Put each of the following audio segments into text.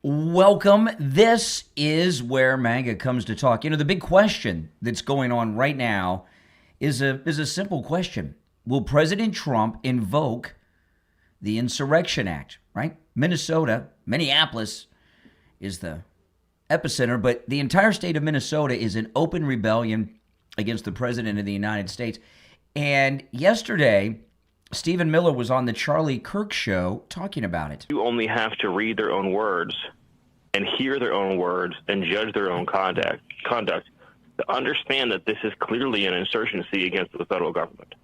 Welcome. This is where MAGA comes to talk. The big question that's going on right now is a simple question. Will President Trump invoke the Insurrection Act, right? Minneapolis is the epicenter, but the entire state of Minnesota is in open rebellion against the President of the United States. And yesterday, Stephen Miller was on the Charlie Kirk show talking about it. You only have to read their own words and hear their own words and judge their own conduct to understand that this is clearly an insurgency against the federal government.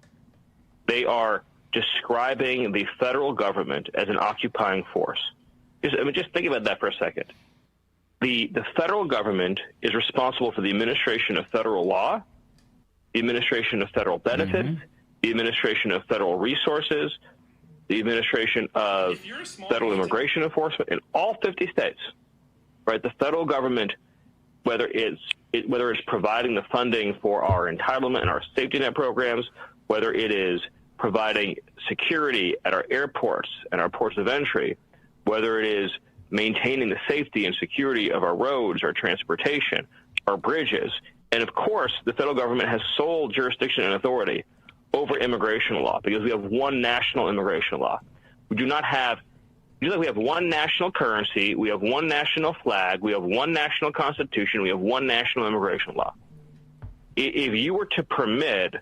They are describing the federal government as an occupying force. Just think about that for a second. The federal government is responsible for the administration of federal law, the administration of federal benefits, the administration of federal resources, the administration of federal immigration enforcement in all 50 states. Right, the federal government, whether it's providing the funding for our entitlement and our safety net programs, whether it is providing security at our airports and our ports of entry, whether it is maintaining the safety and security of our roads, our transportation, our bridges, and of course, the federal government has sole jurisdiction and authority over immigration law because we have one national immigration law. We do not have, we have one national currency, we have one national flag, we have one national constitution, we have one national immigration law. If you were to permit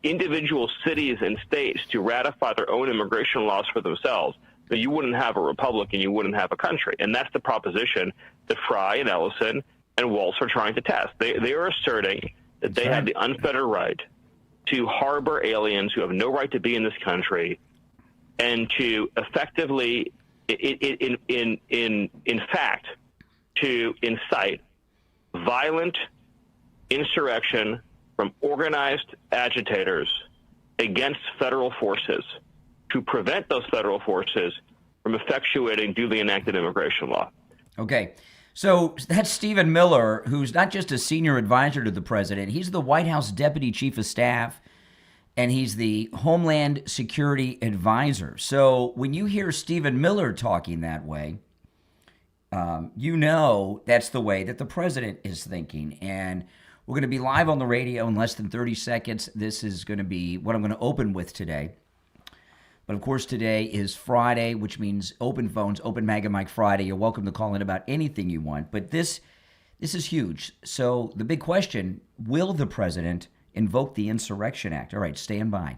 individual cities and states to ratify their own immigration laws for themselves, then you wouldn't have a republic and you wouldn't have a country. And that's the proposition that Fry and Ellison and Waltz are trying to test. They are asserting that they have the unfettered right to harbor aliens who have no right to be in this country and to effectively, in fact, to incite violent insurrection from organized agitators against federal forces to prevent those federal forces from effectuating duly enacted immigration law. Okay. So that's Stephen Miller, who's not just a senior advisor to the president. He's the White House Deputy Chief of Staff, and he's the Homeland Security Advisor. So when you hear Stephen Miller talking that way, you know that's the way that the president is thinking. And we're going to be live on the radio in less than 30 seconds. This is going to be what I'm going to open with today. But of course, today is Friday, which means open phones, open MAGA Mike Friday. You're welcome to call in about anything you want. But this is huge. So the big question, will the president invoke the Insurrection Act? All right, stand by.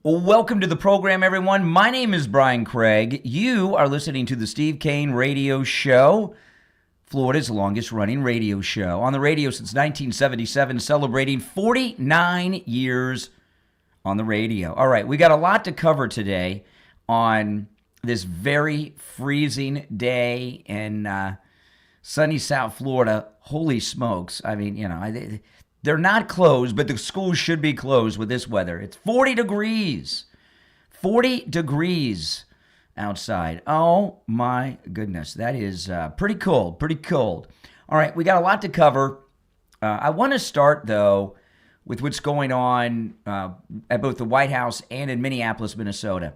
Well, welcome to the program, everyone. My name is Brian Craig. You are listening to the Steve Kane Radio Show, Florida's longest-running radio show. On the radio since 1977, celebrating 49 years on the radio. All right, we got a lot to cover today on this very freezing day in sunny South Florida. Holy smokes. I mean, they're not closed, but the schools should be closed with this weather. It's 40 degrees. 40 degrees outside. Oh my goodness. That is pretty cold. Pretty cold. All right, we got a lot to cover. I want to start, though, with what's going on at both the White House and in Minneapolis, Minnesota.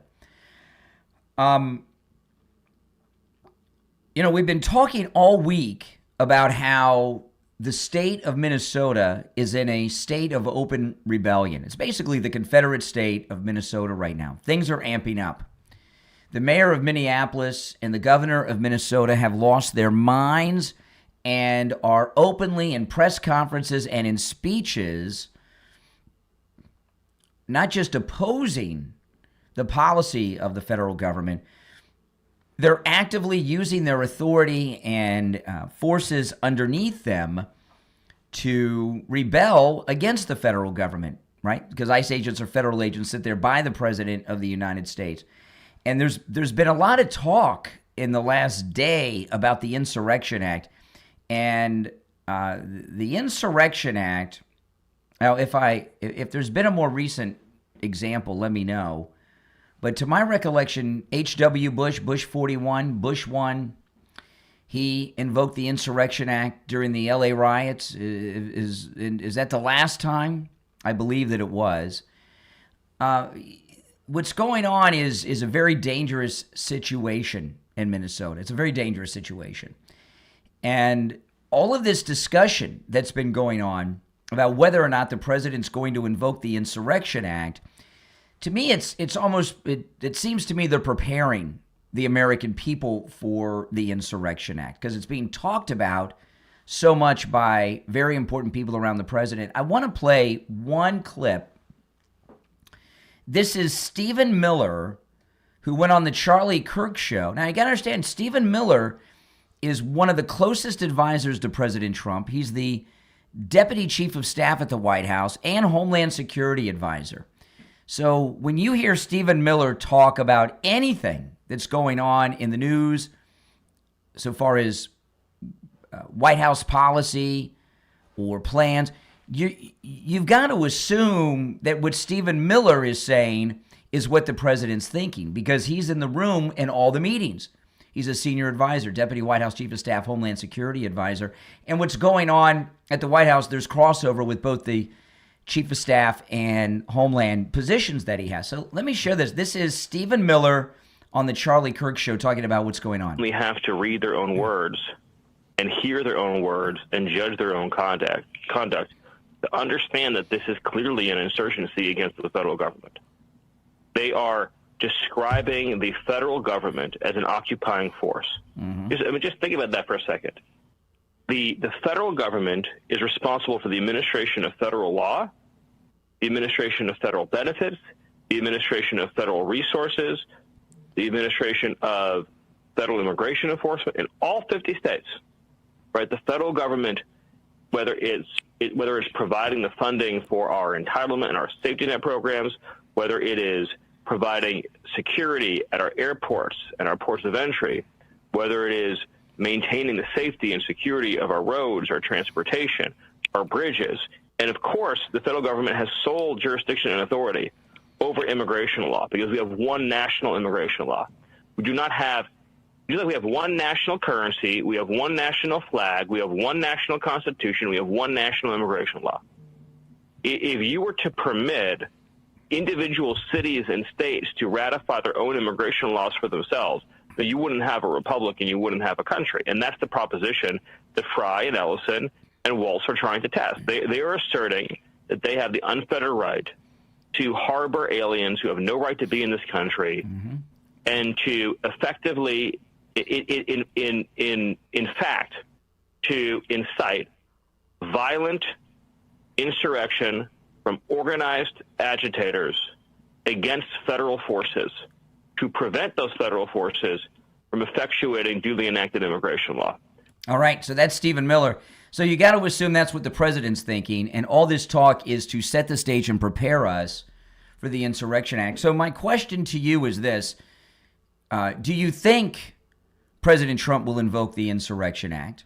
We've been talking all week about how the state of Minnesota is in a state of open rebellion. It's basically the Confederate state of Minnesota right now. Things are amping up. The mayor of Minneapolis and the governor of Minnesota have lost their minds and are openly in press conferences and in speeches not just opposing the policy of the federal government, they're actively using their authority and forces underneath them to rebel against the federal government, right? Because ICE agents are federal agents sent there by the President of the United States. And there's been a lot of talk in the last day about the Insurrection Act. And the Insurrection Act, now if there's been a more recent example, let me know. But to my recollection, H.W. Bush, Bush 41, Bush 1, he invoked the Insurrection Act during the L.A. riots. Is that the last time? I believe that it was. What's going on is a very dangerous situation in Minnesota. It's a very dangerous situation. And all of this discussion that's been going on about whether or not the president's going to invoke the Insurrection Act, to me, it seems to me they're preparing the American people for the Insurrection Act because it's being talked about so much by very important people around the president. I want to play one clip. This is Stephen Miller, who went on the Charlie Kirk show. Now, you got to understand, Stephen Miller is one of the closest advisors to President Trump. He's the deputy chief of staff at the White House and Homeland Security advisor. So when you hear Stephen Miller talk about anything that's going on in the news, so far as White House policy or plans, you've got to assume that what Stephen Miller is saying is what the president's thinking because he's in the room in all the meetings. He's a senior advisor, deputy White House chief of staff, Homeland Security advisor. And what's going on at the White House, there's crossover with both the chief of staff and Homeland positions that he has. So let me share this. This is Stephen Miller on the Charlie Kirk show talking about what's going on. We have to read their own words and hear their own words and judge their own conduct to understand that this is clearly an insurgency against the federal government. They are describing the federal government as an occupying force. Just think about that for a second. The federal government is responsible for the administration of federal law, the administration of federal benefits, the administration of federal resources, the administration of federal immigration enforcement in all 50 states. Right? The federal government, whether it's providing the funding for our entitlement and our safety net programs, whether it is providing security at our airports and our ports of entry, whether it is maintaining the safety and security of our roads, our transportation, our bridges. And of course, the federal government has sole jurisdiction and authority over immigration law because we have one national immigration law. We do not have, we have one national currency, we have one national flag, we have one national constitution, we have one national immigration law. If you were to permit individual cities and states to ratify their own immigration laws for themselves, then you wouldn't have a republic and you wouldn't have a country. And that's the proposition that Fry and Ellison and Waltz are trying to test. They are asserting that they have the unfettered right to harbor aliens who have no right to be in this country and to effectively, in fact, to incite violent insurrection from organized agitators against federal forces to prevent those federal forces from effectuating duly enacted immigration law. All right, so that's Stephen Miller. So you got to assume that's what the president's thinking, and all this talk is to set the stage and prepare us for the Insurrection Act. So my question to you is this. Do you think President Trump will invoke the Insurrection Act?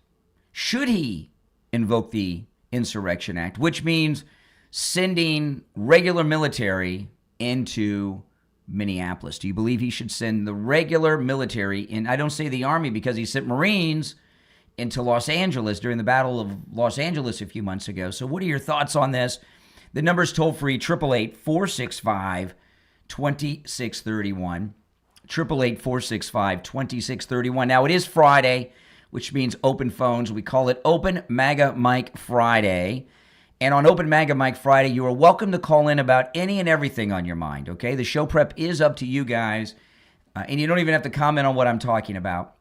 Should he invoke the Insurrection Act, which means sending regular military into Minneapolis? Do you believe he should send the regular military in? I don't say the Army because he sent Marines into Los Angeles during the Battle of Los Angeles a few months ago. So what are your thoughts on this? The number's toll free, 888-465-2631. 888-465-2631. Now, it is Friday, which means open phones. We call it Open MAGA Mike Friday. And on Open MAGA Mike Friday, you are welcome to call in about any and everything on your mind, okay? The show prep is up to you guys, and you don't even have to comment on what I'm talking about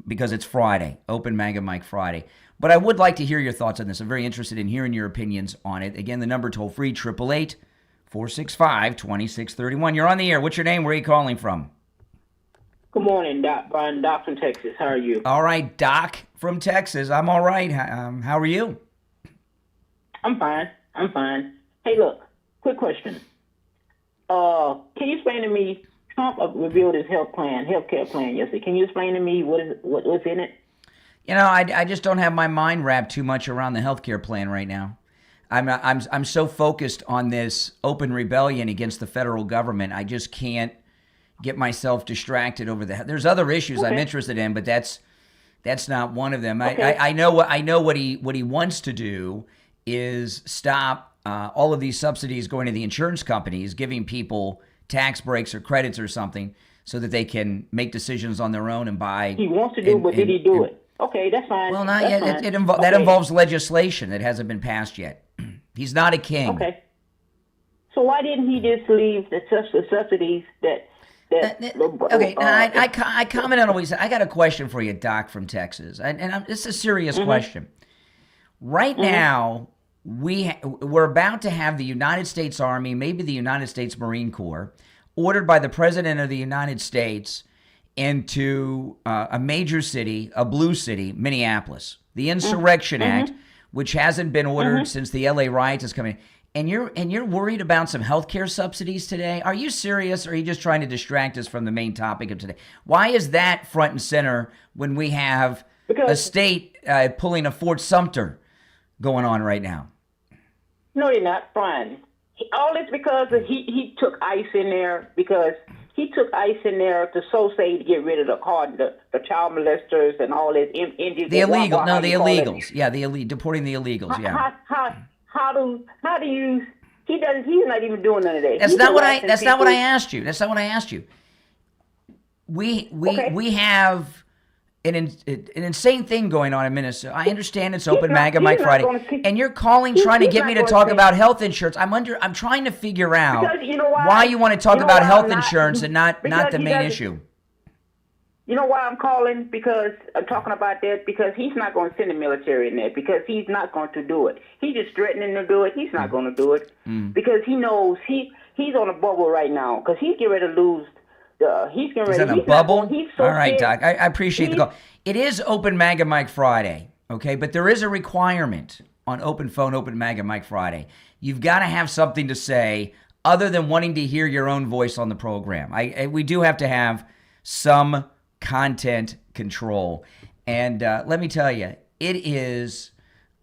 because it's Friday, Open MAGA Mike Friday. But I would like to hear your thoughts on this. I'm very interested in hearing your opinions on it. Again, the number toll-free, 888-465-2631. You're on the air. What's your name? Where are you calling from? Good morning, Doc. Brian, Doc from Texas. How are you? All right, Doc from Texas. I'm all right. How are you? I'm fine. Hey, look, quick question. Can you explain to me, Trump revealed his healthcare plan yesterday. Can you explain to me what's in it? You know, I just don't have my mind wrapped too much around the healthcare plan right now. I'm so focused on this open rebellion against the federal government. I just can't get myself distracted over that. There's other issues I'm interested in, but that's not one of them. Okay. I know what he wants to do is stop all of these subsidies going to the insurance companies, giving people tax breaks or credits or something so that they can make decisions on their own and buy. He wants to do, but did he do it? Okay, that's fine. Well, not that's yet. Fine. That involves legislation that hasn't been passed yet. He's not a king. Okay. So why didn't he just leave the subsidies that okay, I comment on what he said. I got a question for you, Doc from Texas, and it's a serious question. Right now, we're about to have the United States Army, maybe the United States Marine Corps, ordered by the President of the United States into a major city, a blue city, Minneapolis. The Insurrection Act, which hasn't been ordered since the LA riots is coming. And you're worried about some healthcare subsidies today? Are you serious, or are you just trying to distract us from the main topic of today? Why is that front and center when we have a state pulling a Fort Sumter going on right now? No, you're not, Brian. All this because he took ICE in there to say to get rid of the child molesters and all this. The illegals. Yeah, deporting the illegals. Yeah. How do you? He's not even doing none of that. That's not what I asked you. We have an insane thing going on in Minnesota. I understand it's open MAGA Mike Friday, and you're calling trying to get me to talk about health insurance. I'm trying to figure out why you want to talk about health insurance and not the main issue. You know why I'm calling? Because I'm talking about that because he's not going to send the military in there because he's not going to do it. He's just threatening to do it. He's not going to do it because he knows he's on a bubble right now because he's getting ready to lose. He's getting ready. He's on a bubble? All right, Doc. I appreciate the call. It is Open MAGA Mike Friday, okay? But there is a requirement on Open Phone, Open MAGA Mike Friday. You've got to have something to say other than wanting to hear your own voice on the program. We do have to have some content control. And let me tell you, it is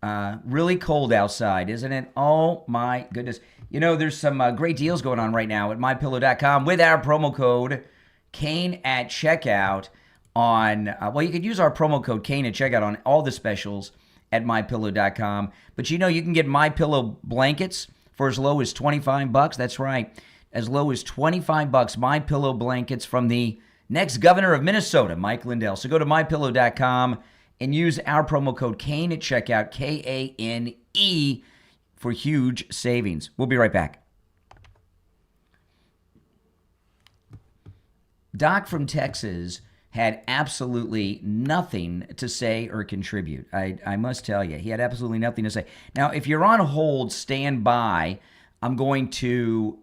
really cold outside, isn't it? Oh, my goodness. You know, there's some great deals going on right now at MyPillow.com with our promo code Kane at checkout on, you could use our promo code Kane at checkout on all the specials at MyPillow.com. But you know, you can get MyPillow blankets for as low as $25. That's right. As low as $25. MyPillow blankets from the next governor of Minnesota, Mike Lindell. So go to MyPillow.com and use our promo code Kane at checkout, Kane, for huge savings. We'll be right back. Doc from Texas had absolutely nothing to say or contribute. I must tell you, he had absolutely nothing to say. Now, if you're on hold, stand by. I'm going to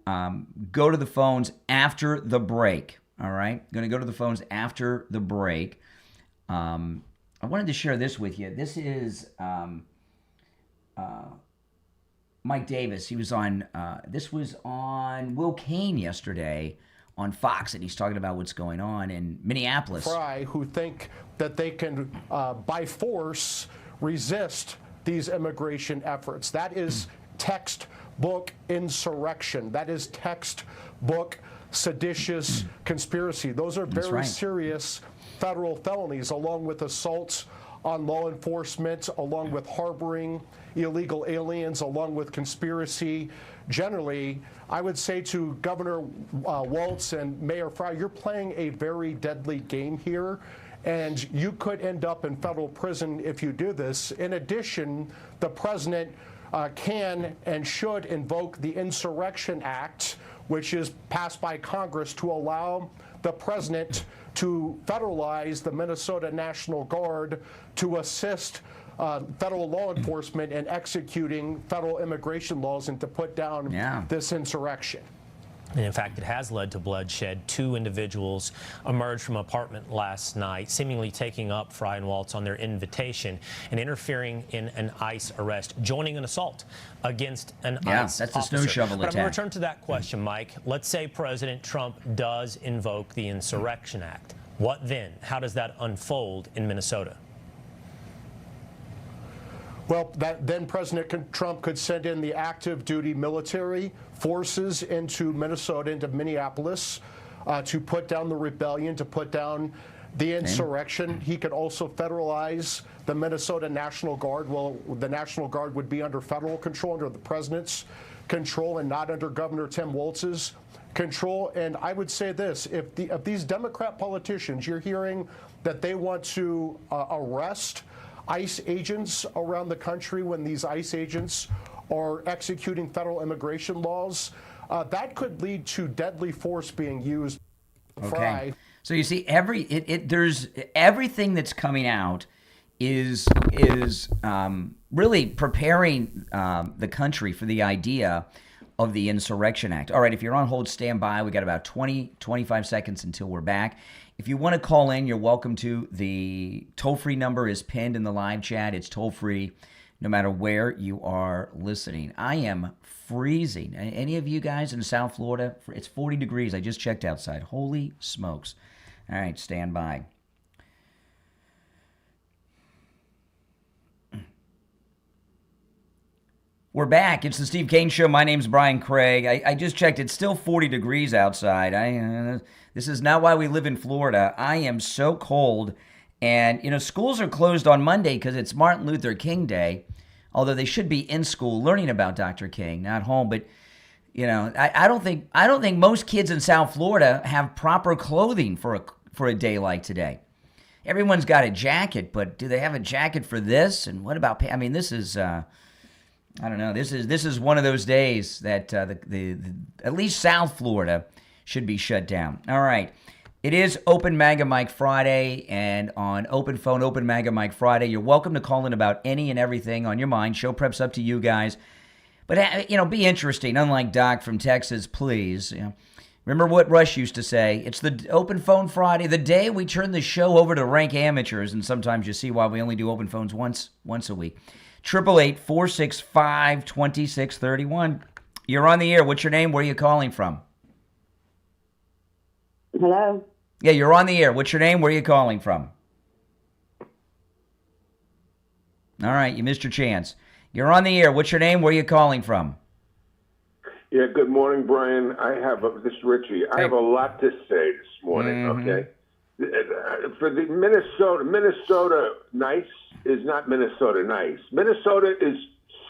go to the phones after the break. All right? I'm going to go to the phones after the break. I wanted to share this with you. This is Mike Davis. He was on, this was on Will Cain yesterday on Fox, and he's talking about what's going on in Minneapolis. Who think that they can, by force, resist these immigration efforts. That is textbook insurrection. That is textbook seditious conspiracy. Those are very serious federal felonies, along with assaults on law enforcement, along with harboring illegal aliens, along with conspiracy. Generally, I would say to Governor Walz and Mayor Fry, you're playing a very deadly game here, and you could end up in federal prison if you do this. In addition, the president can and should invoke the Insurrection Act, which is passed by Congress to allow the president to federalize the Minnesota National Guard to assist federal law enforcement in executing federal immigration laws and to put down this insurrection. And in fact, it has led to bloodshed. 2 individuals emerged from an apartment last night, seemingly taking up Fry and Walz on their invitation and interfering in an ICE arrest, joining an assault against an ICE that's officer. A snow shovel but attack. I'm going to return to that question, Mike. Let's say President Trump does invoke the Insurrection Act. What then? How does that unfold in Minnesota? Well, then President Trump could send in the active duty military forces into Minnesota, into Minneapolis, to put down the rebellion, to put down the insurrection. He could also federalize the Minnesota National Guard. Well, the National Guard would be under federal control, under the president's control, and not under Governor Tim Walz's control. And I would say this, if these Democrat politicians, you're hearing that they want to arrest ICE agents around the country when these ICE agents are executing federal immigration laws, that could lead to deadly force being used. Okay. So you see, there's everything that's coming out is really preparing the country for the idea of the Insurrection Act. All right, if you're on hold, stand by. We got about 25 seconds until we're back. If you want to call in, you're welcome to. The toll-free number is pinned in the live chat. It's toll-free no matter where you are listening. I am freezing. Any of you guys in South Florida? It's 40 degrees. I just checked outside. Holy smokes. All right, stand by. We're back. It's the Steve Kane Show. My name's Brian Craig. I just checked. It's still 40 degrees outside. This is not why we live in Florida. I am so cold. And, schools are closed on Monday because it's Martin Luther King Day, although they should be in school learning about Dr. King, not home. But, I don't think most kids in South Florida have proper clothing for a day like today. Everyone's got a jacket, but do they have a jacket for this? And what about, this is... I don't know. This is one of those days that at least South Florida should be shut down. All right. It is Open MAGA Mike Friday, and on Open Phone, Open MAGA Mike Friday, you're welcome to call in about any and everything on your mind. Show prep's up to you guys. But, be interesting. Unlike Doc from Texas, please. Remember what Rush used to say. It's the Open Phone Friday, the day we turn the show over to rank amateurs, and sometimes you see why we only do open phones once a week. 888-465-2631. You're on the air. What's your name? Where are you calling from? Hello? Yeah, you're on the air. What's your name? Where are you calling from? All right, you missed your chance. You're on the air. What's your name? Where are you calling from? Yeah, good morning, Brian. This is Richie. I have a lot to say this morning, okay? For the Minnesota nice is not Minnesota nice. Minnesota is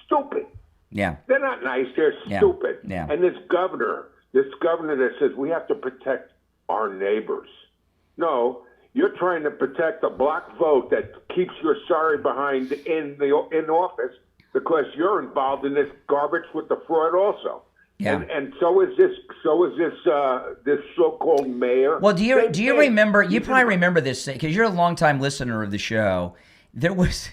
stupid. Yeah. They're not nice, they're stupid. Yeah. And this governor that says we have to protect our neighbors. No, you're trying to protect a block vote that keeps your sorry behind in office because you're involved in this garbage with the fraud also. Yeah. And so is this so-called mayor. Well, do you remember? You probably remember this because you're a longtime listener of the show. There was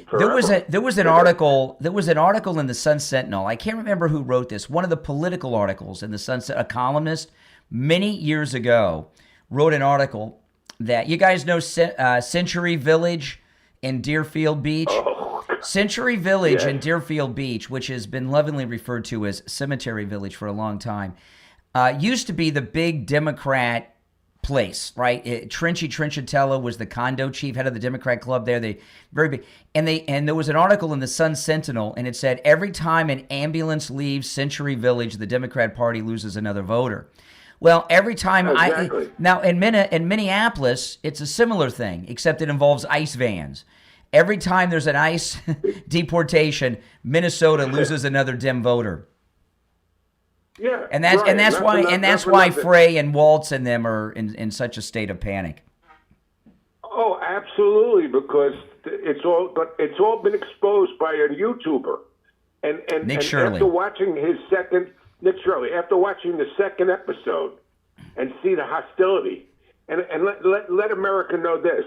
an article in the Sun Sentinel. I can't remember who wrote this. One of the political articles in the Sun Sentinel, a columnist many years ago wrote an article that you guys know Century Village in Deerfield Beach. Century Village in Deerfield Beach, which has been lovingly referred to as Cemetery Village for a long time, used to be the big Democrat place, right? Trincitello was the condo chief, head of the Democrat club there. They very big, and there was an article in the Sun Sentinel, and it said every time an ambulance leaves Century Village, the Democrat Party loses another voter. Well, every time now in Minneapolis, it's a similar thing, except it involves ICE vans. Every time there's an ICE deportation, Minnesota loses another Dem voter. Yeah, and that's why Frey and Waltz and them are in such a state of panic. Oh, absolutely, because it's all been exposed by a YouTuber, and Nick Shirley. After watching the second episode, and see the hostility, and let America know this.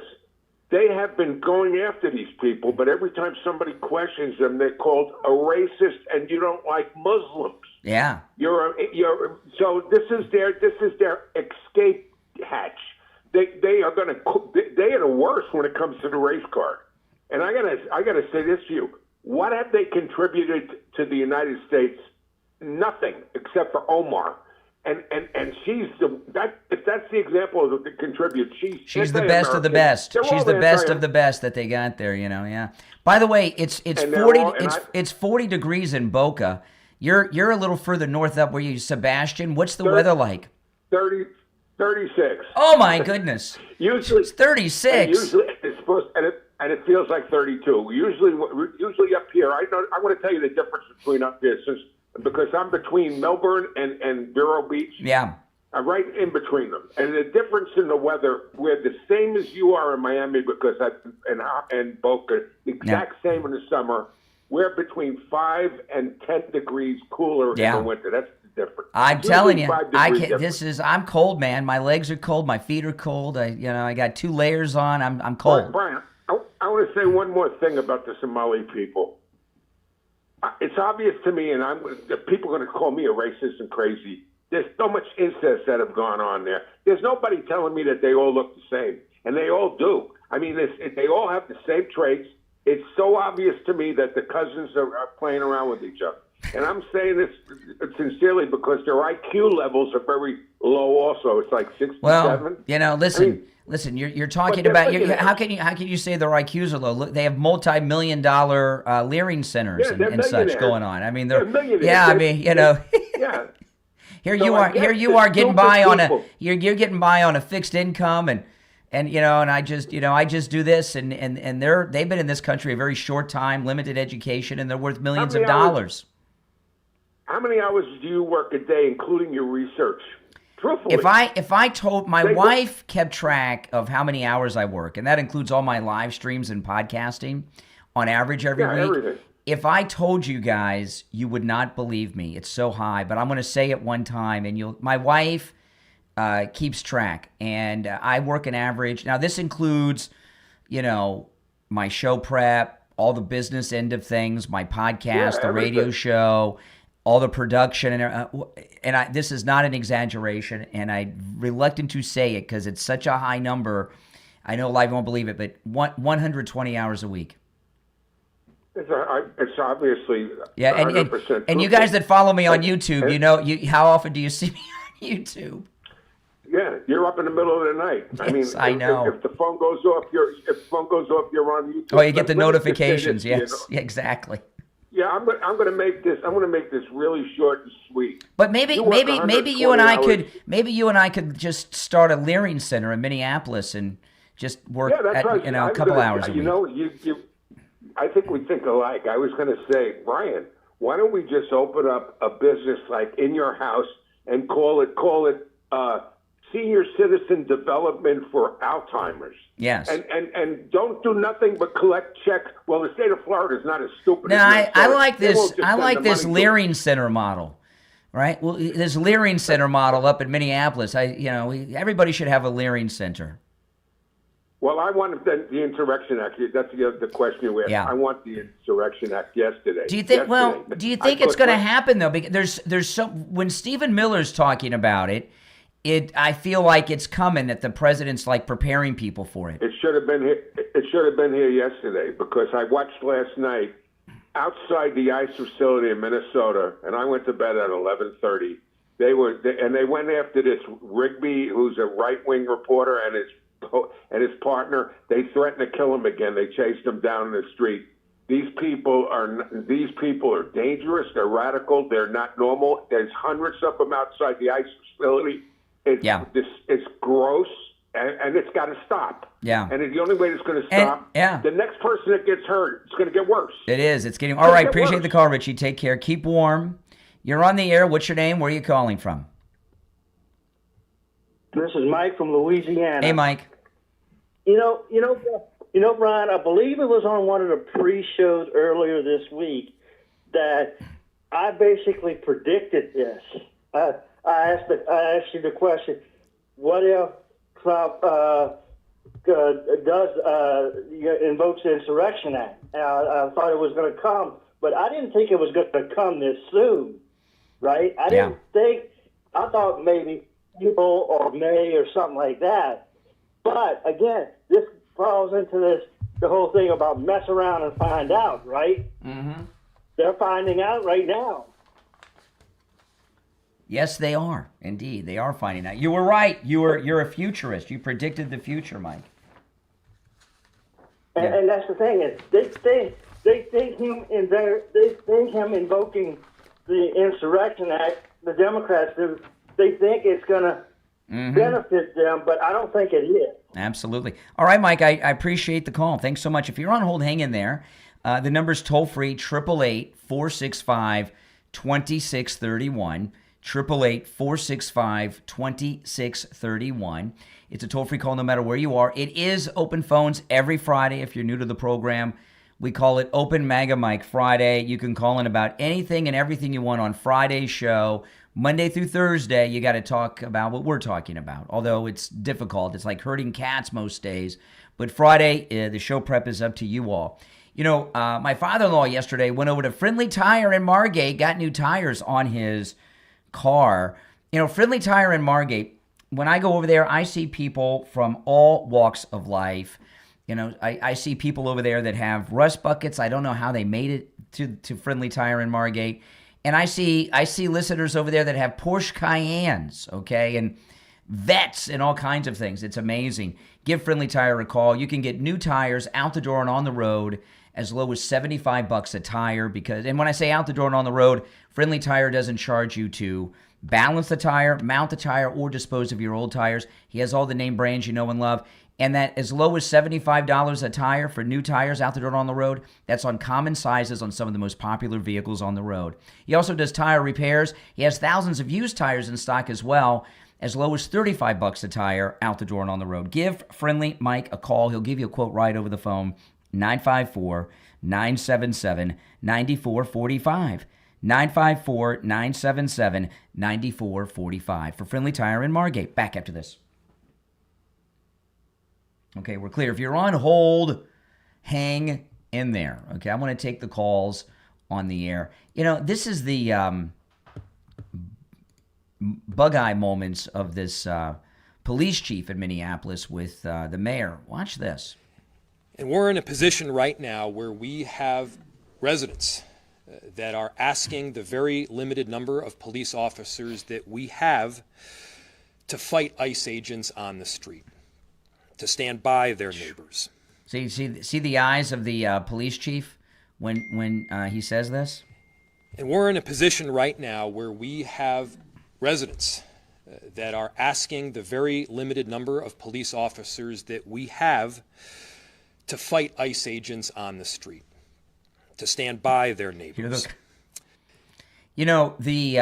They have been going after these people, but every time somebody questions them, they're called a racist and you don't like Muslims. Yeah. So this is their escape hatch. They are the worst when it comes to the race card. And I gotta say this to you. What have they contributed to the United States? Nothing except for Omar. And if that's the example of the contribute, she's the best of the best. She's the best of the best that they got there, Yeah. By the way, it's 40 degrees in Boca. You're a little further north up where you Sebastian. What's the weather like? 36. Oh my goodness. Usually it's 36. Usually it's supposed and it feels like 32. Usually up here, I want to tell you the difference between up here, because I'm between Melbourne and Vero Beach. Yeah. I'm right in between them, and the difference in the weather, we're the same as you are in Miami, because and Boca, exact same in the summer. We're between 5 and 10 degrees cooler in the winter. That's the difference. I'm telling you, I can't. I'm cold, man. My legs are cold. My feet are cold. I got 2 layers on. I'm cold. Brian, I want to say one more thing about the Somali people. It's obvious to me, and people are going to call me a racist and crazy. There's so much incest that have gone on there. There's nobody telling me that they all look the same, and they all do. I mean, they all have the same traits. It's so obvious to me that the cousins are playing around with each other. And I'm saying this sincerely because their IQ levels are very low also. It's like 67. Well, listen, you're talking about how can you say their IQs are low? Look, they have multi-million-dollar Leering centers and such going on. I mean, they're millionaires. Yeah, I mean, yeah. Here you are getting by on you're getting by on a fixed income and I just do this and they've been in this country a very short time, limited education, and they're worth millions of dollars. How many hours do you work a day, including your research? Truthfully. If I told my wife kept track of how many hours I work, and that includes all my live streams and podcasting on average every week. Everything. If I told you guys, you would not believe me. It's so high, but I'm going to say it one time, and my wife keeps track, and I work an average. Now, this includes, my show prep, all the business end of things, my podcast, the radio show, all the production, and this is not an exaggeration, and I'm reluctant to say it because it's such a high number. I know live won't believe it, but 120 hours a week. It's obviously 100%. And you guys that follow me on YouTube, how often do you see me on YouTube? Yeah, you're up in the middle of the night. Yes, I know. If the phone goes off, you're on YouTube. Oh, you get the notifications. Yes, exactly. Yeah, I'm going to make this. I'm going to make this really short and sweet. But maybe you and I could just start a Leering Center in Minneapolis and just work a couple hours a week. I think we think alike. I was going to say, Brian, why don't we just open up a business like in your house and call it Senior Citizen Development for Alzheimer's? Yes. And don't do nothing but collect checks. Well, the state of Florida is not as stupid. No, I like this. I like this Leering Center model, right? Well, this Leering Center model up in Minneapolis. Everybody should have a Leering Center. Well, I want the Insurrection Act. That's the question you asked. Yeah. I want the Insurrection Act yesterday. Do you think? Well, do you think it's going to happen though? Because there's when Stephen Miller's talking about it, I feel like it's coming. That the president's like preparing people for it. It should have been here. It should have been here yesterday because I watched last night outside the ICE facility in Minnesota, and I went to bed at 11:30. They went after this Rigby, who's a right-wing reporter, and his partner. They threatened to kill him again. They chased him down the street. These people are dangerous. They're radical. They're not normal. There's hundreds of them outside the ICE facility. It's gross, and it's got to stop. Yeah. And the only way it's going to stop, the next person that gets hurt, it's going to get worse. It is. It's getting all right. Appreciate the call, Richie. Take care. Keep warm. You're on the air. What's your name? Where are you calling from? This is Mike from Louisiana. Hey, Mike. Brian, I believe it was on one of the pre-shows earlier this week that I basically predicted this. I asked you the question, what if Trump invokes the Insurrection Act? I thought it was going to come, but I didn't think it was going to come this soon, right? I thought maybe April or May or something like that. But again, this falls into the whole thing about mess around and find out, right? Mm-hmm. They're finding out right now. Yes, they are. Indeed, they are finding out. You were right. You're a futurist. You predicted the future, Mike. And that's the thing is they think him invoking the Insurrection Act. The Democrats do. They think it's gonna benefit them, but I don't think it is. Absolutely. All right, Mike, I appreciate the call. Thanks so much. If you're on hold, hang in there. The number's toll-free, 888-465-2631, 888-465-2631. It's a toll-free call no matter where you are. It is open phones every Friday if you're new to the program. We call it Open MAGA Mike Friday. You can call in about anything and everything you want on Friday's show. Monday through Thursday, you got to talk about what we're talking about, although it's difficult. It's like herding cats most days. But Friday, the show prep is up to you all. You know, my father-in-law yesterday went over to Friendly Tire in Margate, got new tires on his car. You know, Friendly Tire in Margate, when I go over there, I see people from all walks of life. You know, I see people over there that have rust buckets. I don't know how they made it to Friendly Tire in Margate. And I see listeners over there that have Porsche Cayennes, okay, and vets and all kinds of things. It's amazing. Give Friendly Tire a call. You can get new tires out the door and on the road as low as $75 a tire. And when I say out the door and on the road, Friendly Tire doesn't charge you to balance the tire, mount the tire, or dispose of your old tires. He has all the name brands you know and love. And that as low as $75 a tire for new tires out the door and on the road, that's on common sizes on some of the most popular vehicles on the road. He also does tire repairs. He has thousands of used tires in stock as well, as low as $35 a tire out the door and on the road. Give Friendly Mike a call. He'll give you a quote right over the phone, 954-977-9445. 954-977-9445 for Friendly Tire in Margate. Back after this. Okay, we're clear. If you're on hold, hang in there. Okay, I want to take the calls on the air. You know, this is the bug-eye moments of this police chief in Minneapolis with the mayor. Watch this. And we're in a position right now where we have residents that are asking the very limited number of police officers that we have to fight ICE agents on the street, to stand by their neighbors. See the eyes of the police chief when he says this? And we're in a position right now where we have residents that are asking the very limited number of police officers that we have to fight ICE agents on the street, to stand by their neighbors. You know, the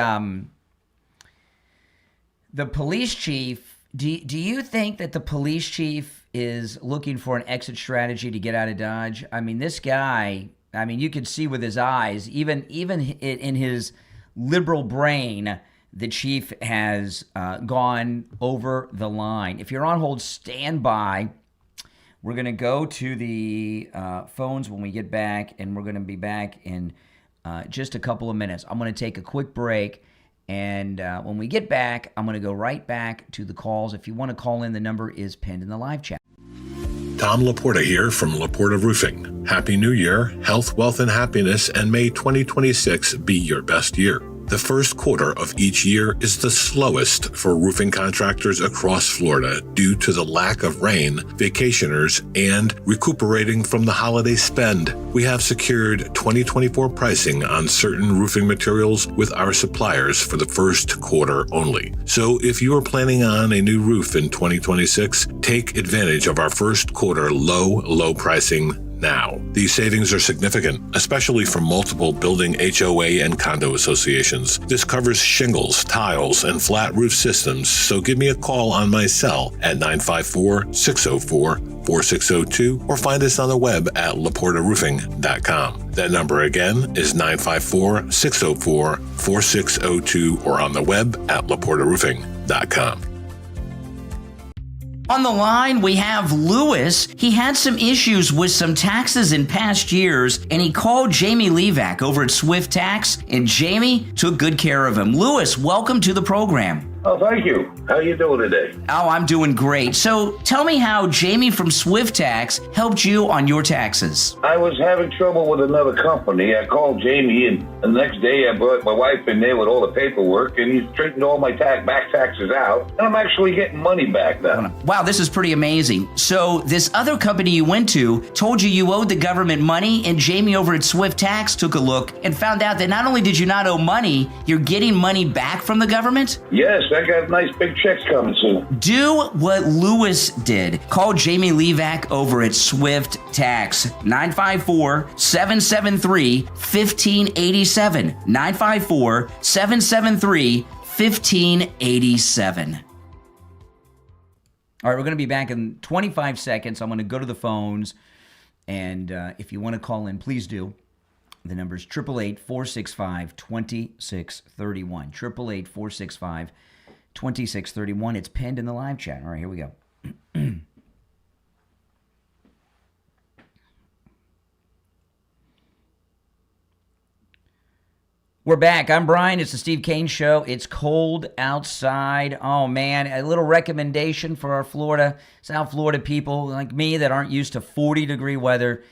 police chief, do you think that the police chief is looking for an exit strategy to get out of Dodge? I mean, this guy, I mean, you can see with his eyes, even in his liberal brain, the chief has gone over the line. If you're on hold, stand by. We're going to go to the phones when we get back, and we're going to be back in just a couple of minutes. I'm going to take a quick break, and when we get back, I'm going to go right back to the calls. If you want to call in, the number is pinned in the live chat. Tom Laporta here from Laporta Roofing. Happy New Year, health, wealth, and happiness, and may 2026 be your best year. The first quarter of each year is the slowest for roofing contractors across Florida due to the lack of rain, vacationers, and recuperating from the holiday spend. We have secured 2024 pricing on certain roofing materials with our suppliers for the first quarter only. So if you are planning on a new roof in 2026, take advantage of our first quarter low pricing now. These savings are significant, especially for multiple building HOA and condo associations. This covers shingles, tiles, and flat roof systems, so give me a call on my cell at 954-604-4602 or find us on the web at laportaroofing.com. That number again is 954-604-4602 or on the web at laportaroofing.com. On the line, we have Lewis. He had some issues with some taxes in past years, and he called Jamie Levac over at Swift Tax, and Jamie took good care of him. Lewis, welcome to the program. Oh, thank you. How are you doing today? Oh, I'm doing great. So tell me how Jamie from Swift Tax helped you on your taxes. I was having trouble with another company. I called Jamie, and the next day I brought my wife in there with all the paperwork, and he straightened all my back taxes out, and I'm actually getting money back now. Wow, this is pretty amazing. So this other company you went to told you owed the government money, and Jamie over at Swift Tax took a look and found out that not only did you not owe money, you're getting money back from the government? Yes, I got nice big checks coming soon. Do what Lewis did. Call Jamie Levac over at Swift Tax. 954-773-1587. 954-773-1587. All right, we're going to be back in 25 seconds. I'm going to go to the phones. And if you want to call in, please do. The number is 888-465-2631. 888-465-2631. It's pinned in the live chat. All right, here we go. We're back. I'm Brian. It's the Steve Kane Show. It's cold outside. Oh, man. A little recommendation for our Florida, South Florida people like me that aren't used to 40-degree weather.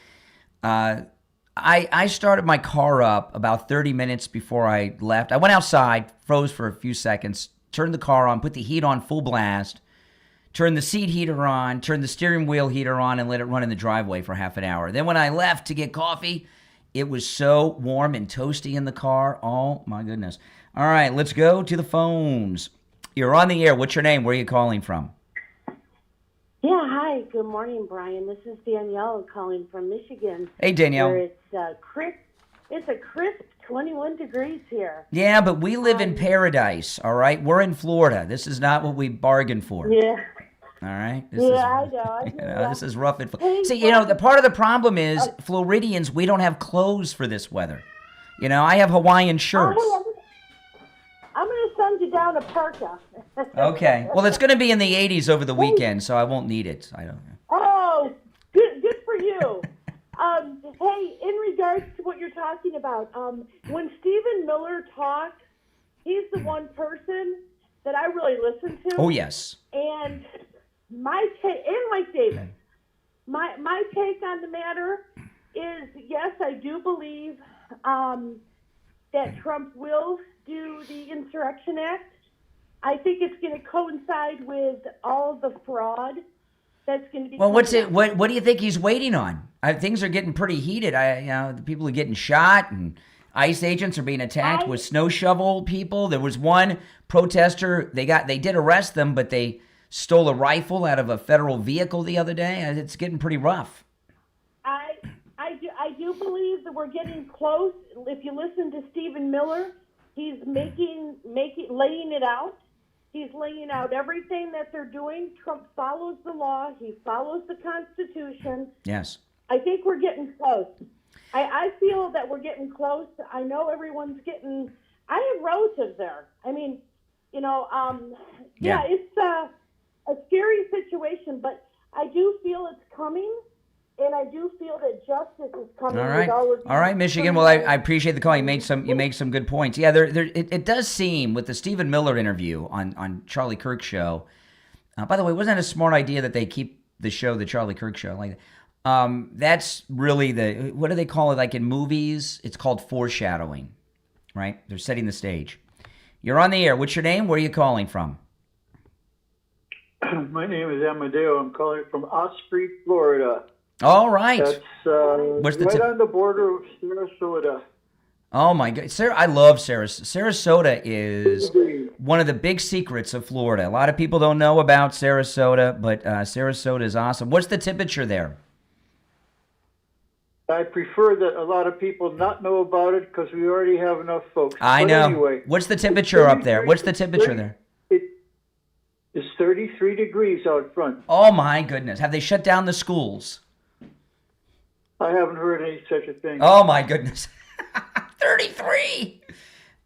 I started my car up about 30 minutes before I left. I went outside, froze for a few seconds, turned the car on, put the heat on full blast, turned the seat heater on, turned the steering wheel heater on, and let it run in the driveway for half an hour. Then when I left to get coffee, it was so warm and toasty in the car. Oh, my goodness. All right, let's go to the phones. You're on the air. What's your name? Where are you calling from? Yeah, hi. Good morning, Brian. This is Danielle calling from Michigan. Hey, Danielle. Where it's a crisp 21 degrees here. Yeah, but we live in paradise, all right? We're in Florida. This is not what we bargained for. Yeah. All right? I know. This is rough. See, the part of the problem is Floridians, we don't have clothes for this weather. I have Hawaiian shirts. I'm going to send you down a parka. Okay. Well, it's going to be in the 80s over the weekend, so I won't need it. I don't know. Oh, good for you. Hey, in regards to what you're talking about, when Stephen Miller talks, he's the one person that I really listen to. Oh, yes. And my take, and Mike Davis, my take on the matter is, yes, I do believe that Trump will do the Insurrection Act. I think it's going to coincide with all the fraud that's going to be. Well, what do you think he's waiting on? Things are getting pretty heated. The people are getting shot, and ICE agents are being attacked with snow shovel people. There was one protester. They did arrest them, but they stole a rifle out of a federal vehicle the other day. It's getting pretty rough. I do believe that we're getting close. If you listen to Stephen Miller, he's laying it out. He's laying out everything that they're doing. Trump follows the law. He follows the Constitution. Yes. I think we're getting close. I feel that we're getting close. I know everyone's getting. I have relatives there. I mean, it's a scary situation, but I do feel it's coming. And I do feel that justice is coming. All right, Michigan. Well, I appreciate the call. You made some good points. Yeah, it does seem with the Stephen Miller interview on Charlie Kirk's show. By the way, wasn't that a smart idea that they keep the show the Charlie Kirk show like that? That's really what do they call it? Like in movies, it's called foreshadowing, right? They're setting the stage. You're on the air. What's your name? Where are you calling from? My name is Amadeo. I'm calling from Osprey, Florida. All right. That's right on the border of Sarasota. Oh, my God. I love Sarasota. Sarasota is one of the big secrets of Florida. A lot of people don't know about Sarasota, but Sarasota is awesome. What's the temperature there? I prefer that a lot of people not know about it because we already have enough folks. I know. Anyway, what's the temperature up there? What's the temperature there? It's 33 degrees out front. Oh, my goodness. Have they shut down the schools? I haven't heard any such a thing. Oh, my goodness. 33.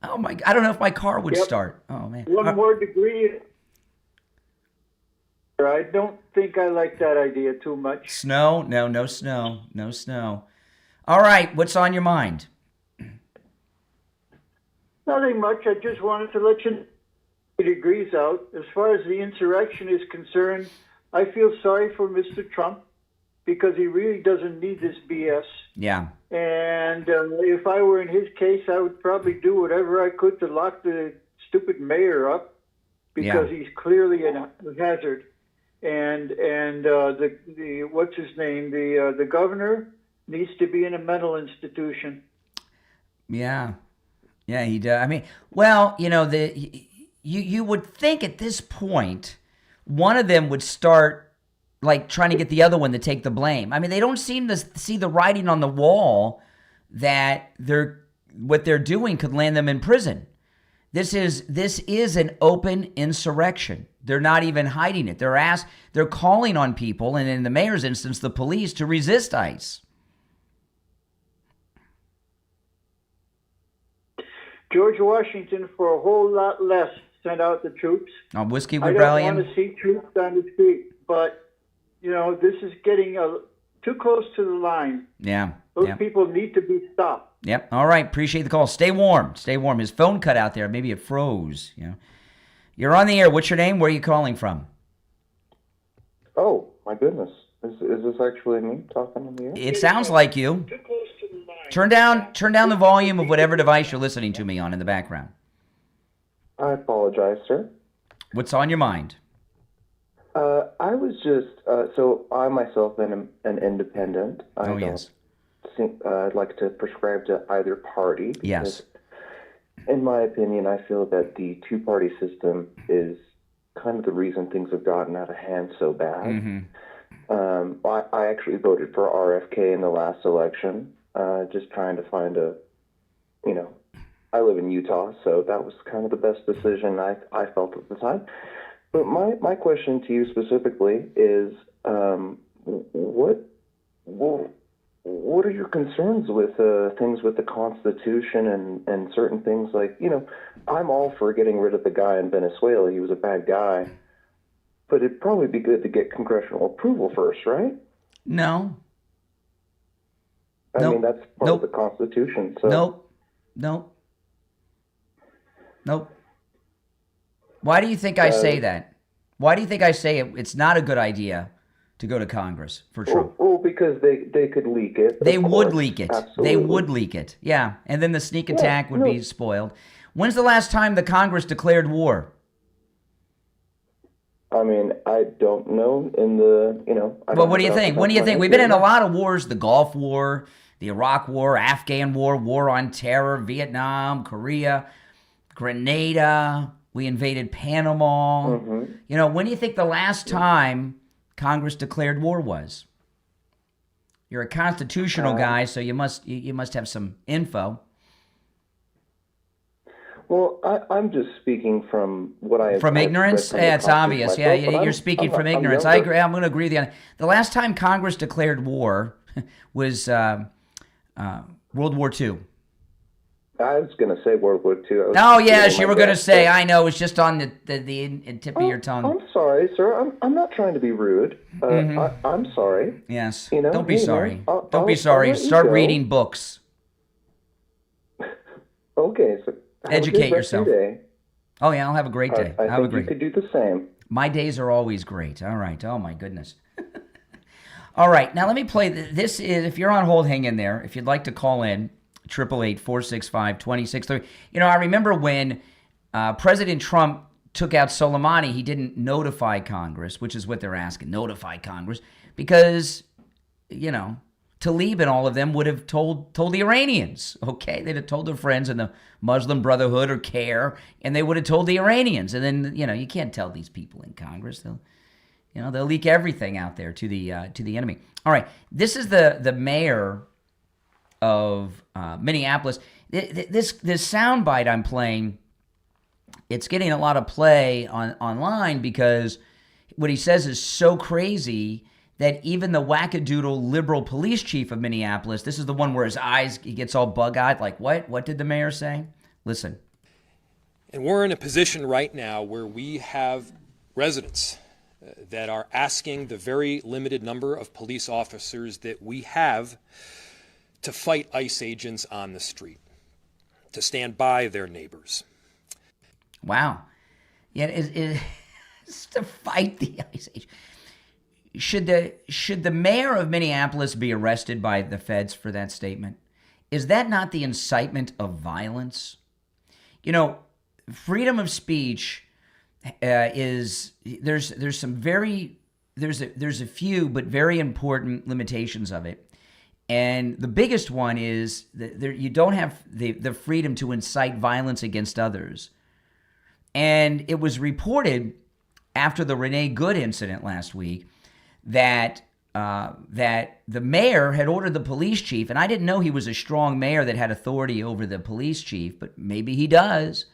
Oh, my. I don't know if my car would start. Oh, man. One more degree. I don't think I like that idea too much. Snow? No snow. No snow. All right. What's on your mind? Nothing much. I just wanted to let you know 30 degrees out. As far as the insurrection is concerned, I feel sorry for Mr. Trump, because he really doesn't need this BS. Yeah. And if I were in his case, I would probably do whatever I could to lock the stupid mayor up, because he's clearly a hazard. And the what's his name? The governor needs to be in a mental institution. Yeah. Yeah, he does. I mean, well, you would think at this point, one of them would start like trying to get the other one to take the blame. I mean, they don't seem to see the writing on the wall that what they're doing could land them in prison. This is an open insurrection. They're not even hiding it. They're calling on people, and in the mayor's instance, the police, to resist ICE. George Washington, for a whole lot less, sent out the troops. On Whiskey Rebellion? I don't want to see troops on the street, but, this is getting too close to the line. Yeah. Those people need to be stopped. Yep. All right. Appreciate the call. Stay warm. Stay warm. His phone cut out there. Maybe it froze. You're on the air. What's your name? Where are you calling from? Oh, my goodness. Is this actually me talking in the air? It sounds like you. Too close to the line. Turn down the volume of whatever device you're listening to me on in the background. I apologize, sir. What's on your mind? I was just, so I myself am an independent. Yes. I'd like to prescribe to either party. Yes. In my opinion, I feel that the two-party system is kind of the reason things have gotten out of hand so bad. Mm-hmm. I actually voted for RFK in the last election, just trying to find I live in Utah, so that was kind of the best decision I felt at the time. But my question to you specifically is, what are your concerns with things with the Constitution and certain things like, I'm all for getting rid of the guy in Venezuela. He was a bad guy. But it'd probably be good to get congressional approval first, right? No. I mean, that's part of the Constitution. So. Nope. Why do you think I say that? Why do you think I say it's not a good idea to go to Congress for Trump? Well, because they could leak it. They would leak it. Absolutely. They would leak it. Yeah. And then the sneak attack would be spoiled. When's the last time the Congress declared war? I mean, I don't know in the, Well, what do you think? When do you think? We've been in a lot of wars, the Gulf War, the Iraq War, Afghan War, War on Terror, Vietnam, Korea, Grenada. We invaded Panama. Mm-hmm. When do you think the last time Congress declared war was? You're a constitutional guy, so you must have some info. Well, I'm just speaking from what I... From ignorance? Yeah, it's obvious. Myself, you're speaking from ignorance. I agree. I'm going to agree with you. The last time Congress declared war was World War II. I was going to say World War II. Oh, yes, you were going to say. I know. It's just on the tip of your tongue. I'm sorry, sir. I'm not trying to be rude. I'm sorry. Yes. Don't be sorry. Don't be sorry. Start reading books. Okay, so... Educate yourself. Oh, yeah, I'll have a great day. I think you could do the same. My days are always great. All right. Oh, my goodness. All right. Now, let me play. This is, if you're on hold, hang in there. If you'd like to call in, 888-465-2630. I remember when President Trump took out Soleimani, he didn't notify Congress, which is what they're asking, notify Congress, because, Tlaib and all of them would have told the Iranians, okay? They'd have told their friends in the Muslim Brotherhood or CARE, and they would have told the Iranians. And then, you can't tell these people in Congress. They'll leak everything out there to the enemy. All right, this is the mayor of Minneapolis. This soundbite I'm playing, it's getting a lot of play online because what he says is so crazy that even the wackadoodle liberal police chief of Minneapolis, this is the one where his eyes, he gets all bug-eyed, like, what? What did the mayor say? Listen. And we're in a position right now where we have residents that are asking the very limited number of police officers that we have to fight ICE agents on the street, to stand by their neighbors. Wow. Yeah, it's to fight the ICE agents. Should the mayor of Minneapolis be arrested by the feds for that statement? Is that not the incitement of violence? Freedom of speech is there's a few but very important limitations of it, and the biggest one is that you don't have the freedom to incite violence against others. And it was reported after the Renee Good incident last week that the mayor had ordered the police chief, and I didn't know he was a strong mayor that had authority over the police chief, but maybe he does.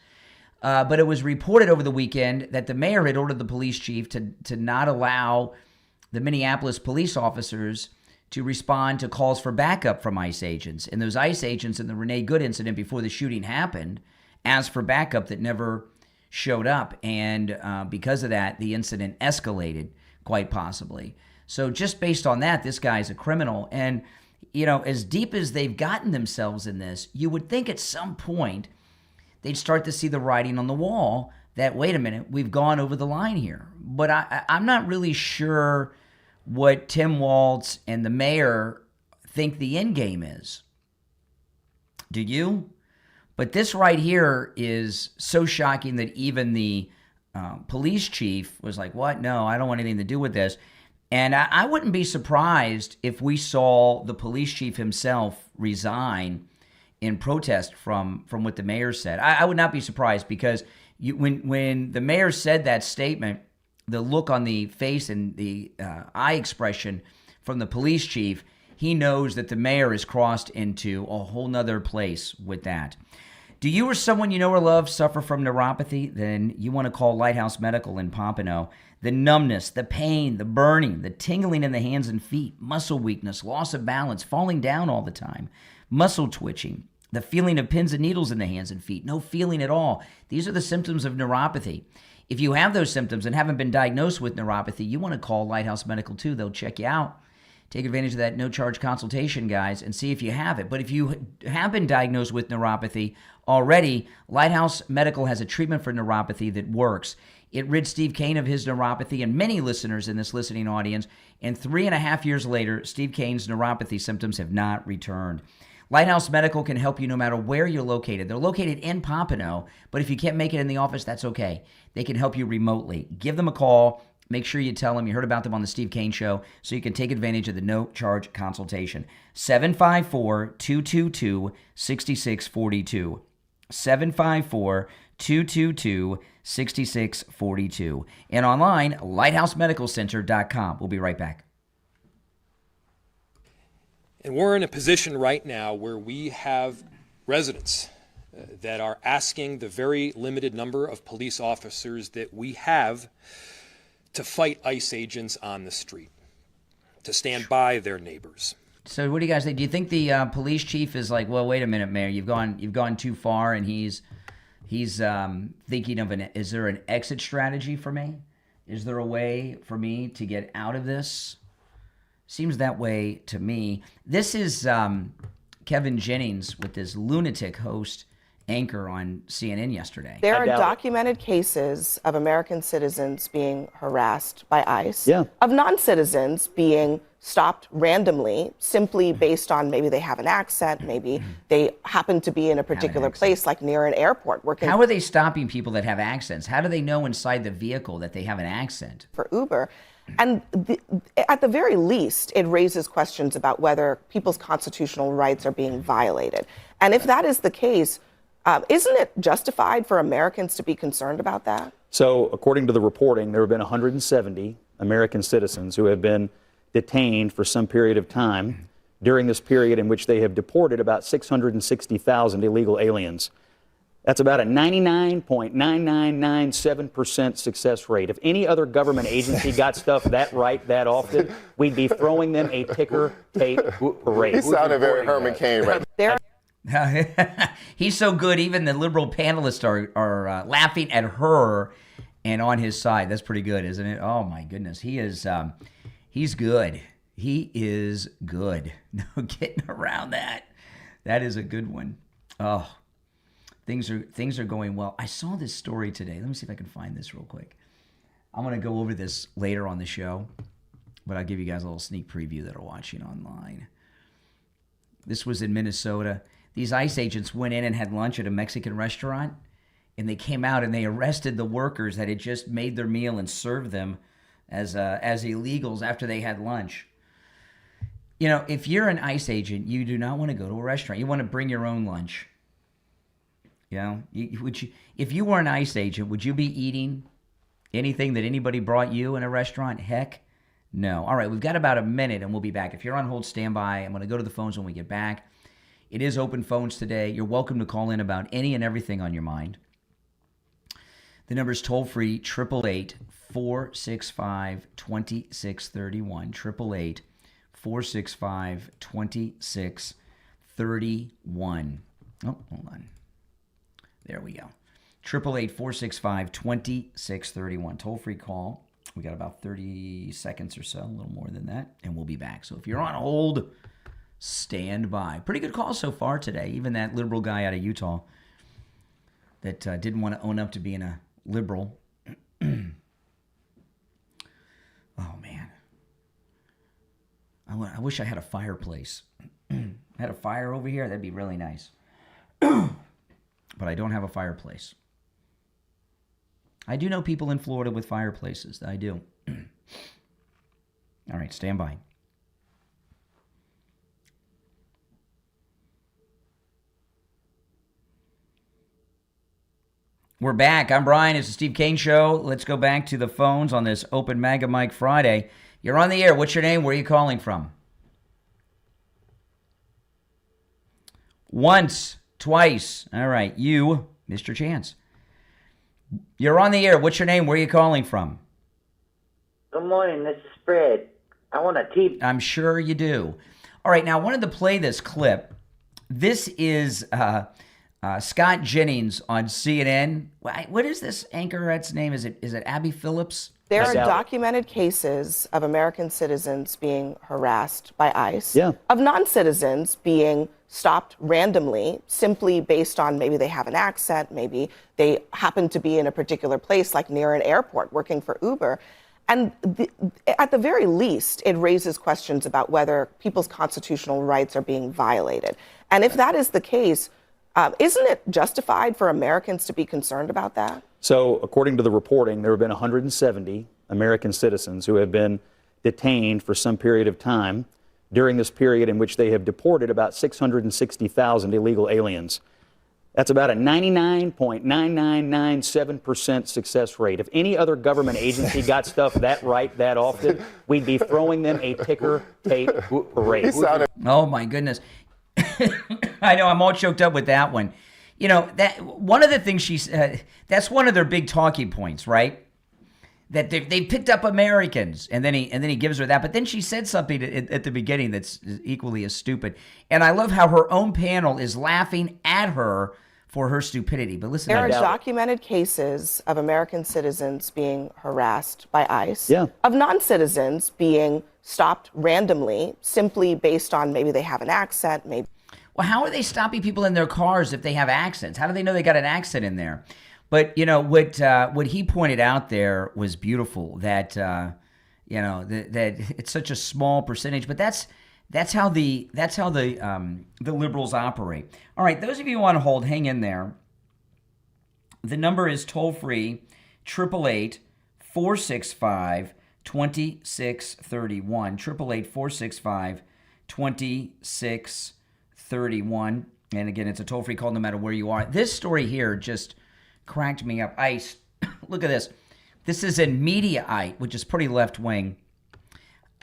But it was reported over the weekend that the mayor had ordered the police chief to not allow the Minneapolis police officers to respond to calls for backup from ICE agents. And those ICE agents in the Renee Good incident before the shooting happened asked for backup that never showed up. And because of that, the incident escalated quite possibly. So just based on that, this guy's a criminal. And, you know, as deep as they've gotten themselves in this, you would think at some point they'd start to see the writing on the wall that, wait a minute, we've gone over the line here. But I'm not really sure what Tim Walz and the mayor think the end game is. Do you? But this right here is so shocking that even the police chief was like, what? No, I don't want anything to do with this. And I wouldn't be surprised if we saw the police chief himself resign in protest from what the mayor said. I would not be surprised because when the mayor said that statement, the look on the face and the eye expression from the police chief, he knows that the mayor has crossed into a whole nother place with that. Do you or someone you know or love suffer from neuropathy? Then you want to call Lighthouse Medical in Pompano. The numbness, the pain, the burning, the tingling in the hands and feet, muscle weakness, loss of balance, falling down all the time, muscle twitching, the feeling of pins and needles in the hands and feet, no feeling at all. These are the symptoms of neuropathy. If you have those symptoms and haven't been diagnosed with neuropathy, you want to call Lighthouse Medical too. They'll check you out. Take advantage of that no-charge consultation, guys, and see if you have it. But if you have been diagnosed with neuropathy already, Lighthouse Medical has a treatment for neuropathy that works. It rid Steve Kane of his neuropathy and many listeners in this listening audience. And 3.5 years later, Steve Kane's neuropathy symptoms have not returned. Lighthouse Medical can help you no matter where you're located. They're located in Pompano, but if you can't make it in the office, that's okay. They can help you remotely. Give them a call. Make sure you tell them you heard about them on the Steve Kane Show so you can take advantage of the no-charge consultation. 754-222-6642. 754-222-6642. And online, lighthousemedicalcenter.com. We'll be right back. And we're in a position right now where we have residents that are asking the very limited number of police officers that we have to fight ICE agents on the street, to stand by their neighbors. So what do you guys think? Do you think the police chief is like, well, wait a minute, Mayor, you've gone too far, and he's thinking of is there an exit strategy for me? Is there a way for me to get out of this? Seems that way to me. This is Kevin Jennings with this lunatic host anchor on CNN yesterday. There are documented cases of American citizens being harassed by ICE, of non-citizens being stopped randomly simply based on maybe they have an accent, maybe they happen to be in a particular place like near an airport. How are they stopping people that have accents? How do they know inside the vehicle that they have an accent? For Uber. And at the very least, it raises questions about whether people's constitutional rights are being violated. And if that is the case, isn't it justified for Americans to be concerned about that? So, according to the reporting, there have been 170 American citizens who have been detained for some period of time during this period in which they have deported about 660,000 illegal aliens. That's about a 99.9997% success rate. If any other government agency got stuff that right that often, we'd be throwing them a ticker tape parade. He sounded very Herman Cain right there. He's so good, even the liberal panelists are laughing at her and on his side. That's pretty good, isn't it? Oh, my goodness. He's good. He is good. No getting around that. That is a good one. Oh, things are going well. I saw this story today. Let me see if I can find this real quick. I'm going to go over this later on the show, but I'll give you guys a little sneak preview that are watching online. This was in Minnesota. These ICE agents went in and had lunch at a Mexican restaurant, and they came out and they arrested the workers that had just made their meal and served them as illegals after they had lunch. You know, if you're an ICE agent, you do not want to go to a restaurant. You want to bring your own lunch. You know, if you were an ICE agent, would you be eating anything that anybody brought you in a restaurant? Heck, no. All right, we've got about a minute, and we'll be back. If you're on hold, stand by. I'm going to go to the phones when we get back. It is open phones today. You're welcome to call in about any and everything on your mind. The number is toll-free, 888-465-2631, 888-465-2631. Oh, hold on. There we go. 888-465-2631. Toll-free call. We got about 30 seconds or so, a little more than that, and we'll be back. So if you're on hold, stand by. Pretty good call so far today. Even that liberal guy out of Utah that didn't want to own up to being a liberal. Oh, man. I wish I had a fireplace. I had a fire over here. That'd be really nice. But I don't have a fireplace. I do know people in Florida with fireplaces. I do. All right, stand by. We're back. I'm Brian. It's the Steve Kane Show. Let's go back to the phones on this Open MAGA Mike Friday. You're on the air. What's your name? Where are you calling from? Once, twice. All right. You, Mr. Chance. You're on the air. What's your name? Where are you calling from? Good morning. This is Fred. I want to keep. I'm sure you do. All right. Now, I wanted to play this clip. This is Scott Jennings on CNN. What is this anchorette's name? Is it Abby Phillips? There are documented cases of American citizens being harassed by ICE, of non-citizens being stopped randomly simply based on maybe they have an accent, maybe they happen to be in a particular place like near an airport working for Uber. And at the very least, it raises questions about whether people's constitutional rights are being violated. And if that is the case, isn't it justified for Americans to be concerned about that? So, according to the reporting, there have been 170 American citizens who have been detained for some period of time during this period in which they have deported about 660,000 illegal aliens. That's about a 99.9997% success rate. If any other government agency got stuff that right that often, we'd be throwing them a ticker tape parade. Oh, my goodness. I know, I'm all choked up with that one. You know, that one of the things she said, that's one of their big talking points, right? That they picked up Americans, and then he gives her that. But then she said something at the beginning that's equally as stupid. And I love how her own panel is laughing at her for her stupidity. But listen, there are documented cases of American citizens being harassed by ICE, of non-citizens being stopped randomly simply based on maybe they have an accent, maybe. Well, how are they stopping people in their cars if they have accents? How do they know they got an accent in there? But, you know, what he pointed out there was beautiful, that, you know, that it's such a small percentage, but that's how the liberals operate. All right, those of you who want to hold, hang in there. The number is toll-free, 888-465-2631, 888-465-2631. And again, it's a toll-free call no matter where you are. This story here just cracked me up. ICE, look at this. This is in Mediaite, which is pretty left-wing.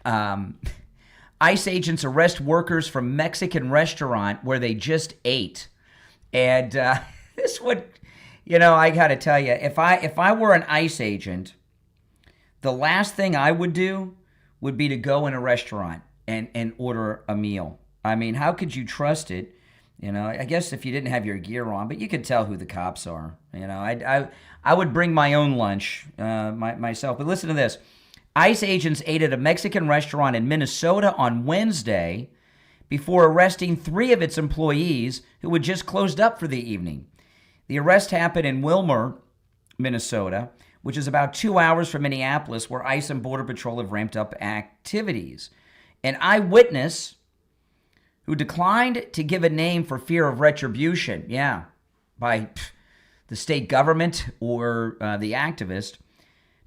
ICE agents arrest workers from Mexican restaurant where they just ate. And this would, you know, I got to tell you, if I were an ICE agent, the last thing I would do would be to go in a restaurant and order a meal. I mean, how could you trust it? You know, I guess if you didn't have your gear on, but you could tell who the cops are. You know, I would bring my own lunch myself. But listen to this. ICE agents ate at a Mexican restaurant in Minnesota on Wednesday before arresting 3 of its employees who had just closed up for the evening. The arrest happened in Wilmer, Minnesota, which is about 2 hours from Minneapolis, where ICE and Border Patrol have ramped up activities. An eyewitness who declined to give a name for fear of retribution, by the state government or the activist,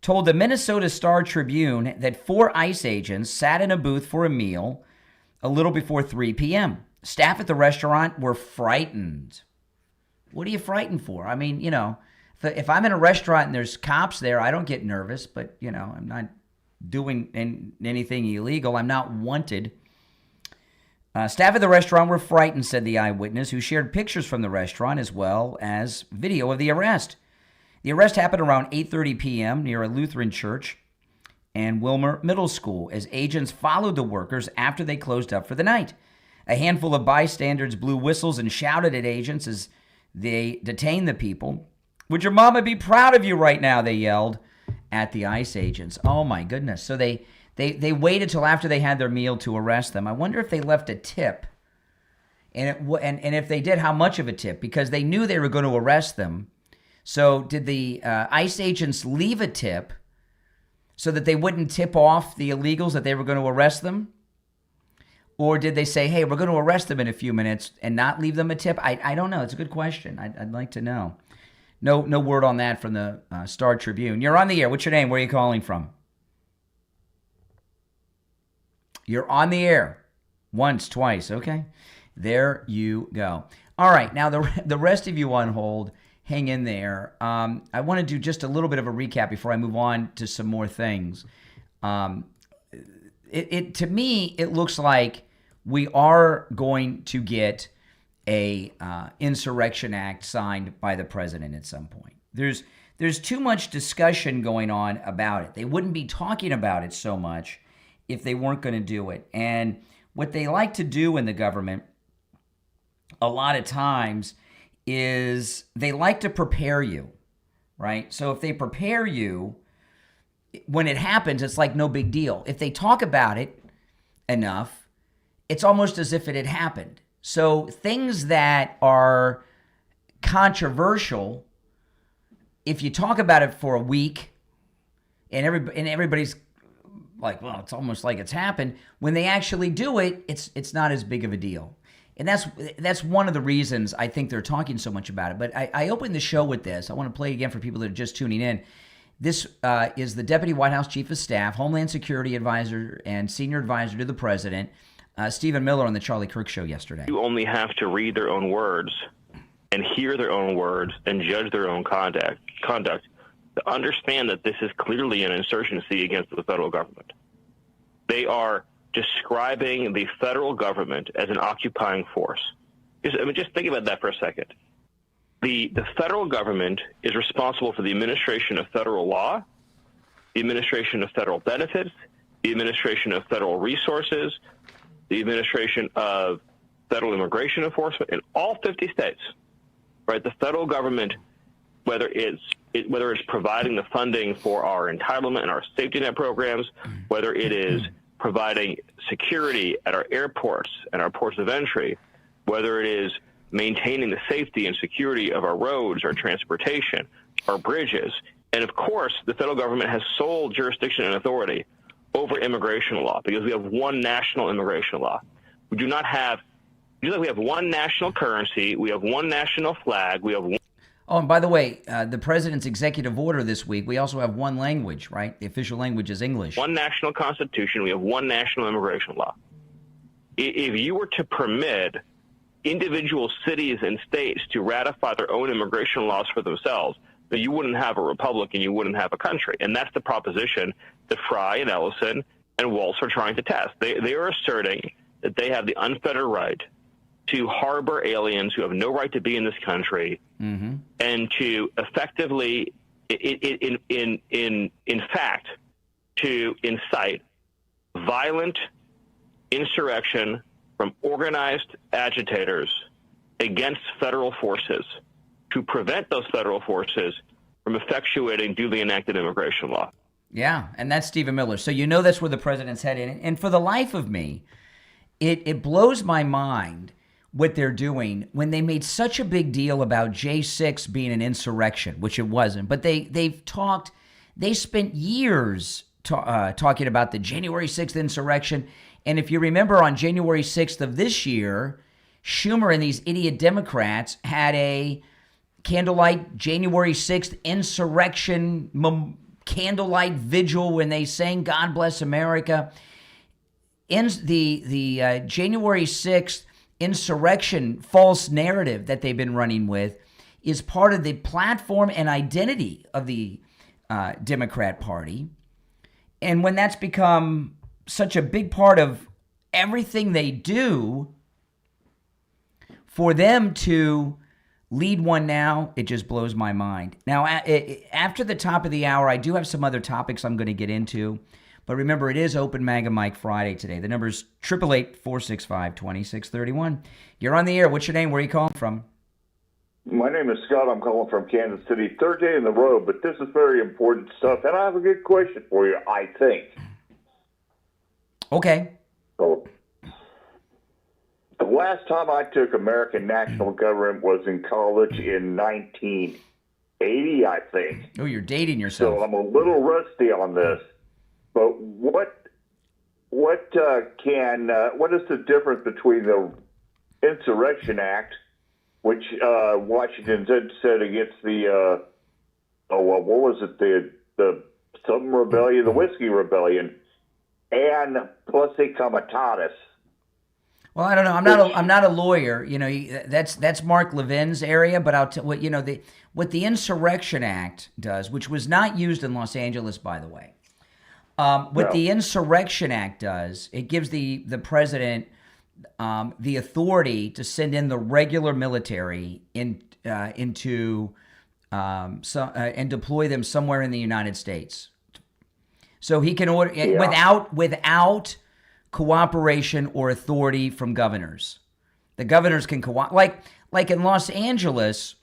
told the Minnesota Star-Tribune that 4 ICE agents sat in a booth for a meal a little before 3 p.m. Staff at the restaurant were frightened. What are you frightened for? I mean, if I'm in a restaurant and there's cops there, I don't get nervous, but, I'm not doing anything illegal. I'm not wanted. Staff at the restaurant were frightened, said the eyewitness, who shared pictures from the restaurant as well as video of the arrest. The arrest happened around 8:30 p.m. near a Lutheran church and Wilmer Middle School as agents followed the workers after they closed up for the night. A handful of bystanders blew whistles and shouted at agents as they detained the people. Would your mama be proud of you right now, they yelled at the ICE agents. Oh, my goodness. So they waited till after they had their meal to arrest them. I wonder if they left a tip. And if they did, how much of a tip? Because they knew they were going to arrest them. So did the ICE agents leave a tip so that they wouldn't tip off the illegals that they were going to arrest them? Or did they say, hey, we're going to arrest them in a few minutes and not leave them a tip? I don't know. It's a good question. I'd like to know. No word on that from the Star Tribune. You're on the air. What's your name? Where are you calling from? You're on the air. Once, twice. Okay. There you go. All right. Now, the rest of you on hold, hang in there. I want to do just a little bit of a recap before I move on to some more things. To me, it looks like we are going to get a Insurrection Act signed by the president at some point. There's too much discussion going on about it. They wouldn't be talking about it so much if they weren't going to do it. And what they like to do in the government a lot of times is they like to prepare you, right? So if they prepare you, when it happens, it's like no big deal. If they talk about it enough, it's almost as if it had happened. So things that are controversial, if you talk about it for a week and everybody's like, well, it's almost like it's happened, when they actually do it, it's not as big of a deal. And that's one of the reasons I think they're talking so much about it. But I opened the show with this. I want to play it again for people that are just tuning in. This is the Deputy White House Chief of Staff, Homeland Security Advisor, and Senior Advisor to the President, Stephen Miller, on the Charlie Kirk Show yesterday. You only have to read their own words and hear their own words and judge their own conduct to understand that this is clearly an insurgency against the federal government. They are describing the federal government as an occupying force. Just think about that for a second. The federal government is responsible for the administration of federal law, the administration of federal benefits, the administration of federal resources, the administration of federal immigration enforcement in all 50 states. Right? The federal government, whether it's providing the funding for our entitlement and our safety net programs, whether it is providing security at our airports and our ports of entry, whether it is maintaining the safety and security of our roads, our transportation, our bridges. And of course, the federal government has sole jurisdiction and authority over immigration law because we have one national immigration law. We do not have, we have one national currency, we have one national flag, we have one. Oh, and by the way, the president's executive order this week, we also have one language, right? The official language is English. One national constitution, we have one national immigration law. If you were to permit individual cities and states to ratify their own immigration laws for themselves, then you wouldn't have a republic and you wouldn't have a country. And that's the proposition that Fry and Ellison and Waltz are trying to test. They are asserting that they have the unfettered right to harbor aliens who have no right to be in this country, and to effectively, in fact, to incite violent insurrection from organized agitators against federal forces to prevent those federal forces from effectuating duly enacted immigration law. Yeah, and that's Stephen Miller. So you know that's where the president's headed. And for the life of me, it blows my mind what they're doing when they made such a big deal about J6 being an insurrection, which it wasn't. But they spent years talking about the January 6th insurrection. And if you remember, on January 6th of this year, Schumer and these idiot Democrats had a candlelight January 6th insurrection candlelight vigil when they sang God Bless America. The January 6th insurrection false narrative that they've been running with is part of the platform and identity of the Democrat Party. And when that's become such a big part of everything they do, for them to lead one now, it just blows my mind. Now, after the top of the hour, I do have some other topics I'm going to get into. But remember, it is Open MAGA Mike Friday today. The number is 888-465-2631. You're on the air. What's your name? Where are you calling from? My name is Scott. I'm calling from Kansas City. Third day in the road, but this is very important stuff. And I have a good question for you, I think. Okay. So, the last time I took American National Government was in college in 1980, I think. Oh, you're dating yourself. So I'm a little rusty on this. But what is the difference between the Insurrection Act, which Washington said against the what was it, the something rebellion, the whiskey rebellion, and Plessy Comitatus? Well, I don't know. I'm not a lawyer. You know, that's Mark Levin's area. But I'll tell what you know. What the Insurrection Act does, which was not used in Los Angeles, by the way. The Insurrection Act does, it gives the president the authority to send in the regular military into and deploy them somewhere in the United States. So he can order without cooperation or authority from governors. The governors can like in Los Angeles,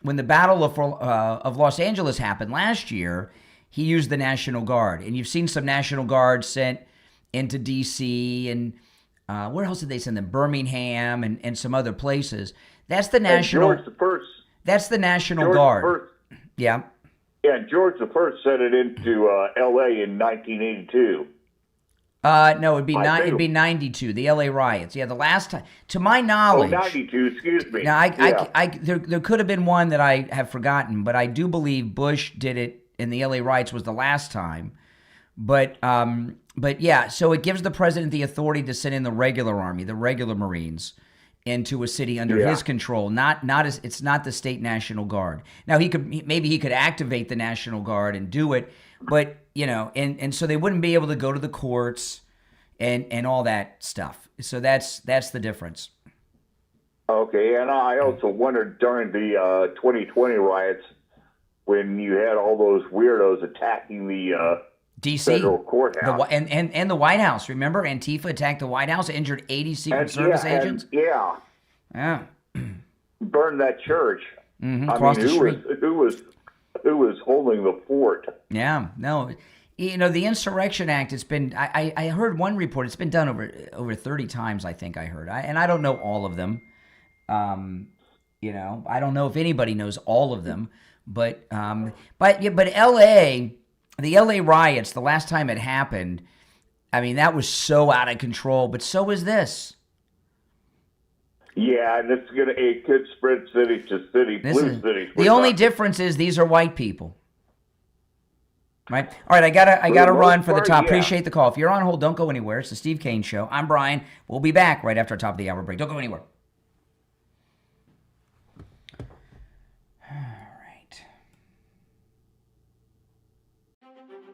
when the Battle of Los Angeles happened last year. He used the National Guard, and you've seen some National Guard sent into D.C. and where else did they send them? Birmingham and some other places. That's the National. George I. That's the National George Guard. Yeah. Yeah, George I sent it into L.A. in 1982. No, it'd be 92. The L.A. riots. Yeah, the last time, to my knowledge. 92. Excuse me. Now, there could have been one that I have forgotten, but I do believe Bush did it. In the LA riots was the last time, but yeah. So it gives the president the authority to send in the regular army, the regular Marines, into a city under his control. It's not the state National Guard. Now he could activate the National Guard and do it, but you know, and so they wouldn't be able to go to the courts and all that stuff. So that's the difference. Okay, and I also wondered during the 2020 riots, when you had all those weirdos attacking the D.C. federal courthouse. And the White House. Remember, Antifa attacked the White House, injured 80 Secret Service agents? Yeah. Burned that church. Across the street. Who was holding the fort? Yeah, no. You know, the Insurrection Act, it's been, I heard one report, it's been done over 30 times, I think I heard. And I don't know all of them. You know, I don't know if anybody knows all of them. But L.A., the L.A. riots, the last time it happened, I mean, that was so out of control. But so is this. Yeah, and it could spread city to city, blue cities. The only difference is these are white people, right? All right, I gotta run for the top. Yeah. Appreciate the call. If you're on hold, don't go anywhere. It's the Steve Kane Show. I'm Brian. We'll be back right after our top of the hour break. Don't go anywhere.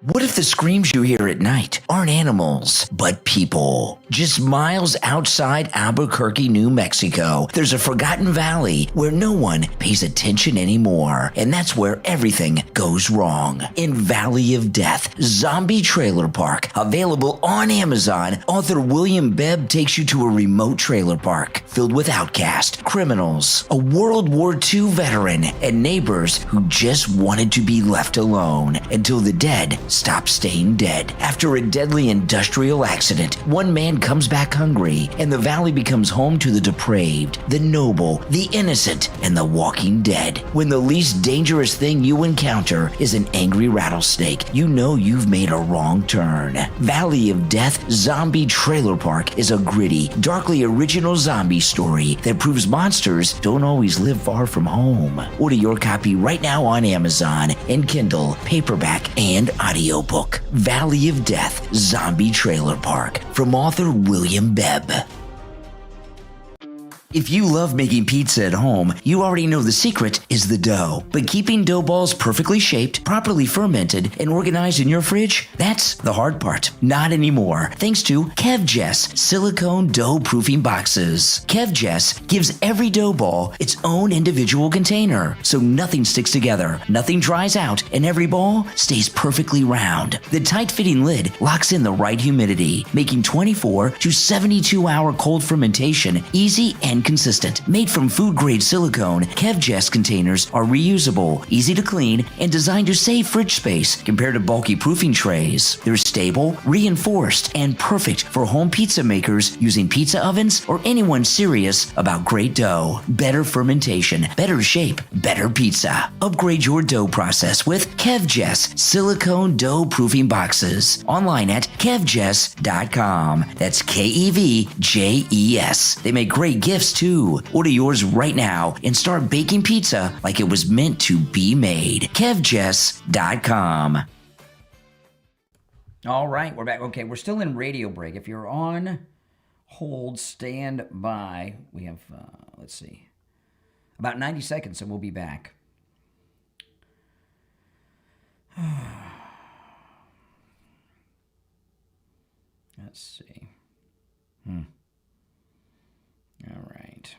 What if the screams you hear at night aren't animals, but people? Just miles outside Albuquerque, New Mexico, there's a forgotten valley where no one pays attention anymore. And that's where everything goes wrong. In Valley of Death, Zombie Trailer Park. Available on Amazon, author William Bebb takes you to a remote trailer park filled with outcasts, criminals, a World War II veteran, and neighbors who just wanted to be left alone until the dead stop staying dead. After a deadly industrial accident, one man comes back hungry, and the valley becomes home to the depraved, the noble, the innocent, and the walking dead. When the least dangerous thing you encounter is an angry rattlesnake, you know you've made a wrong turn. Valley of Death Zombie Trailer Park is a gritty, darkly original zombie story that proves monsters don't always live far from home. Order your copy right now on Amazon in Kindle, paperback, and audiobook. Valley of Death Zombie Trailer Park from author William Bebb. If you love making pizza at home, you already know the secret is the dough. But keeping dough balls perfectly shaped, properly fermented, and organized in your fridge, that's the hard part. Not anymore, thanks to KevJess silicone dough proofing boxes. KevJess gives every dough ball its own individual container, so nothing sticks together, nothing dries out, and every ball stays perfectly round. The tight-fitting lid locks in the right humidity, making 24 to 72-hour cold fermentation easy and consistent. Made from food-grade silicone, KevJess containers are reusable, easy to clean, and designed to save fridge space compared to bulky proofing trays. They're stable, reinforced, and perfect for home pizza makers using pizza ovens or anyone serious about great dough. Better fermentation, better shape, better pizza. Upgrade your dough process with KevJess silicone dough proofing boxes. Online at kevjess.com. That's KEVJES. They make great gifts too. Order yours right now and start baking pizza like it was meant to be made. KevJess.com. All right, we're back. Okay, we're still in radio break. If you're on hold, stand by. We have, let's see, about 90 seconds and we'll be back. Let's see. All right.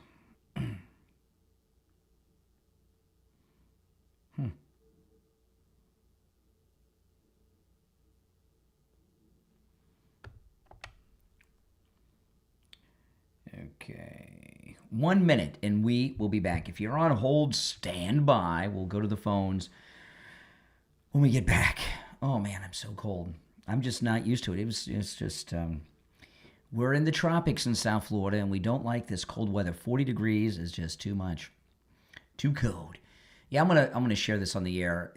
Okay. 1 minute and we will be back. If you're on hold, stand by. We'll go to the phones when we get back. Oh man, I'm so cold. I'm just not used to it. It's just, we're in the tropics in South Florida and we don't like this cold weather. 40 degrees is just too much. Too cold. Yeah, I'm gonna share this on the air.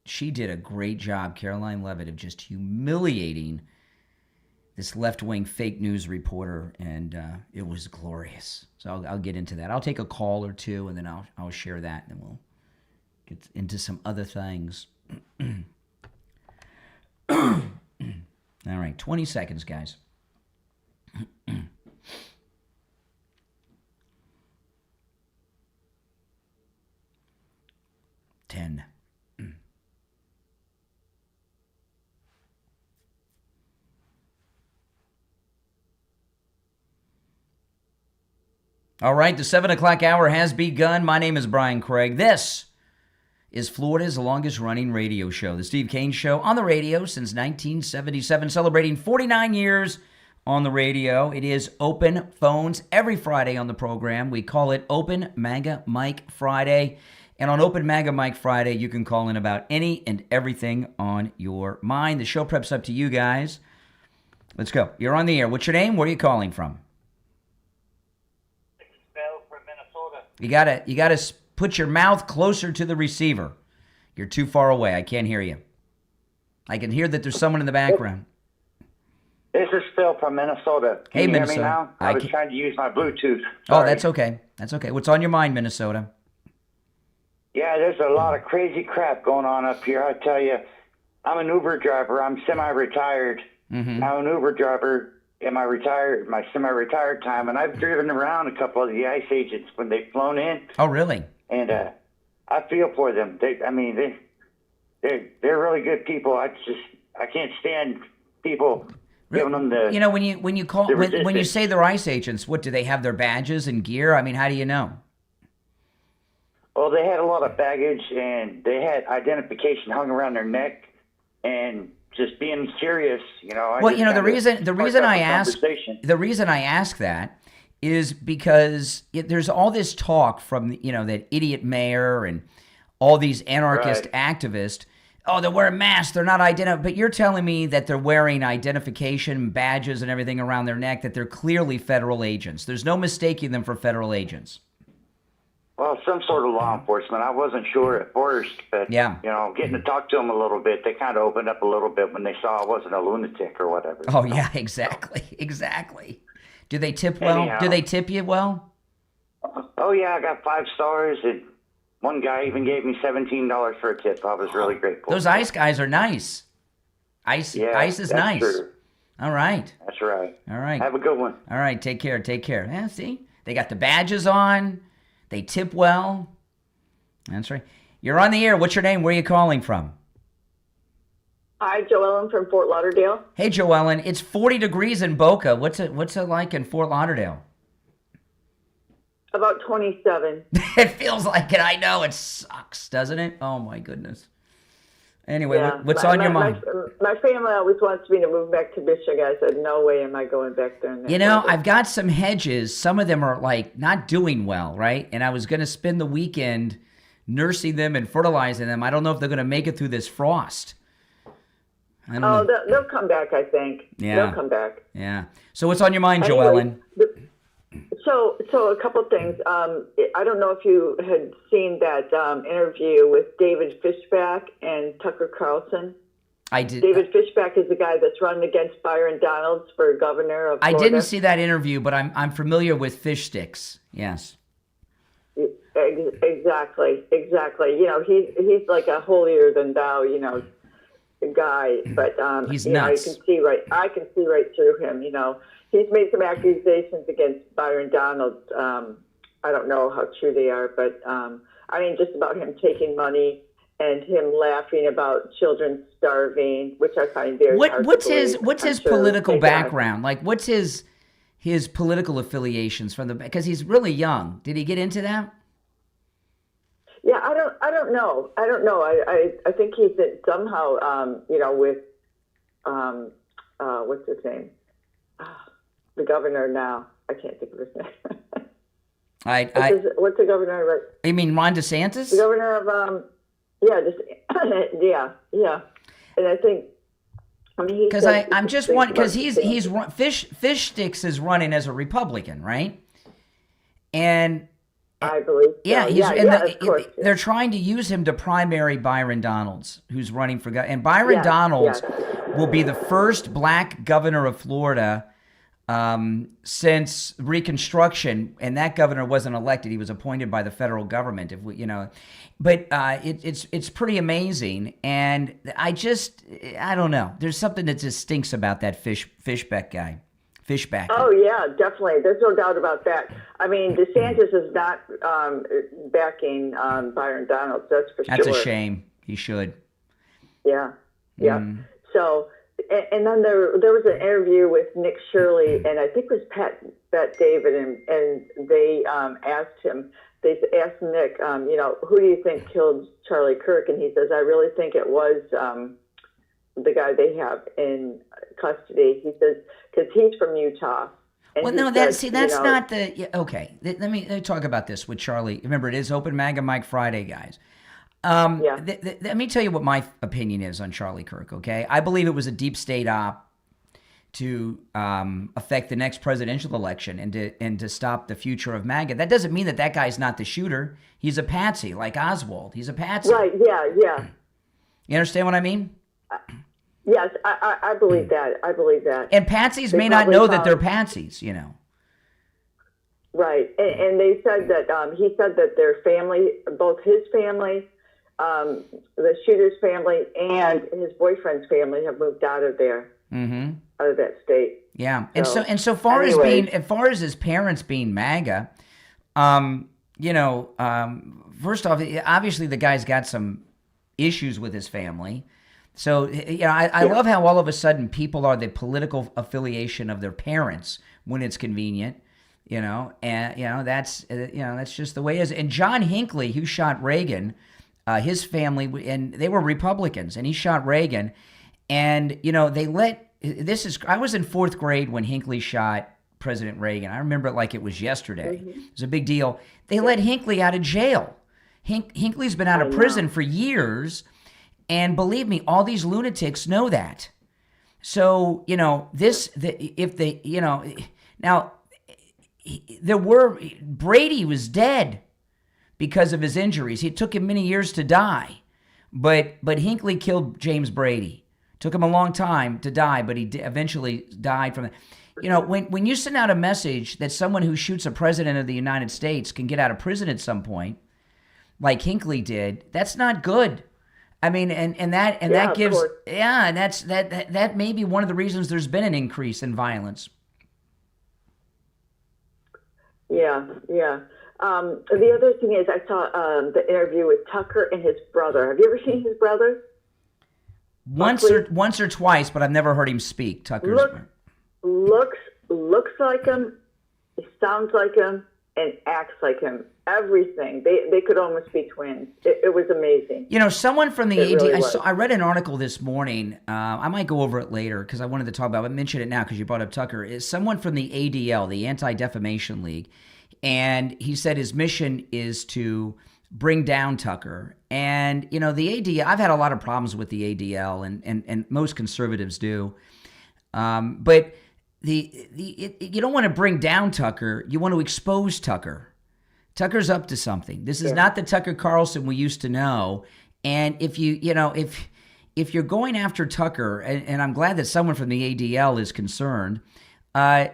She did a great job, Caroline Levitt, of just humiliating this left-wing fake news reporter, and it was glorious. So I'll get into that. I'll take a call or two, and then I'll share that, and then we'll get into some other things. All right, 20 seconds, guys. 10. All right, the 7 o'clock hour has begun. My name is Brian Craig. This is Florida's longest-running radio show, The Steve Kane Show, on the radio since 1977, celebrating 49 years on the radio. It is open phones every Friday on the program. We call it Open MAGA Mike Friday. And on Open MAGA Mike Friday, you can call in about any and everything on your mind. The show prep's up to you guys. Let's go. You're on the air. What's your name? Where are you calling from? You gotta put your mouth closer to the receiver. You're too far away. I can't hear you. I can hear that there's someone in the background. This is Phil from Minnesota. Can Hey, you Minnesota. hear me now? I was trying to use my Bluetooth. Oh, that's okay. That's okay. What's on your mind, Minnesota? Yeah, there's a lot of crazy crap going on up here. I tell you, I'm an Uber driver. I'm semi-retired. Mm-hmm. I'm an Uber driver in my semi-retired time, and I've driven around a couple of the ICE agents when they've flown in. Oh, really? And I feel for them. They're really good people. I can't stand people giving them the. You know, when you say they're ICE agents, what do they have their badges and gear? I mean, how do you know? Well, they had a lot of baggage, and they had identification hung around their neck, and just being curious, you know. The reason I ask that is because there's all this talk from that idiot mayor and all these anarchist activists. Oh, they're wearing masks. They're not identified. But you're telling me that they're wearing identification badges and everything around their neck, that they're clearly federal agents. There's no mistaking them for federal agents. Well, some sort of law enforcement. I wasn't sure at first, but getting to talk to them a little bit, they kind of opened up a little bit when they saw I wasn't a lunatic or whatever. Oh, yeah, exactly. Do they tip well? Anyhow. Do they tip you well? Oh, yeah, I got 5 stars, and one guy even gave me $17 for a tip. I was really grateful. Those ICE guys are nice. ICE is nice. True. All right. That's right. All right. Have a good one. All right, take care. Yeah, see? They got the badges on. They tip well. That's right. You're on the air. What's your name? Where are you calling from? Hi, Joellen from Fort Lauderdale. Hey, Joellen. It's 40 degrees in Boca. What's it like in Fort Lauderdale? About 27. It feels like it. I know. It sucks, doesn't it? Oh, my goodness. Anyway, Yeah. what's on your mind? My family always wants me to move back to Michigan. I said, no way am I going back there. You know, I've got some hedges. Some of them are like not doing well, right? And I was going to spend the weekend nursing them and fertilizing them. I don't know if they're going to make it through this frost. I don't know. They'll come back, I think. Yeah. They'll come back. Yeah. So what's on your mind, Anyway, Joellen? So a couple things. I don't know if you had seen that interview with David Fishback and Tucker Carlson. I did. David Fishback is the guy that's running against Byron Donalds for governor of Florida. I didn't see that interview, but I'm familiar with fish sticks. Yes. Exactly. You know, he's like a holier than thou, you know, guy. But he's you know, nuts. I can see right through him. You know, he's made some accusations against Byron Donalds. I don't know how true they are, but I mean, just about him taking money and him laughing about children starving, which I find very hard What's to his believe. What's I'm his sure political they got- background? Like, what's his political affiliations from the? Because he's really young. Did he get into that? Yeah, I don't know. I think he's somehow, you know, with, what's his name? The governor now. I can't think of his name. What's the governor? Right? You mean Ron DeSantis? The governor of, yeah. And I think, I mean, because I'm just wondering, because Fish Sticks is running as a Republican, right? And I believe so. Yeah, of course. They're trying to use him to primary Byron Donalds, who's running for governor. And Byron Donalds will be the first black governor of Florida since Reconstruction, and that governor wasn't elected; he was appointed by the federal government. But it's pretty amazing, and I don't know. There's something that just stinks about that Fishback guy. Fishback. Oh yeah, definitely. There's no doubt about that. I mean, DeSantis is not backing Byron Donalds. That's for sure. That's a shame. He should. Yeah. So, and then there was an interview with Nick Shirley, and I think it was Pat David, and they asked him. They asked Nick, you know, who do you think killed Charlie Kirk? And he says, I really think it was the guy they have in custody. He says, because he's from Utah. Well, no, that's not the okay. Let me talk about this with Charlie. Remember, it is Open MAGA Mike Friday, guys. Let me tell you what my opinion is on Charlie Kirk. Okay, I believe it was a deep state op to affect the next presidential election and to stop the future of MAGA. That doesn't mean that guy's not the shooter. He's a patsy, like Oswald. He's a patsy. Right? Yeah. You understand what I mean? Yes, I believe that. I believe that. And patsies may not know that they're patsies, you know. Right, and they said that he said that their family, both his family, the shooter's family, and his boyfriend's family have moved out of there, out of that state. Yeah, and so far as his parents being MAGA, you know, first off, obviously the guy's got some issues with his family. So, you know, I love how all of a sudden people are the political affiliation of their parents when it's convenient, you know, and, you know, that's just the way it is. And John Hinckley, who shot Reagan, his family, and they were Republicans, and he shot Reagan. And, you know, I was in fourth grade when Hinckley shot President Reagan. I remember it like it was yesterday. It was a big deal. They let Hinckley out of jail. Hinckley's been out of prison for years. And believe me, all these lunatics know that. So, you know, Brady was dead because of his injuries. It took him many years to die. But Hinckley killed James Brady. Took him a long time to die, but he eventually died from it. You know, when you send out a message that someone who shoots a president of the United States can get out of prison at some point, like Hinckley did, that's not good. I mean, that gives, and that may be one of the reasons there's been an increase in violence. Yeah, yeah. The other thing is, I saw the interview with Tucker and his brother. Have you ever seen his brother? Once or twice, but I've never heard him speak. Tucker's Looks like him, sounds like him, and acts like him. Everything. They could almost be twins. It was amazing. You know, someone from the AD, really I read an article this morning. I might go over it later because I wanted to talk about it. I mentioned it now because you brought up Tucker. Is someone from the ADL, the Anti-Defamation League, and he said his mission is to bring down Tucker. And, you know, the ADL, I've had a lot of problems with the ADL, and most conservatives do. But you don't want to bring down Tucker. You want to expose Tucker. Tucker's up to something. This is not the Tucker Carlson we used to know. And if if you're going after Tucker, and I'm glad that someone from the ADL is concerned,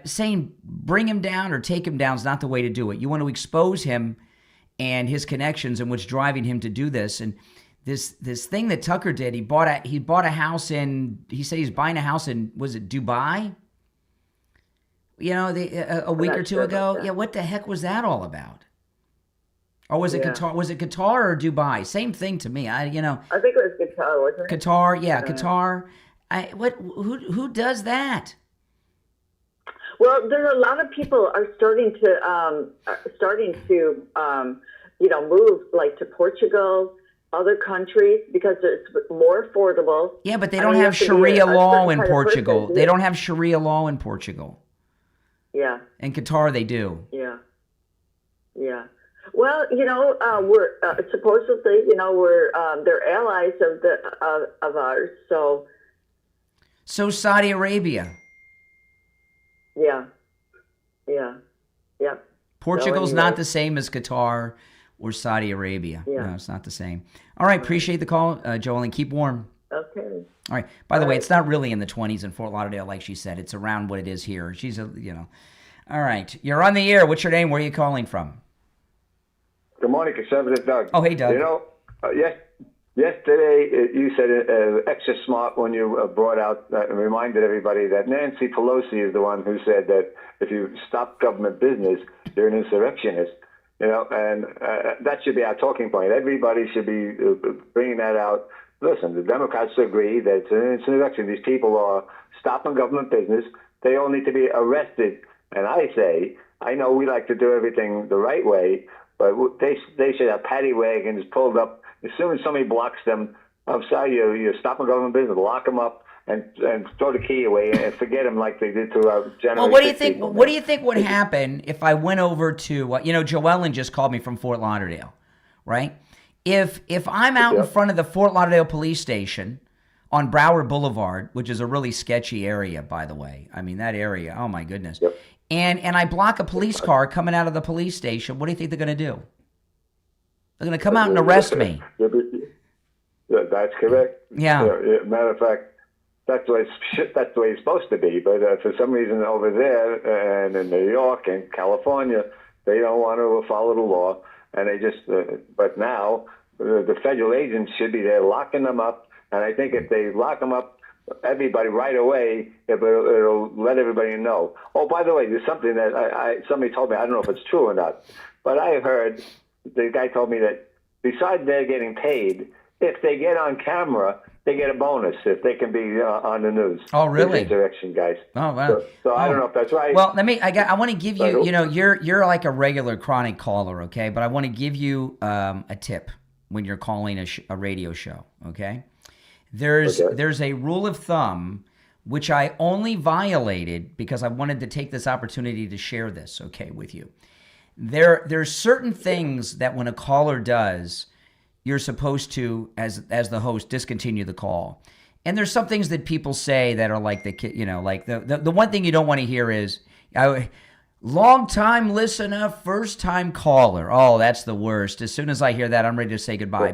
saying bring him down or take him down is not the way to do it. You want to expose him and his connections and what's driving him to do this. And this thing that Tucker did, he bought a house in, he said he's buying a house in, was it Dubai? You know, a week or two ago. Yeah, what the heck was that all about? Or was it Qatar? Was it Qatar or Dubai? Same thing to me. I think it was Qatar, wasn't it? Qatar, yeah, Qatar. Who does that? Well, there's a lot of people are starting to move like to Portugal, other countries because it's more affordable. Yeah, but they don't have Sharia law in Portugal. They don't have Sharia law in Portugal. Yeah. In Qatar, they do. Yeah. Yeah. Well, we're supposedly, we're they're allies of ours. So Saudi Arabia. Yeah. Yeah. Yep. Portugal's not the same as Qatar or Saudi Arabia. Yeah. No, it's not the same. All right, appreciate the call, Joel, and keep warm. Okay. All right. By the way, it's not really in the 20s in Fort Lauderdale, like she said. It's around what it is here. She's All right. You're on the air. What's your name? Where are you calling from? Good morning, Conservative Doug. Oh, hey, Doug. Yesterday you said extra smart when you brought out and reminded everybody that Nancy Pelosi is the one who said that if you stop government business, you're an insurrectionist. And that should be our talking point. Everybody should be bringing that out. Listen, the Democrats agree that it's an insurrection. These people are stopping government business. They all need to be arrested. And I say, I know we like to do everything the right way, but they should have paddy wagons pulled up. As soon as somebody blocks them, I'm sorry, you're stopping government business, lock them up and throw the key away and forget them like they did to our generation. Well, what do you think? What do you think would happen if I went over to Joellen just called me from Fort Lauderdale, right? If I'm out in front of the Fort Lauderdale police station on Broward Boulevard, which is a really sketchy area, by the way. I mean, that area, oh my goodness. Yep. And I block a police car coming out of the police station, what do you think they're going to do? They're going to come out and arrest me. Yeah, that's correct. Yeah. Matter of fact, that's the way it's supposed to be. But for some reason over there and in New York and California, they don't want to follow the law. And they just, but now the federal agents should be there locking them up. And I think if they lock them up, everybody right away, it'll let everybody know. Oh, by the way, there's something that somebody told me. I don't know if it's true or not, but I heard the guy told me that besides they're getting paid, if they get on camera, they get a bonus if they can be on the news. Oh, really? Direction, guys. Oh, wow. So I don't know if that's right. Well, I want to give you, you're like a regular chronic caller, okay? But I want to give you a tip when you're calling a radio show, okay? There's a rule of thumb which I only violated because I wanted to take this opportunity to share this, okay, with you. There's certain things that when a caller does, you're supposed to, as the host, discontinue the call. And there's some things that people say that are like the one thing you don't want to hear is, long time listener, first time caller. Oh, that's the worst. As soon as I hear that, I'm ready to say goodbye.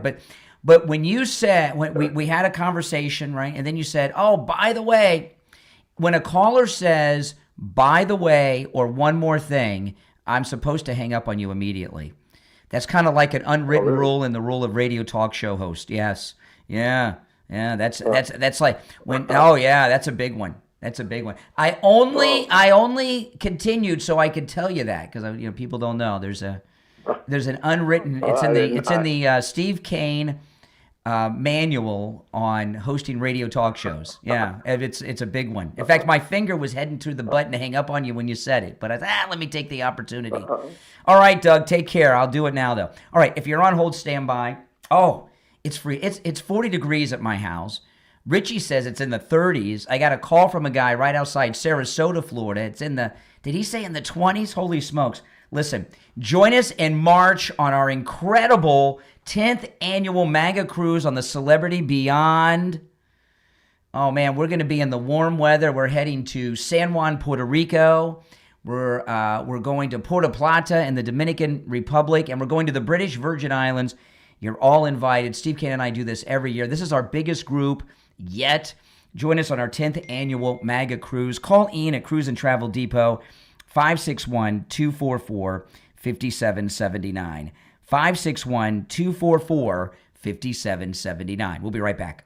But when you said, when we had a conversation, right? And then you said, oh, by the way, when a caller says, by the way, or one more thing, I'm supposed to hang up on you immediately. That's kind of like an unwritten rule in the rule of radio talk show host. Yes. Yeah. That's like when, oh yeah, that's a big one. That's a big one. I only continued so I could tell you that because people don't know. There's an unwritten. It's in the Steve Kane manual on hosting radio talk shows. Yeah, it's a big one. In fact, my finger was heading to the button to hang up on you when you said it, but I thought, let me take the opportunity. All right, Doug, take care. I'll do it now, though. All right, if you're on hold, stand by. Oh, it's free. It's 40 degrees at my house. Richie says it's in the 30s. I got a call from a guy right outside Sarasota, Florida. It's in the, did he say in the 20s? Holy smokes. Listen, join us in March on our incredible 10th annual MAGA cruise on the Celebrity Beyond. Oh, man, we're going to be in the warm weather. We're heading to San Juan, Puerto Rico. We're going to Puerto Plata in the Dominican Republic, and we're going to the British Virgin Islands. You're all invited. Steve Kane and I do this every year. This is our biggest group yet. Join us on our 10th annual MAGA cruise. Call Ian at Cruise and Travel Depot, 561-244-5779. 561-244-5779. We'll be right back.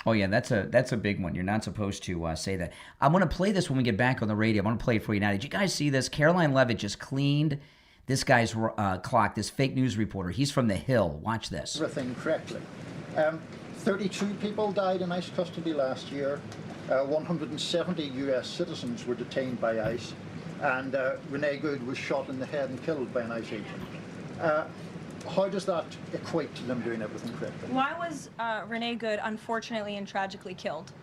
Oh, yeah, that's a big one. You're not supposed to say that. I'm going to play this when we get back on the radio. I'm going to play it for you now. Did you guys see this? Caroline Levitt just cleaned this guy's clock, this fake news reporter. He's from The Hill. Watch this. Everything correctly. 32 people died in ICE custody last year. 170 U.S. citizens were detained by ICE. And Renee Good was shot in the head and killed by an ICE agent. How does that equate to them doing everything correctly? Why was Renee Good unfortunately and tragically killed?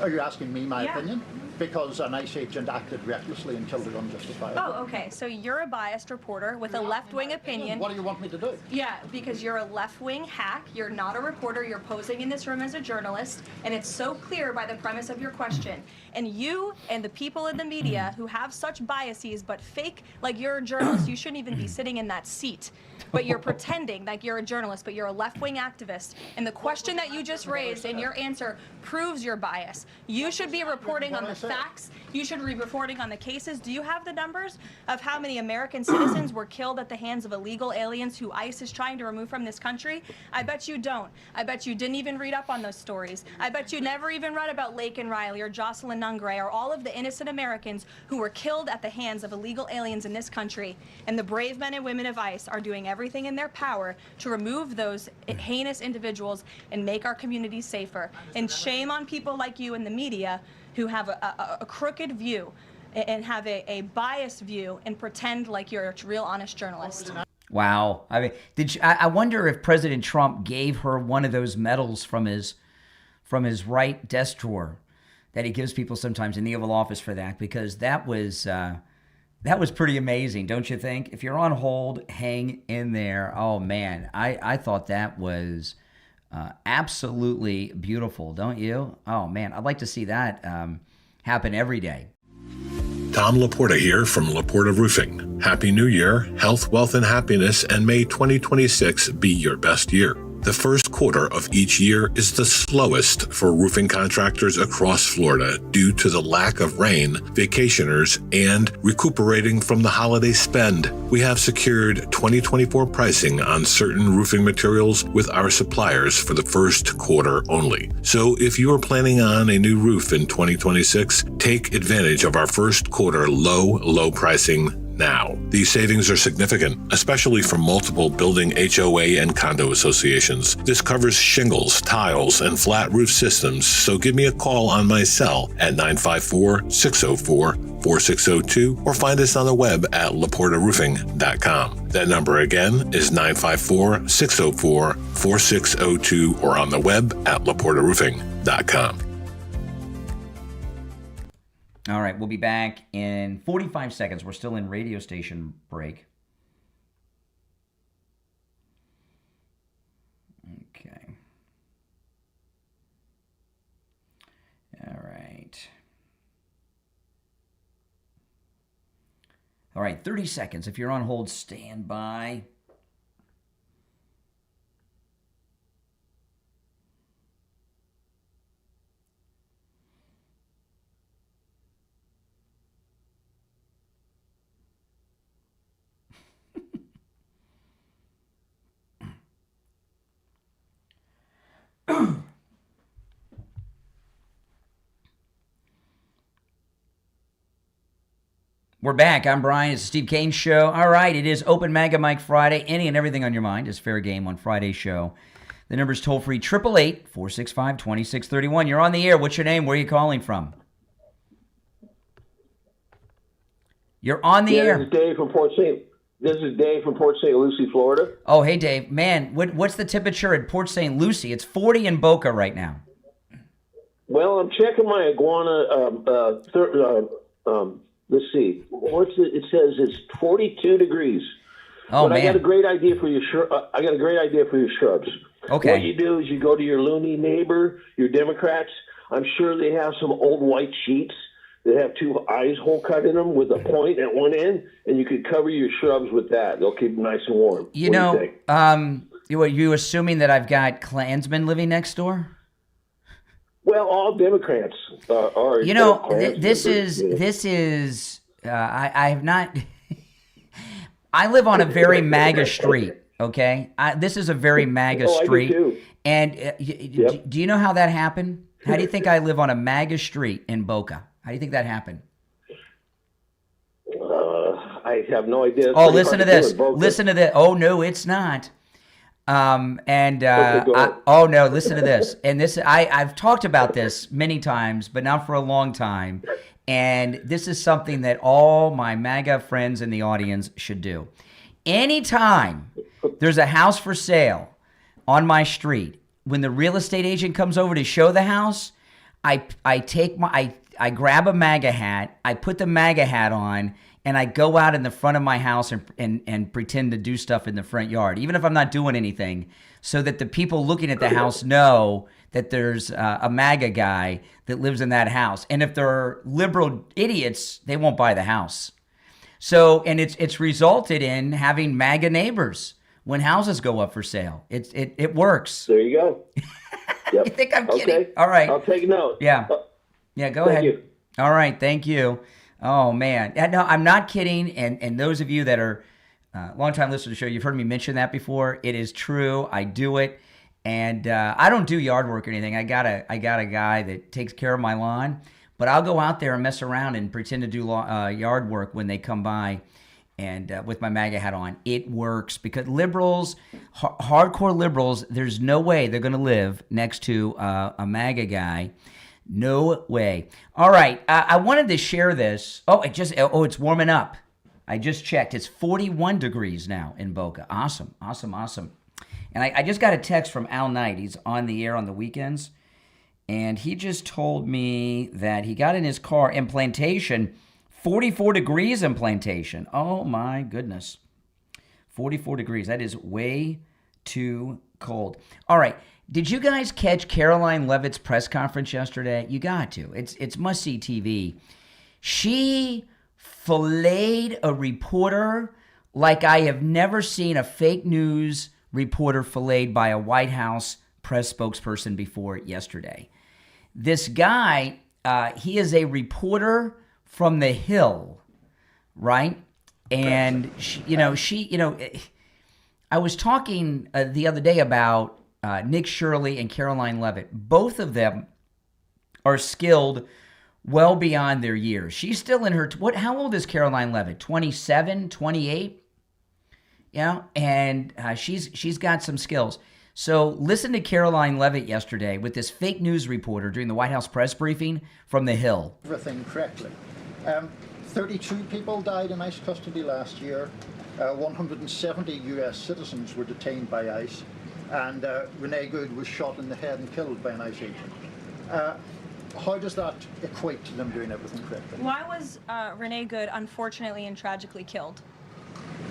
Are you asking me my opinion? Because an ICE agent acted recklessly and killed her unjustifiably. Oh, okay. So you're a biased reporter with a left-wing opinion. What do you want me to do? Yeah, because you're a left-wing hack. You're not a reporter. You're posing in this room as a journalist, and it's so clear by the premise of your question. And you and the people in the media who have such biases but fake like you're a journalist, you shouldn't even be sitting in that seat. But you're pretending like you're a journalist, but you're a left-wing activist. And the question that you just raised and your answer proves your bias. You should be reporting on the facts. You should be reporting on the cases. Do you have the numbers of how many American citizens were killed at the hands of illegal aliens who ICE is trying to remove from this country? I bet you don't. I bet you didn't even read up on those stories. I bet you never even read about Laken Riley or Jocelyn Nungray or all of the innocent Americans who were killed at the hands of illegal aliens in this country. And the brave men and women of ICE are doing everything in their power to remove those heinous individuals and make our communities safer. And shame on people like you in the media who have a crooked view and have a biased view and pretend like you're a real honest journalist. Wow. I mean, I wonder if President Trump gave her one of those medals from his right desk drawer that he gives people sometimes in the Oval Office for that, because that was pretty amazing, don't you think? If you're on hold, hang in there. Oh, man, I thought that was absolutely beautiful, don't you? Oh, man, I'd like to see that happen every day. Tom Laporta here from Laporta Roofing. Happy New Year, health, wealth, and happiness, and may 2026 be your best year. The first quarter of each year is the slowest for roofing contractors across Florida due to the lack of rain, vacationers, and recuperating from the holiday spend. We have secured 2024 pricing on certain roofing materials with our suppliers for the first quarter only. So if you are planning on a new roof in 2026, take advantage of our first quarter low pricing now. These savings are significant, especially for multiple building HOA and condo associations. This covers shingles, tiles, and flat roof systems, so give me a call on my cell at 954-604-4602 or find us on the web at laportaroofing.com. That number again is 954-604-4602 or on the web at laportaroofing.com. All right, we'll be back in 45 seconds. We're still in radio station break. Okay. All right. All right, 30 seconds. If you're on hold, stand by. We're back. I'm Brian. It's the Steve Kane Show. All right, it is Open MAGA Mike Friday. Any and everything on your mind is fair game on Friday's show. The number's toll-free, 888-465-2631. You're on the air. What's your name? Where are you calling from? You're on the air. This is Dave from Port St. Lucie, Florida. Oh, hey, Dave. Man, what's the temperature at Port St. Lucie? It's 40 in Boca right now. Well, I'm checking my iguana. Let's see. It says it's 42 degrees. Oh, but man. I got a great idea for your shrubs. Okay. What you do is you go to your loony neighbor, your Democrats. I'm sure they have some old white sheets that have two eyes hole cut in them with a point at one end, and you could cover your shrubs with that. They'll keep them nice and warm. You you assuming that I've got Klansmen living next door? Well, all Democrats are. You know, Klansmen. this is. I have not. I live on a very MAGA street. Okay, this is a very MAGA street. I do too. And do you know how that happened? How do you think I live on a MAGA street in Boca? How do you think that happened? I have no idea. Oh, listen to this. Listen to this. Oh, no, it's not. Oh no, listen to this. And this, I've talked about this many times, but not for a long time. And this is something that all my MAGA friends in the audience should do. Anytime there's a house for sale on my street, when the real estate agent comes over to show the house, I grab a MAGA hat, I put the MAGA hat on, and I go out in the front of my house and pretend to do stuff in the front yard, even if I'm not doing anything, so that the people looking at the house know that there's a MAGA guy that lives in that house. And if they're liberal idiots, they won't buy the house. So, and it's resulted in having MAGA neighbors when houses go up for sale. It works. There you go. Yep. You think I'm kidding? Okay. All right. I'll take note. Yeah. Yeah, go ahead. You. All right, thank you. Oh, man. No, I'm not kidding. And those of you that are longtime listeners to the show, you've heard me mention that before. It is true. I do it. And I don't do yard work or anything. I got a guy that takes care of my lawn. But I'll go out there and mess around and pretend to do yard work when they come by and with my MAGA hat on. It works because liberals, hardcore liberals, there's no way they're going to live next to a MAGA guy. No way. All right. I wanted to share this. It's warming up. I just checked. It's 41 degrees now in Boca. Awesome. And I just got a text from Al Knight. He's on the air on the weekends. And he just told me that he got in his car in Plantation, 44 degrees in Plantation. Oh, my goodness. 44 degrees. That is way too cold. All right. Did you guys catch Caroline Leavitt's press conference yesterday? You got to. It's must-see TV. She filleted a reporter like I have never seen a fake news reporter filleted by a White House press spokesperson before yesterday. This guy, he is a reporter from the Hill, right? And I was talking the other day about Nick Shirley and Caroline Leavitt. Both of them are skilled well beyond their years. She's still in her, how old is Caroline Leavitt? 27, 28? Yeah, and she's got some skills. So listen to Caroline Leavitt yesterday with this fake news reporter during the White House press briefing from the Hill. Everything correctly. 32 people died in ICE custody last year. 170 U.S. citizens were detained by ICE. And Renee Good was shot in the head and killed by an ICE agent. How does that equate to them doing everything correctly? Why was Renee Good unfortunately and tragically killed?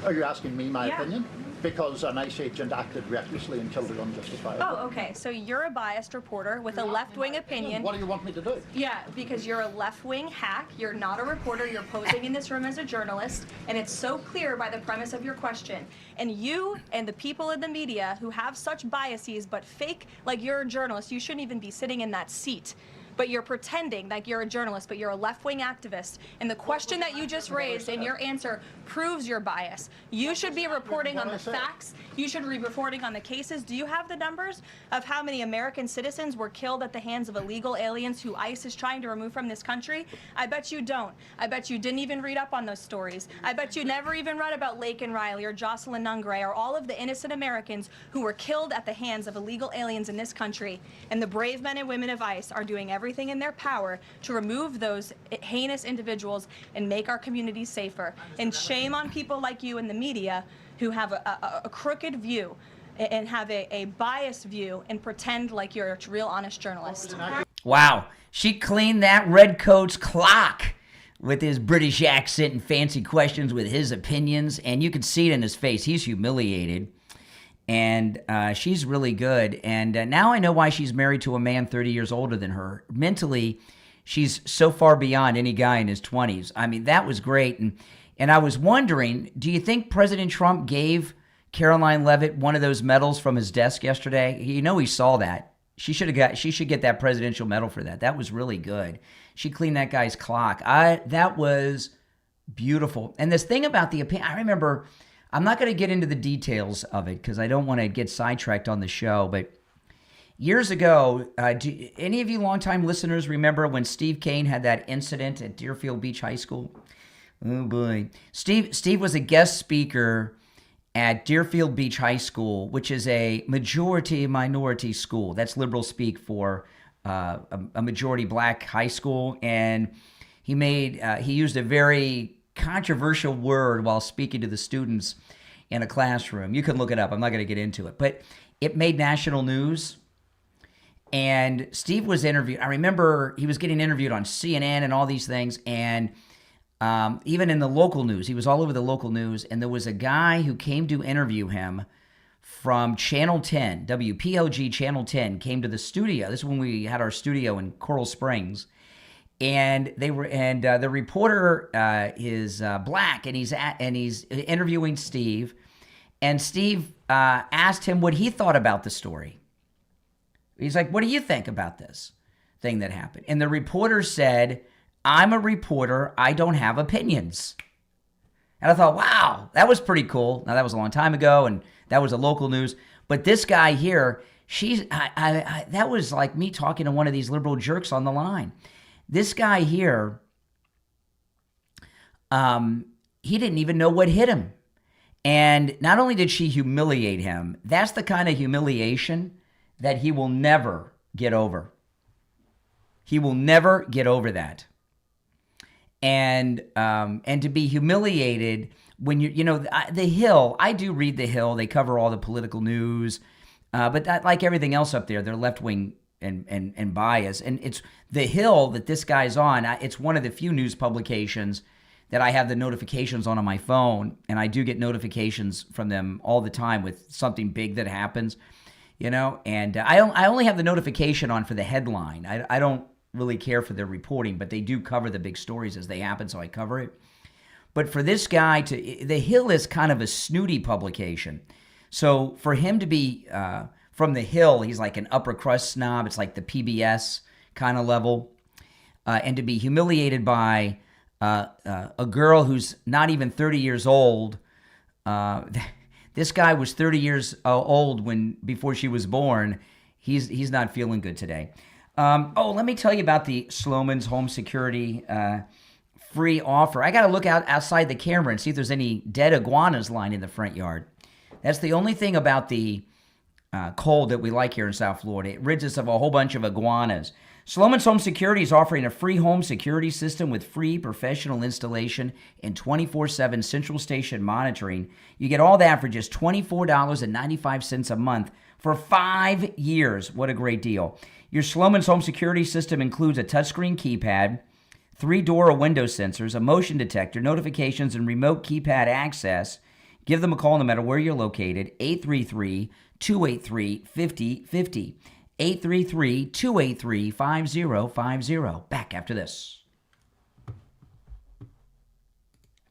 Are you asking me my opinion? Because an ICE agent acted recklessly and killed her unjustifiably. Oh, okay. So you're a biased reporter with a left-wing opinion. What do you want me to do? Yeah, because you're a left-wing hack. You're not a reporter. You're posing in this room as a journalist, and it's so clear by the premise of your question. And you and the people in the media who have such biases but fake like you're a journalist, you shouldn't even be sitting in that seat. but you're pretending like you're a journalist, but you're a left-wing activist. And the question that you just raised and your answer proves your bias. You should be reporting on the facts. You should be reporting on the cases. Do you have the numbers of how many American citizens were killed at the hands of illegal aliens who ICE is trying to remove from this country? I bet you don't. I bet you didn't even read up on those stories. I bet you never even read about Laken Riley or Jocelyn Nungray or all of the innocent Americans who were killed at the hands of illegal aliens in this country. And the brave men and women of ICE are doing everything in their power to remove those heinous individuals and make our communities safer. And shame on people like you in the media who have a crooked view and have a biased view and pretend like you're a real honest journalist. Wow. She cleaned that redcoat's clock with his British accent and fancy questions with his opinions. And you could see it in his face. He's humiliated. And she's really good. And now I know why she's married to a man 30 years older than her. Mentally, she's so far beyond any guy in his 20s. I mean, that was great. And I was wondering, do you think President Trump gave Caroline Leavitt one of those medals from his desk yesterday? You know he saw that. She should get that presidential medal for that. That was really good. She cleaned that guy's clock. That was beautiful. And this thing about the opinion, I remember, I'm not going to get into the details of it because I don't want to get sidetracked on the show, but years ago, do any of you longtime listeners remember when Steve Kane had that incident at Deerfield Beach High School? Oh boy. Steve was a guest speaker at Deerfield Beach High School, which is a majority-minority school. That's liberal speak for a majority black high school. And he used a very controversial word while speaking to the students in a classroom. You can look it up. I'm not going to get into it. But it made national news. And Steve was interviewed. I remember he was getting interviewed on CNN and all these things. And even in the local news, he was all over the local news. And there was a guy who came to interview him from Channel 10, WPLG Channel 10, came to the studio. This is when we had our studio in Coral Springs. And the reporter is black, and he's interviewing Steve. And Steve asked him what he thought about the story. He's like, "What do you think about this thing that happened?" And the reporter said, "I'm a reporter. I don't have opinions." And I thought, wow, that was pretty cool. Now, that was a long time ago, and that was a local news. But this guy here, that was like me talking to one of these liberal jerks on the line. This guy here, he didn't even know what hit him. And not only did she humiliate him, that's the kind of humiliation that he will never get over. He will never get over that. And to be humiliated when The Hill, I do read The Hill. They cover all the political news. But that, like everything else up there, they're left-wing and bias. And it's The Hill that this guy's on. It's one of the few news publications that I have the notifications on my phone, and I do get notifications from them all the time with something big that happens, And I only have the notification on for the headline. I don't really care for their reporting, but they do cover the big stories as they happen, so I cover it. But for this guy The Hill is kind of a snooty publication. So for him to be from The Hill, he's like an upper crust snob. It's like the PBS kind of level. And to be humiliated by a girl who's not even 30 years old. This guy was 30 years old before she was born. He's not feeling good today. Let me tell you about the Sloman's Home Security free offer. I got to look outside the camera and see if there's any dead iguanas lying in the front yard. That's the only thing about the cold that we like here in South Florida. It rids us of a whole bunch of iguanas. Sloman's Home Security is offering a free home security system with free professional installation and 24/7 central station monitoring. You get all that for just $24.95 a month for 5 years. What a great deal. Your Sloman's Home Security system includes a touchscreen keypad, 3 door or window sensors, a motion detector, notifications, and remote keypad access. Give them a call no matter where you're located, 833-283-5050. 833-283-5050. Back after this.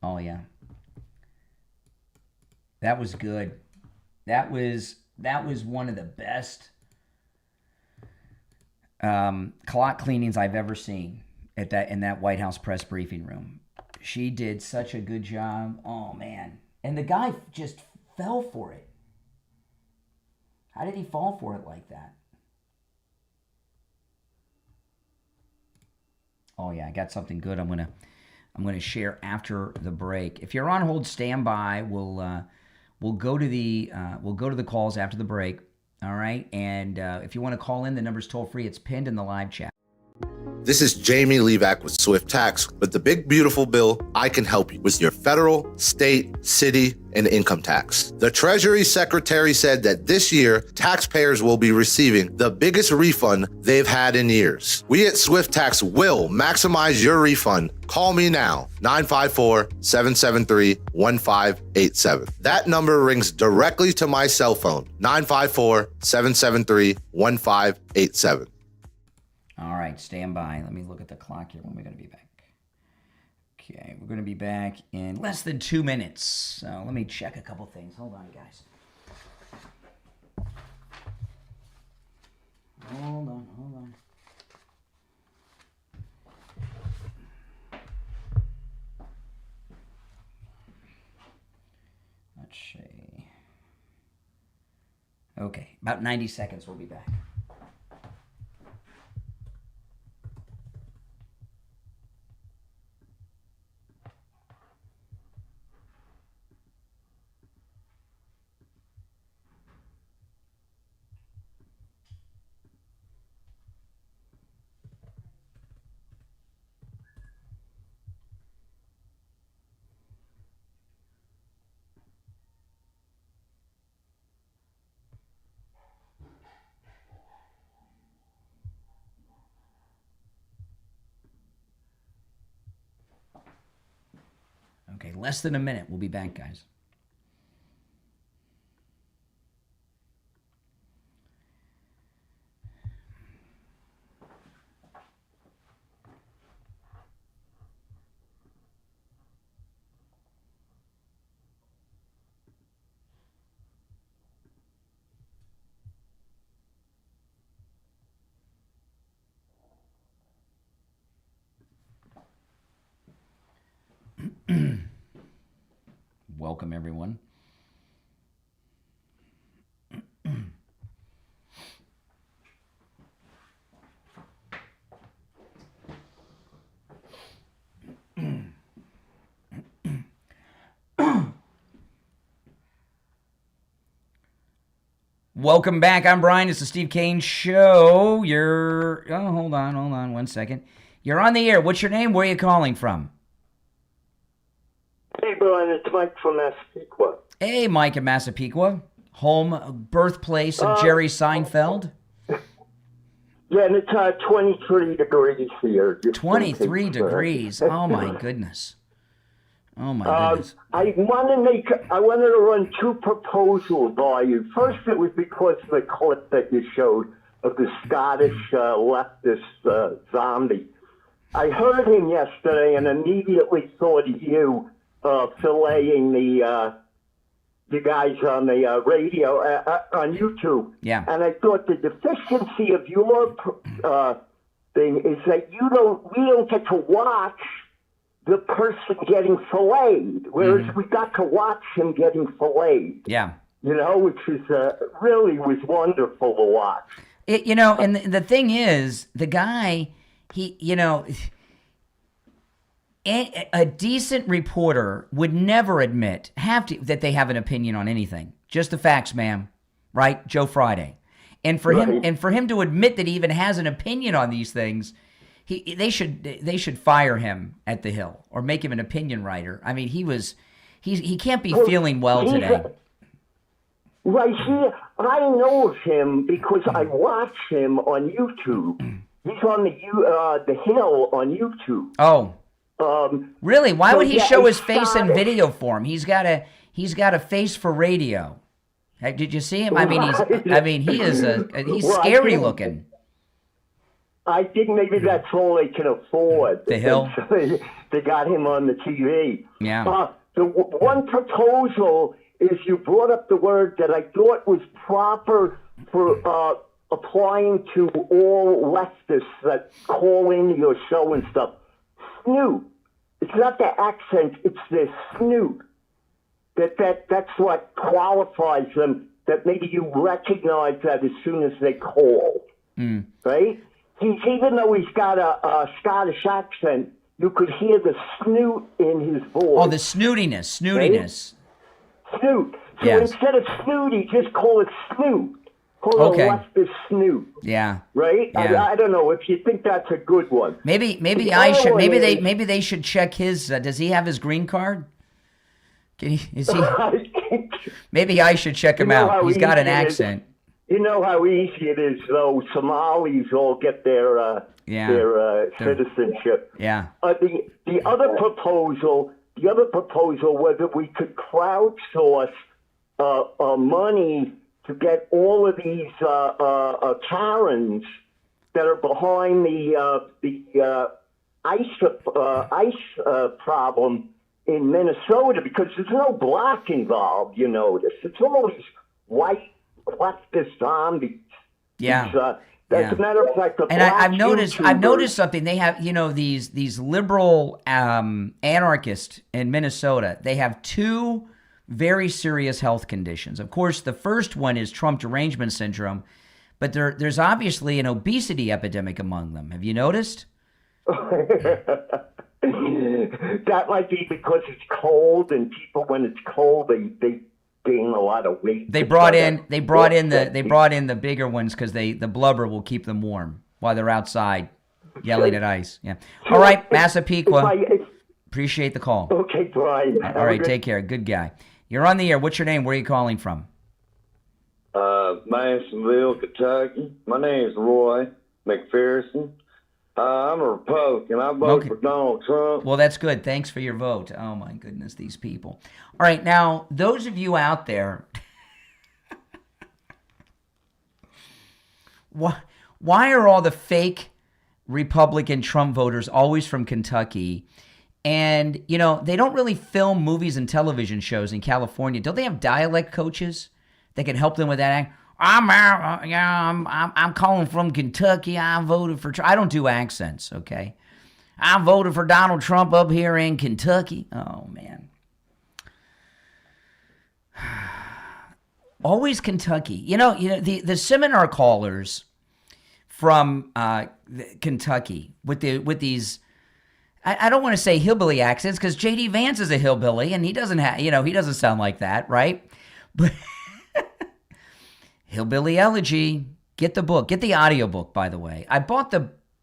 Oh, yeah. That was good. That was one of the best. clock cleanings I've ever seen in that White House press briefing room. She did such a good job. Oh, man. And the guy just fell for it. How did he fall for it like that? Oh, yeah, I got something good I'm gonna share after the break. If you're on hold, stand by. We'll go to the calls after the break. All right, and if you want to call in, the number's toll free. It's pinned in the live chat. This is Jamie Levac with Swift Tax. With the big, beautiful bill, I can help you with your federal, state, city, and income tax. The Treasury Secretary said that this year, taxpayers will be receiving the biggest refund they've had in years. We at Swift Tax will maximize your refund. Call me now, 954-773-1587. That number rings directly to my cell phone, 954-773-1587. All right, stand by. Let me look at the clock here. When we're going to be back. Okay, we're going to be back in less than 2 minutes. So let me check a couple things. Hold on, guys. Hold on. Let's see. Okay, about 90 seconds. We'll be back. Okay, less than a minute. We'll be back, guys. Welcome, everyone. Welcome back. I'm Brian. It's the Steve Kane Show. Hold on 1 second. You're on the air. What's your name? Where are you calling from? Hey, Brian, it's Mike from Massapequa. Hey, Mike in Massapequa, home, birthplace of Jerry Seinfeld. Yeah, and it's 23 degrees here. 23 degrees. Oh, my goodness. Oh, my goodness. I wanted to run two proposals by you. First, it was because of the clip that you showed of the Scottish leftist zombie. I heard him yesterday and immediately thought of you. Filleting the guys on the radio on YouTube. Yeah. And I thought the deficiency of your thing is that we don't get to watch the person getting filleted, whereas we got to watch him getting filleted. Yeah. You know, which is really was wonderful to watch. And the thing is, the guy, a decent reporter would never admit that they have an opinion on anything. Just the facts, ma'am. Right? Joe Friday. And for him to admit that he even has an opinion on these things, they should fire him at the Hill or make him an opinion writer. I mean, he can't be feeling well today. Right here, I know of him because I watch him on YouTube. He's on the Hill on YouTube. Oh. Really? Why would he show his face in video form? He's got a face for radio. Did you see him? I mean, he's scary looking. I think maybe that's all they can afford. The Hill. They got him on the TV. Yeah. The one proposal is you brought up the word that I thought was proper for applying to all leftists that call into your show and stuff. Snoot. It's not the accent, it's the snoot. That's what qualifies them, that maybe you recognize that as soon as they call. Right? Even though he's got a Scottish accent, you could hear the snoot in his voice. Oh, the snootiness. Right? Snoot. So Yes. instead of snooty, just call it snoot. Call it a leftist snoot. Yeah. Right? Yeah. I don't know if you think that's a good one. Maybe The I other should. one is- Maybe they should check his. Does he have his green card? Is he? Maybe I should check him out. He's got an accent. You know how easy it is, though. Somalis all get their citizenship. Yeah. The other proposal, whether we could crowdsource money to get all of these Karens that are behind the ICE problem in Minnesota, because there's no black involved, you notice. It's almost white leftist zombies. Yeah. As a matter of fact, And I've noticed something. They have, these liberal anarchists in Minnesota. They have two very serious health conditions. Of course, the first one is Trump derangement syndrome, but there's obviously an obesity epidemic among them. Have you noticed? That might be because it's cold, and people, when it's cold, they gain a lot of weight. They brought in the bigger ones because the blubber will keep them warm while they're outside yelling at ice. Yeah. All right, Massapequa. Appreciate the call. Okay, Brian. All right, take care. Good guy. You're on the air. What's your name? Where are you calling from? Madisonville, Kentucky. My name is Roy McPherson. I'm a Republican. I vote for Donald Trump. Well, that's good. Thanks for your vote. Oh, my goodness, these people. All right, now, those of you out there, why are all the fake Republican Trump voters always from Kentucky? And, they don't really film movies and television shows in California. Don't they have dialect coaches that can help them with that? I'm calling from Kentucky. I voted for Trump. I don't do accents, okay? I voted for Donald Trump up here in Kentucky. Oh, man. Always Kentucky. The seminar callers from Kentucky with these, I don't want to say hillbilly accents, because J.D. Vance is a hillbilly and he doesn't have, he doesn't sound like that, right? But Hillbilly Elegy. Get the book. Get the audiobook, by the way. I bought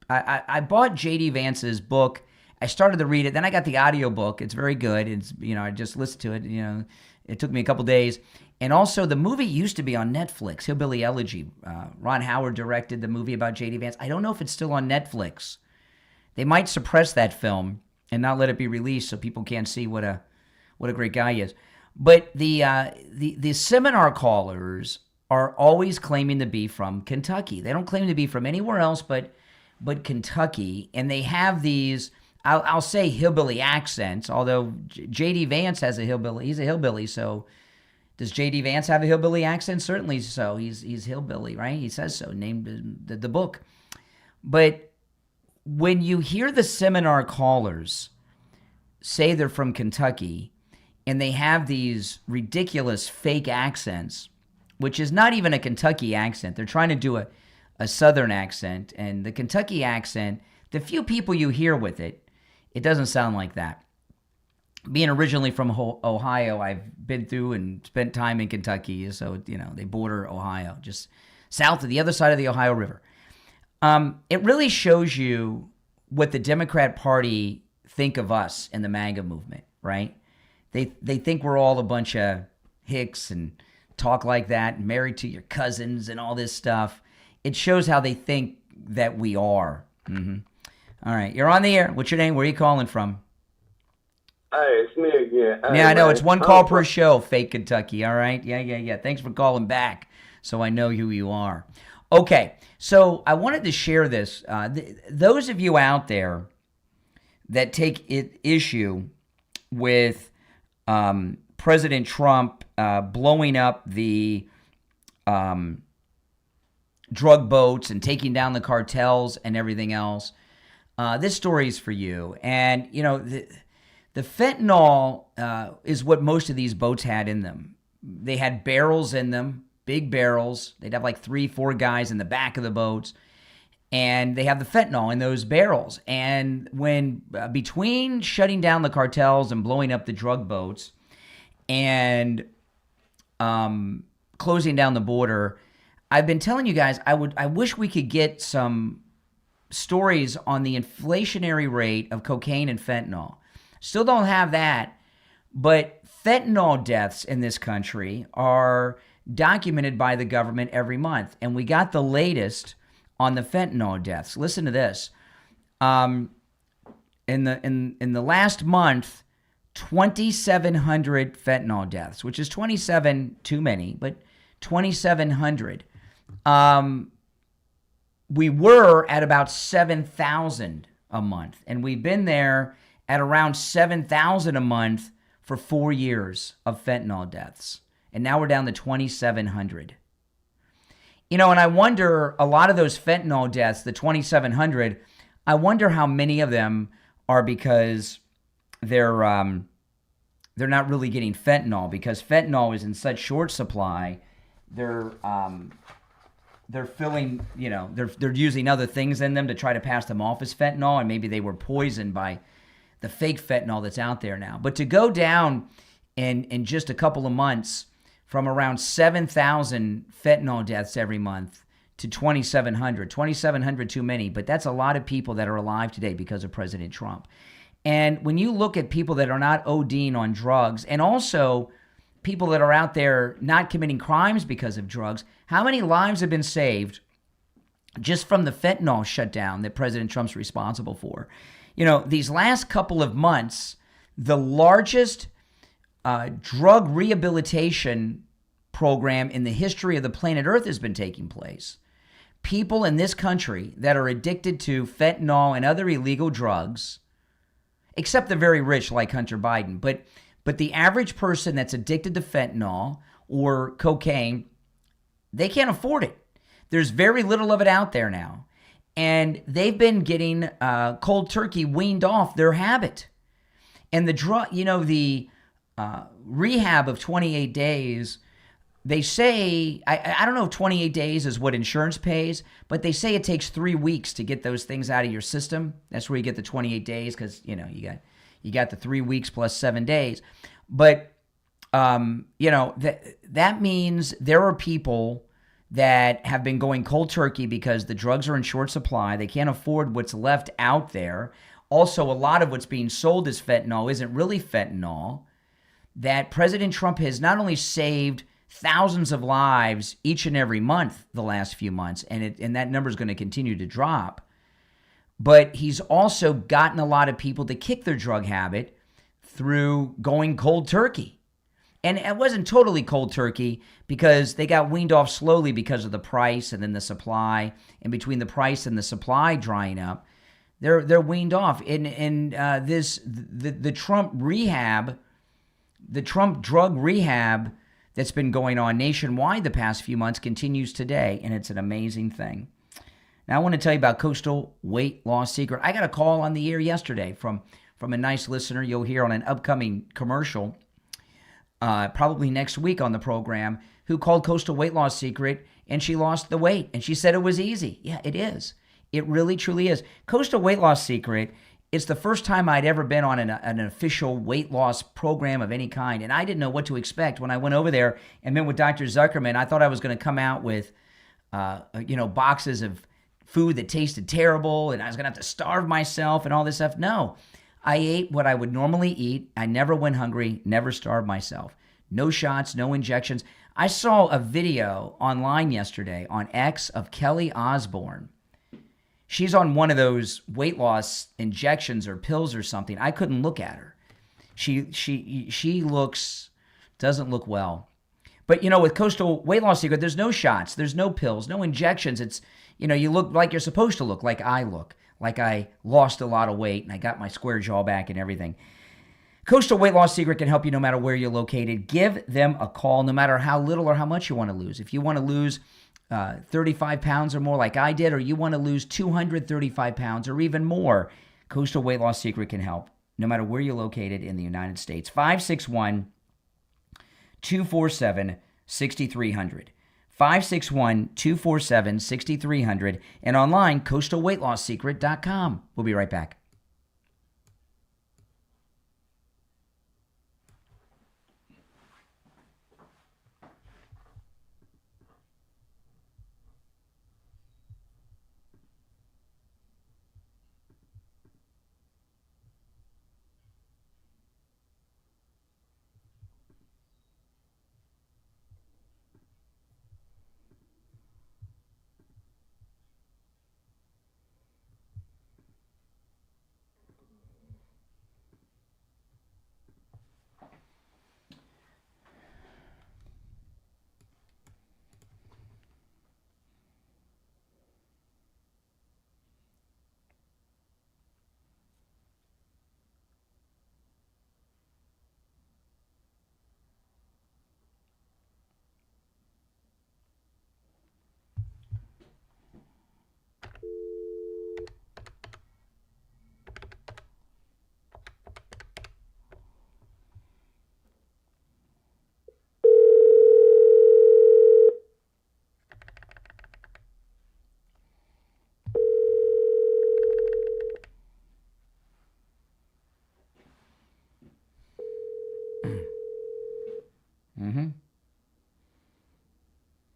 I bought J.D. Vance's book. I started to read it. Then I got the audiobook. It's very good. It's, I just listened to it. It took me a couple days. And also, the movie used to be on Netflix, Hillbilly Elegy. Ron Howard directed the movie about J.D. Vance. I don't know if it's still on Netflix. They might suppress that film and not let it be released so people can't see what a great guy he is. But the seminar callers are always claiming to be from Kentucky. They don't claim to be from anywhere else but Kentucky. And they have these, I'll say hillbilly accents, although J.D. Vance has a hillbilly. He's a hillbilly, so does J.D. Vance have a hillbilly accent? Certainly so. He's hillbilly, right? He says so, named the book. But when you hear the seminar callers say they're from Kentucky and they have these ridiculous fake accents, which is not even a Kentucky accent. They're trying to do a Southern accent. And the Kentucky accent, the few people you hear with it, it doesn't sound like that. Being originally from Ohio, I've been through and spent time in Kentucky. So, they border Ohio, just south of the other side of the Ohio River. It really shows you what the Democrat Party think of us in the MAGA movement, right? They think we're all a bunch of hicks and talk like that, married to your cousins and all this stuff. It shows how they think that we are. Mm-hmm. All right, you're on the air. What's your name? Where are you calling from? Hey, it's me again. Hey, yeah, I know. man. It's one call per show, fake Kentucky. All right? Yeah. Thanks for calling back so I know who you are. Okay, so I wanted to share this. Those of you out there that take issue with President Trump blowing up the drug boats and taking down the cartels and everything else. This story is for you. And, you know, the fentanyl is what most of these boats had in them. They had barrels in them, big barrels. They'd have like 3-4 guys in the back of the boats. And they have the fentanyl in those barrels. And when between shutting down the cartels and blowing up the drug boats and closing down the border, I've been telling you guys, I wish we could get some stories on the inflationary rate of cocaine and fentanyl. Still don't have that, but fentanyl deaths in this country are documented by the government every month, and we got the latest on the fentanyl deaths. Listen to this. In the last month, 2,700 fentanyl deaths, which is 27 too many, but 2,700. We were at about 7,000 a month, and we've been there at around 7,000 a month for 4 years of fentanyl deaths. And now we're down to 2,700. You know, and I wonder, a lot of those fentanyl deaths, the 2,700, I wonder how many of them are because they're not really getting fentanyl, because fentanyl is in such short supply. They're filling, you know, they're using other things in them to try to pass them off as fentanyl, and maybe they were poisoned by the fake fentanyl that's out there now. But to go down in just a couple of months from around 7,000 fentanyl deaths every month to 2,700 too many, but that's a lot of people that are alive today because of President Trump. And when you look at people that are not ODing on drugs, and also people that are out there not committing crimes because of drugs, how many lives have been saved just from the fentanyl shutdown that President Trump's responsible for? You know, these last couple of months, the largest drug rehabilitation program in the history of the planet Earth has been taking place. People in this country that are addicted to fentanyl and other illegal drugs, except the very rich like Hunter Biden, but the average person that's addicted to fentanyl or cocaine, they can't afford it. There's very little of it out there now. And they've been getting cold turkey weaned off their habit. And the drug, you know, the rehab of 28 days, they say, I don't know if 28 days is what insurance pays, but they say it takes 3 weeks to get those things out of your system. That's where you get the 28 days because, you know, you got the 3 weeks plus 7 days. But, you know, that means there are people that have been going cold turkey because the drugs are in short supply. They can't afford what's left out there. Also, a lot of what's being sold as fentanyl isn't really fentanyl. That President Trump has not only saved thousands of lives each and every month the last few months, and that number is going to continue to drop, but he's also gotten a lot of people to kick their drug habit through going cold turkey. And it wasn't totally cold turkey because they got weaned off slowly because of the price and then the supply. And between the price and the supply drying up, they're weaned off. And the Trump rehab, the Trump drug rehab that's been going on nationwide the past few months continues today, and it's an amazing thing. Now I want to tell you about Coastal Weight Loss Secret. I got a call on the air yesterday from a nice listener you'll hear on an upcoming commercial. Probably next week on the program, who called Coastal Weight Loss Secret, and she lost the weight, and she said it was easy. Yeah, it is. It really, truly is. Coastal Weight Loss Secret, it's the first time I'd ever been on an official weight loss program of any kind, and I didn't know what to expect. When I went over there and met with Dr. Zuckerman, I thought I was going to come out with, boxes of food that tasted terrible, and I was going to have to starve myself and all this stuff. No. I ate what I would normally eat. I never went hungry, never starved myself. No shots, no injections. I saw a video online yesterday on X of Kelly Osbourne. She's on one of those weight loss injections or pills or something. I couldn't look at her. She doesn't look well. But, you know, with Coastal Weight Loss Secret, there's no shots, there's no pills, no injections. It's, you know, you look like you're supposed to look, like I look. Like I lost a lot of weight and I got my square jaw back and everything. Coastal Weight Loss Secret can help you no matter where you're located. Give them a call no matter how little or how much you want to lose. If you want to lose 35 pounds or more like I did, or you want to lose 235 pounds or even more, Coastal Weight Loss Secret can help, no matter where you're located in the United States. 561-247-6300. 561-247-6300. And online, coastalweightlossecret.com. We'll be right back.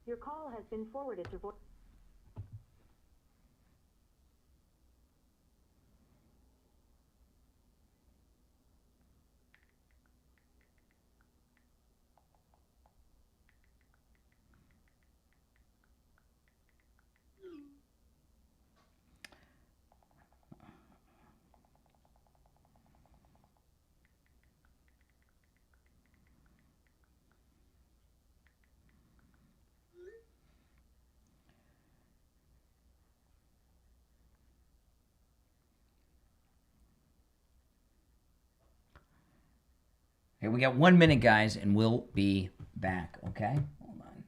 Your call has been forwarded to voice. Okay, we got 1 minute, guys, and we'll be back, okay? Hold on.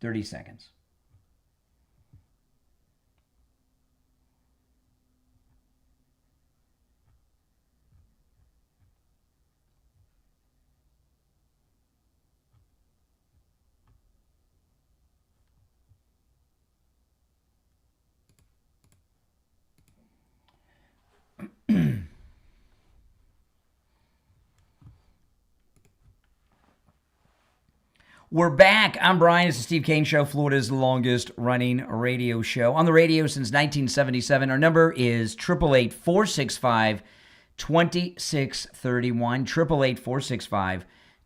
Thirty seconds. We're back. I'm Brian. It's the Steve Kane Show, Florida's longest running radio show. On the radio since 1977. Our number is 888-465-2631.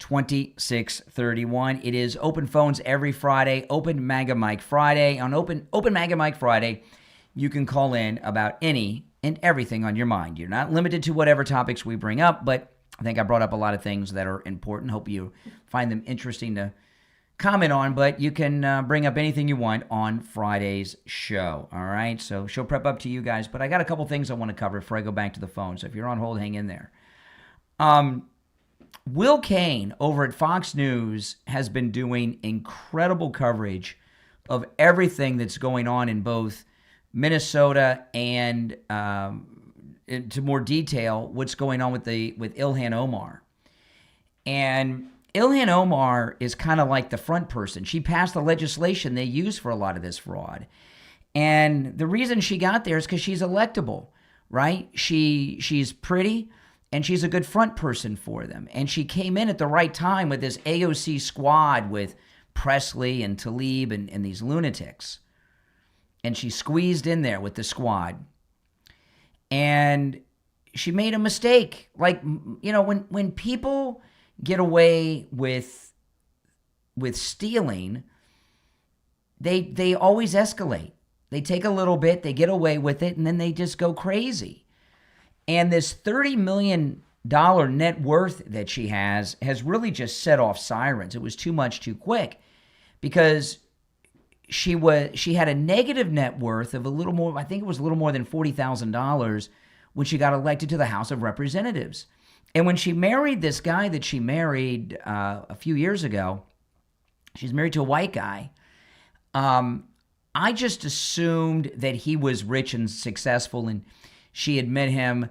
888-465-2631. It is open phones every Friday, Open MAGA Mike Friday. On Open MAGA Mike Friday, you can call in about any and everything on your mind. You're not limited to whatever topics we bring up, but I think I brought up a lot of things that are important. Hope you find them interesting to comment on, but you can bring up anything you want on Friday's show. All right, so show prep up to you guys, but I got a couple things I want to cover before I go back to the phone. So if you're on hold, hang in there. Will Cain over at Fox News has been doing incredible coverage of everything that's going on in both Minnesota and, into more detail, what's going on with Ilhan Omar. And Ilhan Omar is kind of like the front person. She passed the legislation they use for a lot of this fraud. And the reason she got there is because she's electable, right? She's pretty, and she's a good front person for them. And she came in at the right time with this AOC squad with Presley and Tlaib and these lunatics. And she squeezed in there with the squad. And she made a mistake. Like, you know, when people get away with stealing, they always escalate. They take a little bit, they get away with it, and then they just go crazy. And this $30 million net worth that she has really just set off sirens. It was too much too quick, because she had a negative net worth of a little more, I think it was a little more than $40,000 when she got elected to the House of Representatives. And when she married this guy that she married a few years ago, she's married to a white guy. I just assumed that he was rich and successful, and she had met him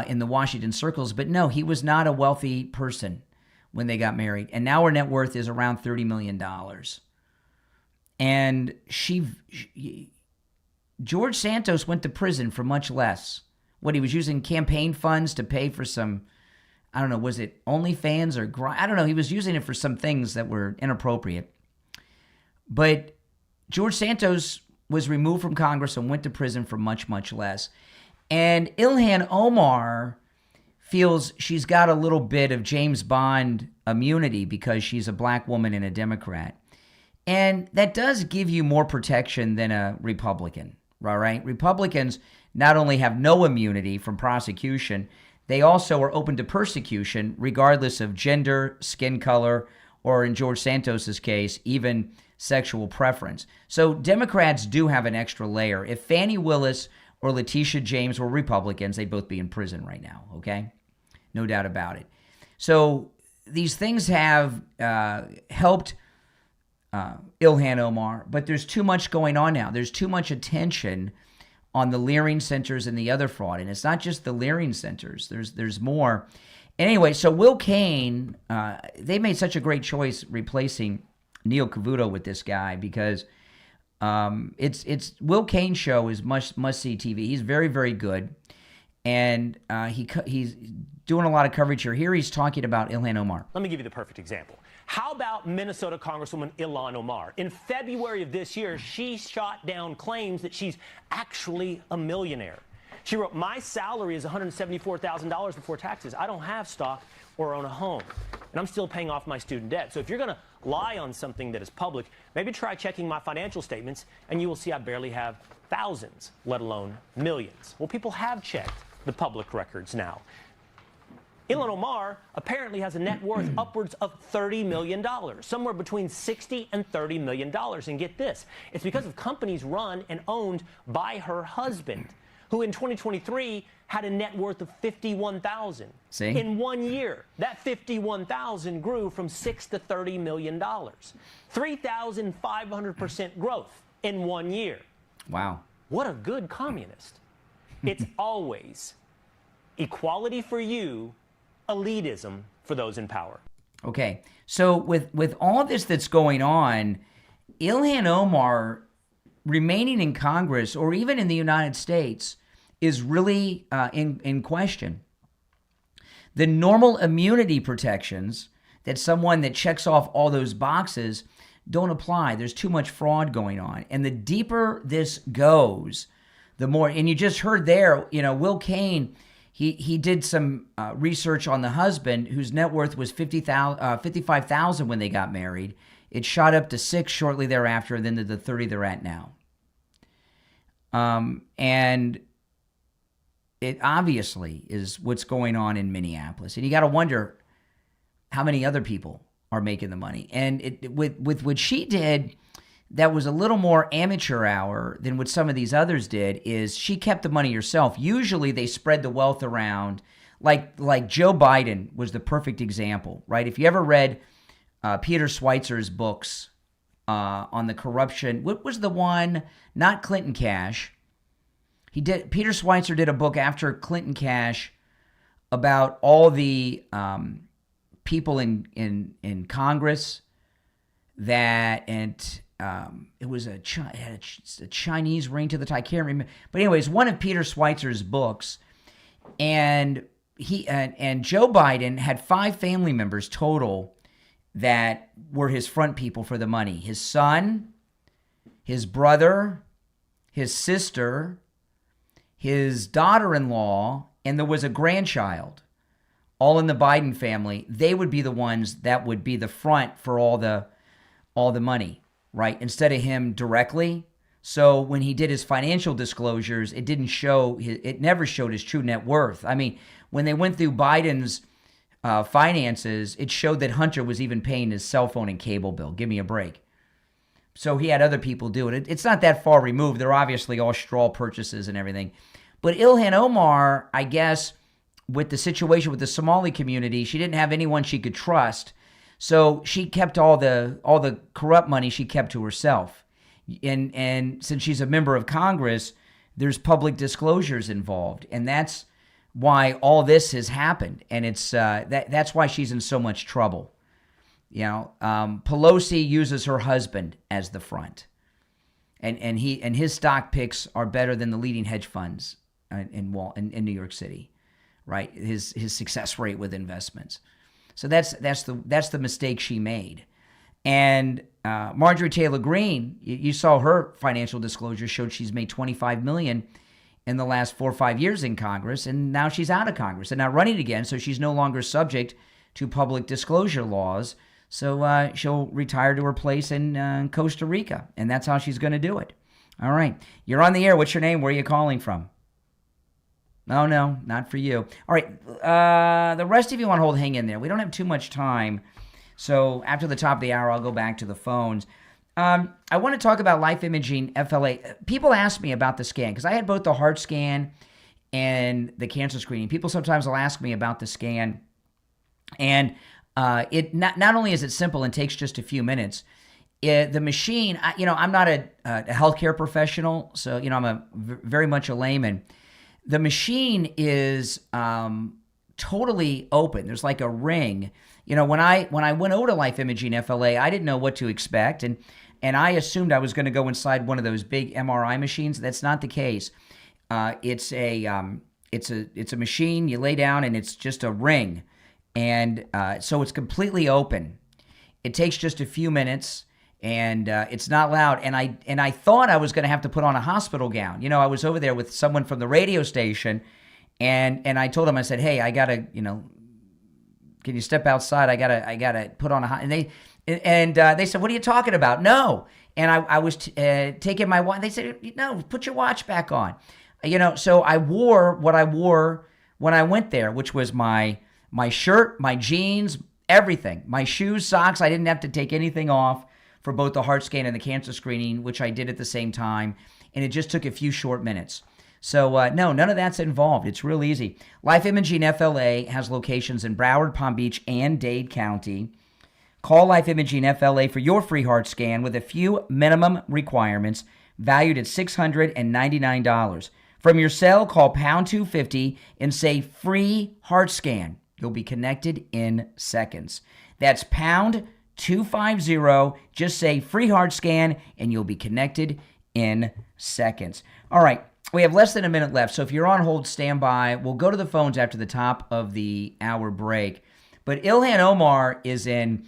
in the Washington circles. But no, he was not a wealthy person when they got married. And now her net worth is around $30 million. And George Santos went to prison for much less. What, he was using campaign funds to pay for some, I don't know, was it OnlyFans or, I don't know, he was using it for some things that were inappropriate. But George Santos was removed from Congress and went to prison for much, much less. And Ilhan Omar feels she's got a little bit of James Bond immunity because she's a black woman and a Democrat. And that does give you more protection than a Republican, right? Republicans not only have no immunity from prosecution, they also are open to persecution regardless of gender, skin color, or in George Santos's case, even sexual preference. So Democrats do have an extra layer. If Fani Willis or Letitia James were Republicans, they'd both be in prison right now, okay? No doubt about it. So these things have helped Ilhan Omar, but there's too much going on now. There's too much attention on the Leering centers and the other fraud. And it's not just the Leering centers. There's more. Anyway, so Will Cain, they made such a great choice replacing Neil Cavuto with this guy, because it's Will Cain's show is must-see TV. He's very, very good. And he's doing a lot of coverage here. Here he's talking about Ilhan Omar. Let me give you the perfect example. How about Minnesota Congresswoman Ilhan Omar? In February of this year, she shot down claims that she's actually a millionaire. She wrote, "My salary is $174,000 before taxes. I don't have stock or own a home, and I'm still paying off my student debt. So if you're going to lie on something that is public, maybe try checking my financial statements, and you will see I barely have thousands, let alone millions." Well, people have checked the public records now. Ilhan Omar apparently has a net worth upwards of $30 million, somewhere between $60 and $30 million. And get this, it's because of companies run and owned by her husband, who in 2023 had a net worth of $51,000. See? In 1 year, that $51,000 grew from $6 to $30 million. 3,500% growth in 1 year. Wow. What a good communist. It's always equality for you, elitism for those in power. Okay, so with all this that's going on, Ilhan Omar remaining in Congress or even in the United States is really in question. The normal immunity protections that someone that checks off all those boxes don't apply. There's too much fraud going on. And the deeper this goes, the more, and you just heard there, Will Cain, he did some research on the husband, whose net worth was $55,000 when they got married. It shot up to $6 shortly thereafter, and then to the $30 they're at now. And it obviously is what's going on in Minneapolis. And you got to wonder how many other people are making the money. And with what she did, that was a little more amateur hour than what some of these others did, is she kept the money herself. Usually they spread the wealth around, like Joe Biden was the perfect example, right? If you ever read Peter Schweizer's books on the corruption, what was the one, not Clinton Cash. Peter Schweizer did a book after Clinton Cash about all the people in Congress that, and it was it had a Chinese ring to the title. I can't remember. But anyways, one of Peter Schweizer's books, and and Joe Biden had 5 family members total that were his front people for the money. His son, his brother, his sister, his daughter-in-law, and there was a grandchild, all in the Biden family. They would be the ones that would be the front for all the money, right? Instead of him directly. So when he did his financial disclosures, it never showed his true net worth. I mean, when they went through Biden's finances, it showed that Hunter was even paying his cell phone and cable bill. Give me a break. So he had other people do it. It's not that far removed. They're obviously all straw purchases and everything. But Ilhan Omar, I guess, with the situation with the Somali community, she didn't have anyone she could trust. So she kept all the corrupt money she kept to herself. And since she's a member of Congress, there's public disclosures involved. And that's why all this has happened. And it's that's why she's in so much trouble. You know, Pelosi uses her husband as the front, and his stock picks are better than the leading hedge funds in New York City, right? His success rate with investments. So that's the mistake she made. And Marjorie Taylor Greene, you saw her financial disclosure showed she's made $25 million in the last 4 or 5 years in Congress, and now she's out of Congress and not running again, so she's no longer subject to public disclosure laws. So she'll retire to her place in Costa Rica, and that's how she's going to do it. All right. You're on the air. What's your name? Where are you calling from? Oh, no, not for you. All right. The rest of you on hold, hang in there. We don't have too much time. So after the top of the hour, I'll go back to the phones. I want to talk about Life Imaging FLA. People ask me about the scan because I had both the heart scan and the cancer screening. People sometimes will ask me about the scan. And it not only is it simple and takes just a few minutes, the machine, I'm not a healthcare professional, so, I'm very much a layman. The machine is totally open. There's like a ring. When I went over to Life Imaging FLA, I didn't know what to expect, and I assumed I was going to go inside one of those big MRI machines. That's not the case. It's a machine. You lay down, and it's just a ring. And so it's completely open. It takes just a few minutes, and it's not loud. And I thought I was going to have to put on a hospital gown. I was over there with someone from the radio station, and I told him, I said, hey, I gotta, can you step outside? I gotta put on and they said, what are you talking about? No. And I was taking my watch. They said, no, put your watch back on. So I wore what I wore when I went there, which was my shirt, my jeans, everything. My shoes, socks, I didn't have to take anything off for both the heart scan and the cancer screening, which I did at the same time. And it just took a few short minutes. So, no, none of that's involved. It's real easy. Life Imaging FLA has locations in Broward, Palm Beach, and Dade County. Call Life Imaging FLA for your free heart scan with a few minimum requirements valued at $699. From your cell, call pound 250 and say free heart scan. You'll be connected in seconds. That's pound 250. Just say free heart scan and you'll be connected in seconds. All right. We have less than a minute left. So if you're on hold, stand by. We'll go to the phones after the top of the hour break. But Ilhan Omar she's in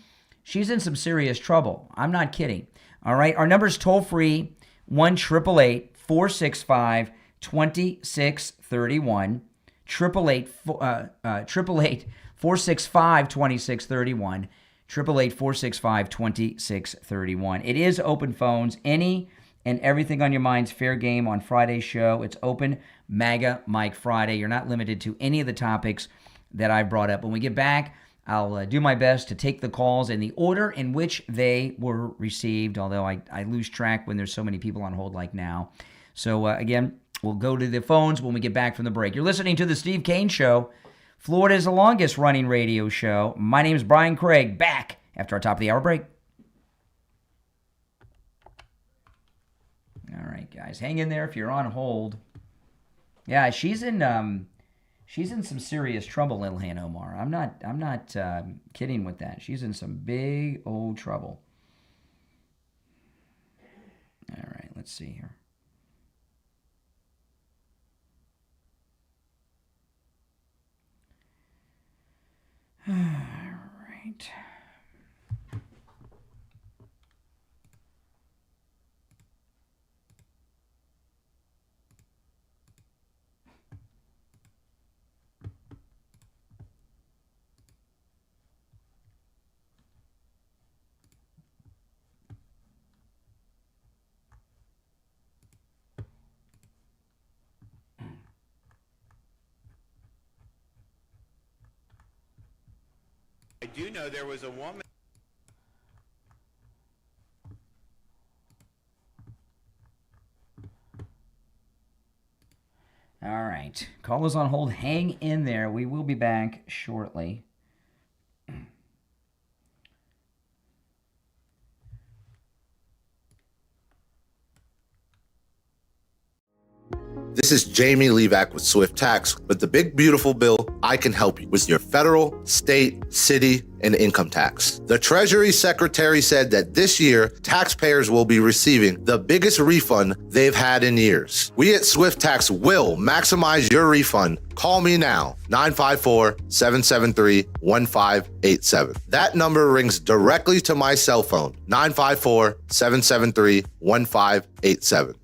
some serious trouble. I'm not kidding. All right. Our number is toll free 1-888-465-2631. 888-465-2631. 888-465-2631. It is open phones. Any and everything on your mind's fair game on Friday's show. It's open MAGA Mike Friday. You're not limited to any of the topics that I brought up. When we get back, I'll do my best to take the calls in the order in which they were received, although I lose track when there's so many people on hold like now. So again, we'll go to the phones when we get back from the break. You're listening to The Steve Kane Show, Florida's longest running radio show. My name is Brian Craig, back after our top of the hour break. All right, guys, hang in there if you're on hold. Yeah, she's in some serious trouble, Ilhan Omar. I'm not kidding with that. She's in some big old trouble. All right, let's see here. All right. I do know there was a woman. All right. Call is on hold. Hang in there. We will be back shortly. This is Jamie Levac with Swift Tax. With the big, beautiful bill, I can help you with your federal, state, city, and income tax. The Treasury Secretary said that this year, taxpayers will be receiving the biggest refund they've had in years. We at Swift Tax will maximize your refund. Call me now, 954-773-1587. That number rings directly to my cell phone, 954-773-1587.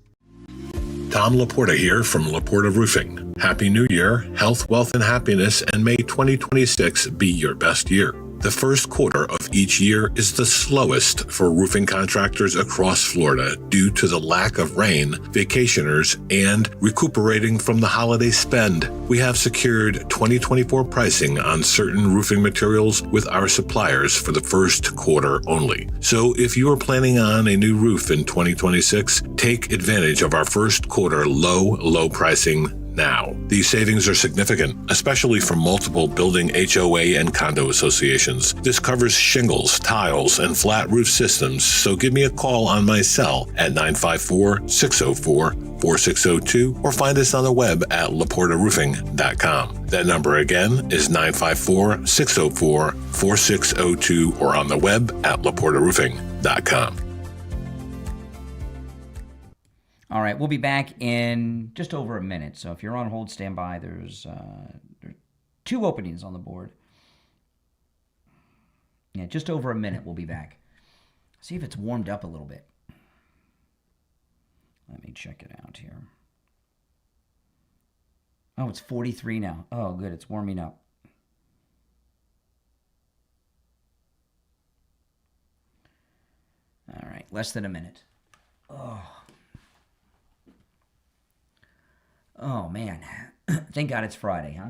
Tom Laporta here from Laporta Roofing. Happy New Year, health, wealth, and happiness, and may 2026 be your best year. The first quarter of each year is the slowest for roofing contractors across Florida due to the lack of rain, vacationers, and recuperating from the holiday spend. We have secured 2024 pricing on certain roofing materials with our suppliers for the first quarter only. So if you are planning on a new roof in 2026, take advantage of our first quarter low pricing now. These savings are significant, especially for multiple building HOA and condo associations. This covers shingles, tiles, and flat roof systems, so give me a call on my cell at 954-604-4602 or find us on the web at laportaroofing.com. That number again is 954-604-4602 or on the web at laportaroofing.com. All right, we'll be back in just over a minute. So if you're on hold, stand by. There's 2 openings on the board. Yeah, just over a minute, we'll be back. See if it's warmed up a little bit. Let me check it out here. Oh, it's 43 now. Oh, good, it's warming up. All right, less than a minute. Oh, man. Thank God it's Friday, huh?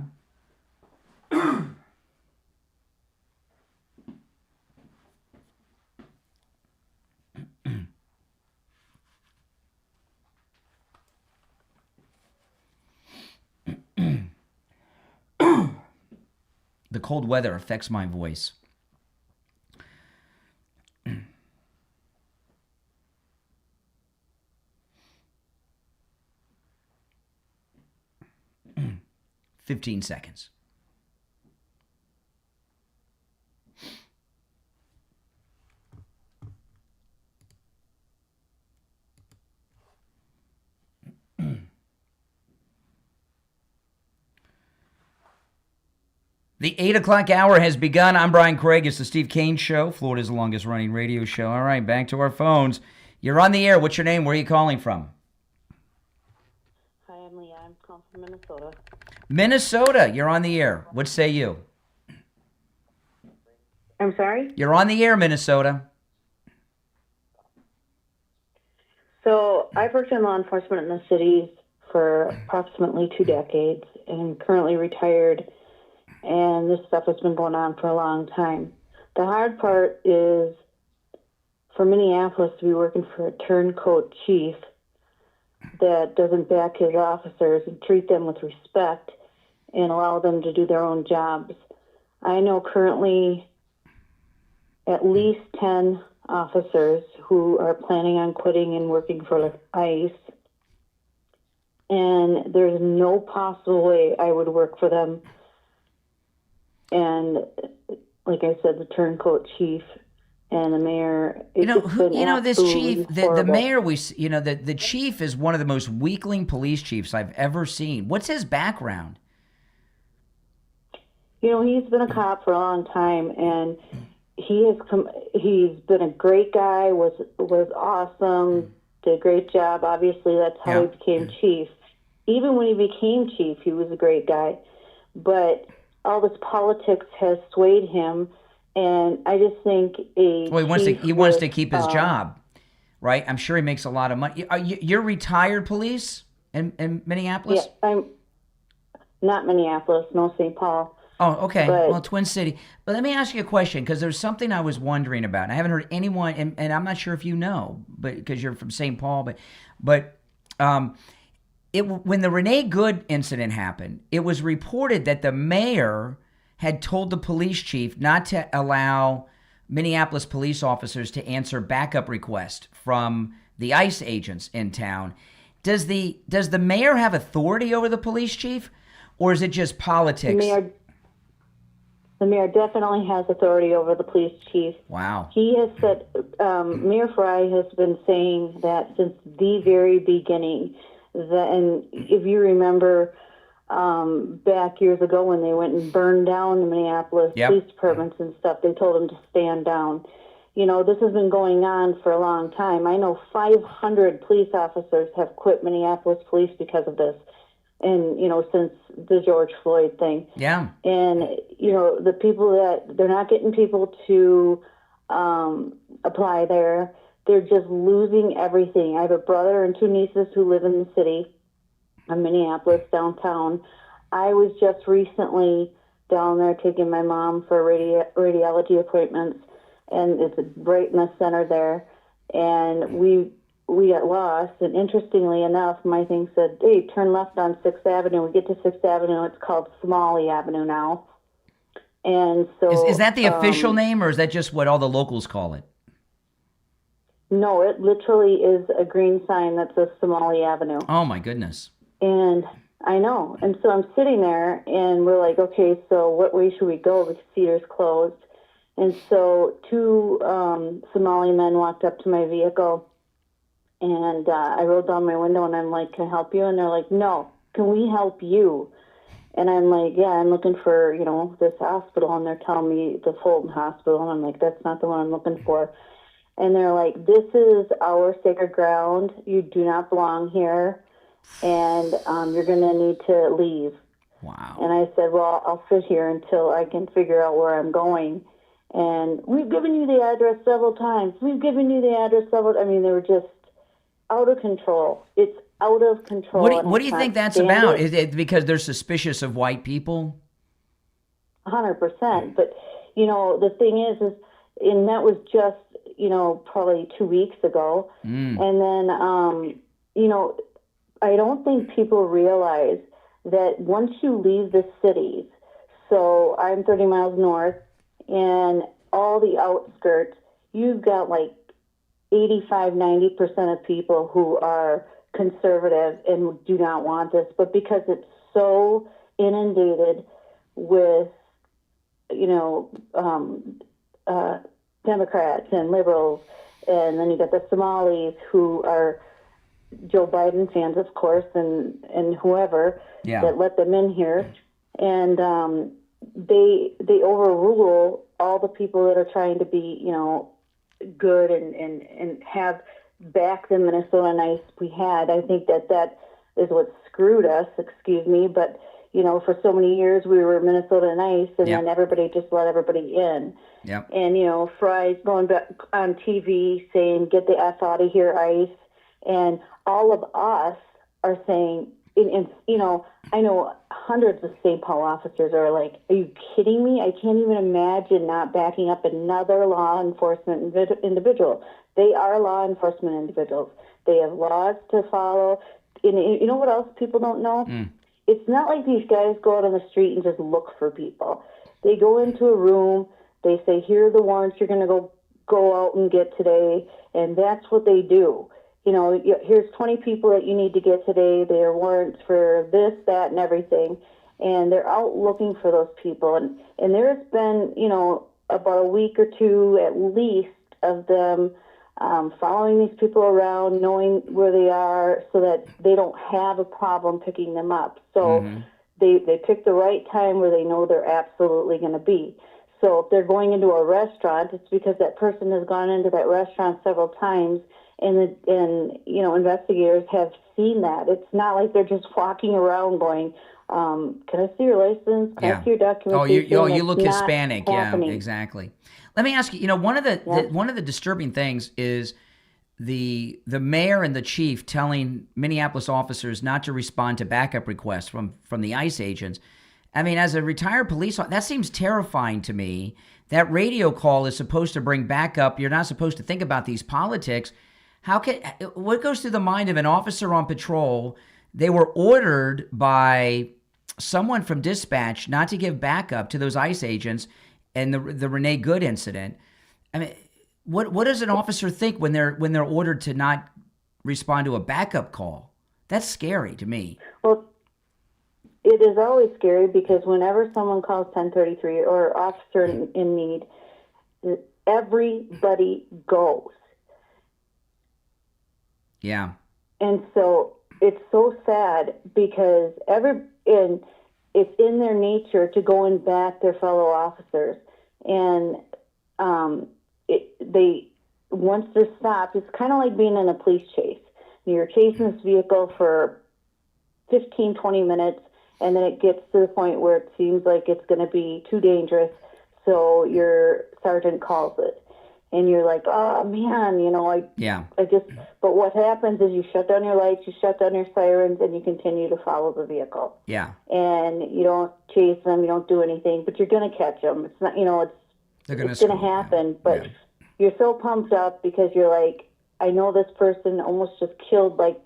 The cold weather affects my voice. 15 seconds. The 8 o'clock hour has begun. I'm Brian Craig. It's the Steve Kane Show, Florida's longest running radio show. All right, back to our phones. You're on the air. What's your name? Where are you calling from? Hi, I'm Leah. I'm calling from Minnesota. Minnesota. You're on the air. What say you? I'm sorry? You're on the air, Minnesota. So I've worked in law enforcement in the cities for approximately 2 decades and currently retired. And this stuff has been going on for a long time. The hard part is for Minneapolis to be working for a turncoat chief that doesn't back his officers and treat them with respect and allow them to do their own jobs. I know currently at least 10 officers who are planning on quitting and working for ICE. And there's no possible way I would work for them. And like I said, the turncoat chief and the mayor. This chief, the mayor, the chief is one of the most weakling police chiefs I've ever seen. What's his background? He's been a cop for a long time, and he's been a great guy, was awesome, did a great job. Obviously, that's how he became chief. Even when he became chief, he was a great guy. But all this politics has swayed him, and I just think he wants to keep his job, right? I'm sure he makes a lot of money. You're retired police in Minneapolis? Yeah, I'm not Minneapolis, no, St. Paul. Oh, okay. Well, Twin City. But let me ask you a question, because there's something I was wondering about. And I haven't heard anyone, and I'm not sure if you know, but because you're from St. Paul, but when the Renee Good incident happened, it was reported that the mayor had told the police chief not to allow Minneapolis police officers to answer backup requests from the ICE agents in town. Does the mayor have authority over the police chief, or is it just politics? The mayor definitely has authority over the police chief. Wow. He has said, Mayor Fry has been saying that since the very beginning. And if you remember back years ago when they went and burned down the Minneapolis police departments and stuff, they told them to stand down. You know, this has been going on for a long time. I know 500 police officers have quit Minneapolis police because of this. And, you know, since the George Floyd thing. Yeah. And, you know, the people they're not getting people to apply there. They're just losing everything. I have a brother and 2 nieces who live in the city of Minneapolis, downtown. I was just recently down there taking my mom for radiology appointments, and it's right in the center there. And we got lost, and interestingly enough, my thing said, hey, turn left on 6th Avenue. We get to 6th Avenue. It's called Smalley Avenue now. And so... Is that the official name, or is that just what all the locals call it? No, it literally is a green sign that says Smalley Avenue. Oh, my goodness. And I know. And so I'm sitting there, and we're like, okay, so what way should we go? Because Cedar's closed. And so 2 Somali men walked up to my vehicle, and I rolled down my window, and I'm like, can I help you? And they're like, no, can we help you? And I'm like, yeah, I'm looking for, you know, this hospital. And they're telling me the Fulton Hospital. And I'm like, that's not the one I'm looking for. And they're like, this is our sacred ground. You do not belong here. And you're going to need to leave. Wow. And I said, well, I'll sit here until I can figure out where I'm going. And we've given you the address several times. We've given you the address several times. I mean, they were just out of control. It's out of control. What do you think that's about? Is it because they're suspicious of white people? 100%. But, you know, the thing is, and that was just, you know, probably 2 weeks ago. And then, you know, I don't think people realize that once you leave the cities, so I'm 30 miles north, and all the outskirts, you've got like 85-90% of people who are conservative and do not want this, but because it's so inundated with, you know, Democrats and liberals, and then you got the Somalis who are Joe Biden fans, of course, and whoever that let them in here, and they overrule all the people that are trying to be, you know, good and have back the Minnesota nice we had. I think that is what screwed us, excuse me, but you know, for so many years we were Minnesota nice, and then everybody just let everybody in. Yep. And you know, Fry's going back on TV saying, "Get the F out of here, ICE," and all of us are saying, and you know, I know hundreds of St. Paul officers are like, "Are you kidding me? I can't even imagine not backing up another law enforcement individual." They are law enforcement individuals. They have laws to follow. And you know what else people don't know? It's not like these guys go out on the street and just look for people. They go into a room. They say, "Here are the warrants you're going to go out and get today," and that's what they do. You know, here's 20 people that you need to get today. They are warrants for this, that, and everything. And they're out looking for those people. And there's been, you know, about a week or two at least of them following these people around, knowing where they are so that they don't have a problem picking them up. So they pick the right time where they know they're absolutely going to be. So if they're going into a restaurant, it's because that person has gone into that restaurant several times, and you know, investigators have seen that. It's not like they're just walking around going, "Can I see your license? Can I see your documentation?" You look Hispanic. Happening. Yeah, exactly. Let me ask you. You know, one of the disturbing things is the mayor and the chief telling Minneapolis officers not to respond to backup requests from the ICE agents. I mean, as a retired police officer, that seems terrifying to me. That radio call is supposed to bring backup. You're not supposed to think about these politics. What goes through the mind of an officer on patrol? They were ordered by someone from dispatch not to give backup to those ICE agents and the Renee Good incident. I mean, what does an officer think when they're ordered to not respond to a backup call? That's scary to me. Well, it is always scary because whenever someone calls 1033 or officer in need, everybody goes. Yeah. And so it's so sad because it's in their nature to go and back their fellow officers. And once they're stopped, it's kind of like being in a police chase. You're chasing this vehicle for 15, 20 minutes, and then it gets to the point where it seems like it's going to be too dangerous, so your sergeant calls it. And you're like, oh, man, but what happens is you shut down your lights, you shut down your sirens, and you continue to follow the vehicle. Yeah. And you don't chase them, you don't do anything, but you're going to catch them. It's not, it's going to happen, but you're so pumped up because you're like, I know this person almost just killed like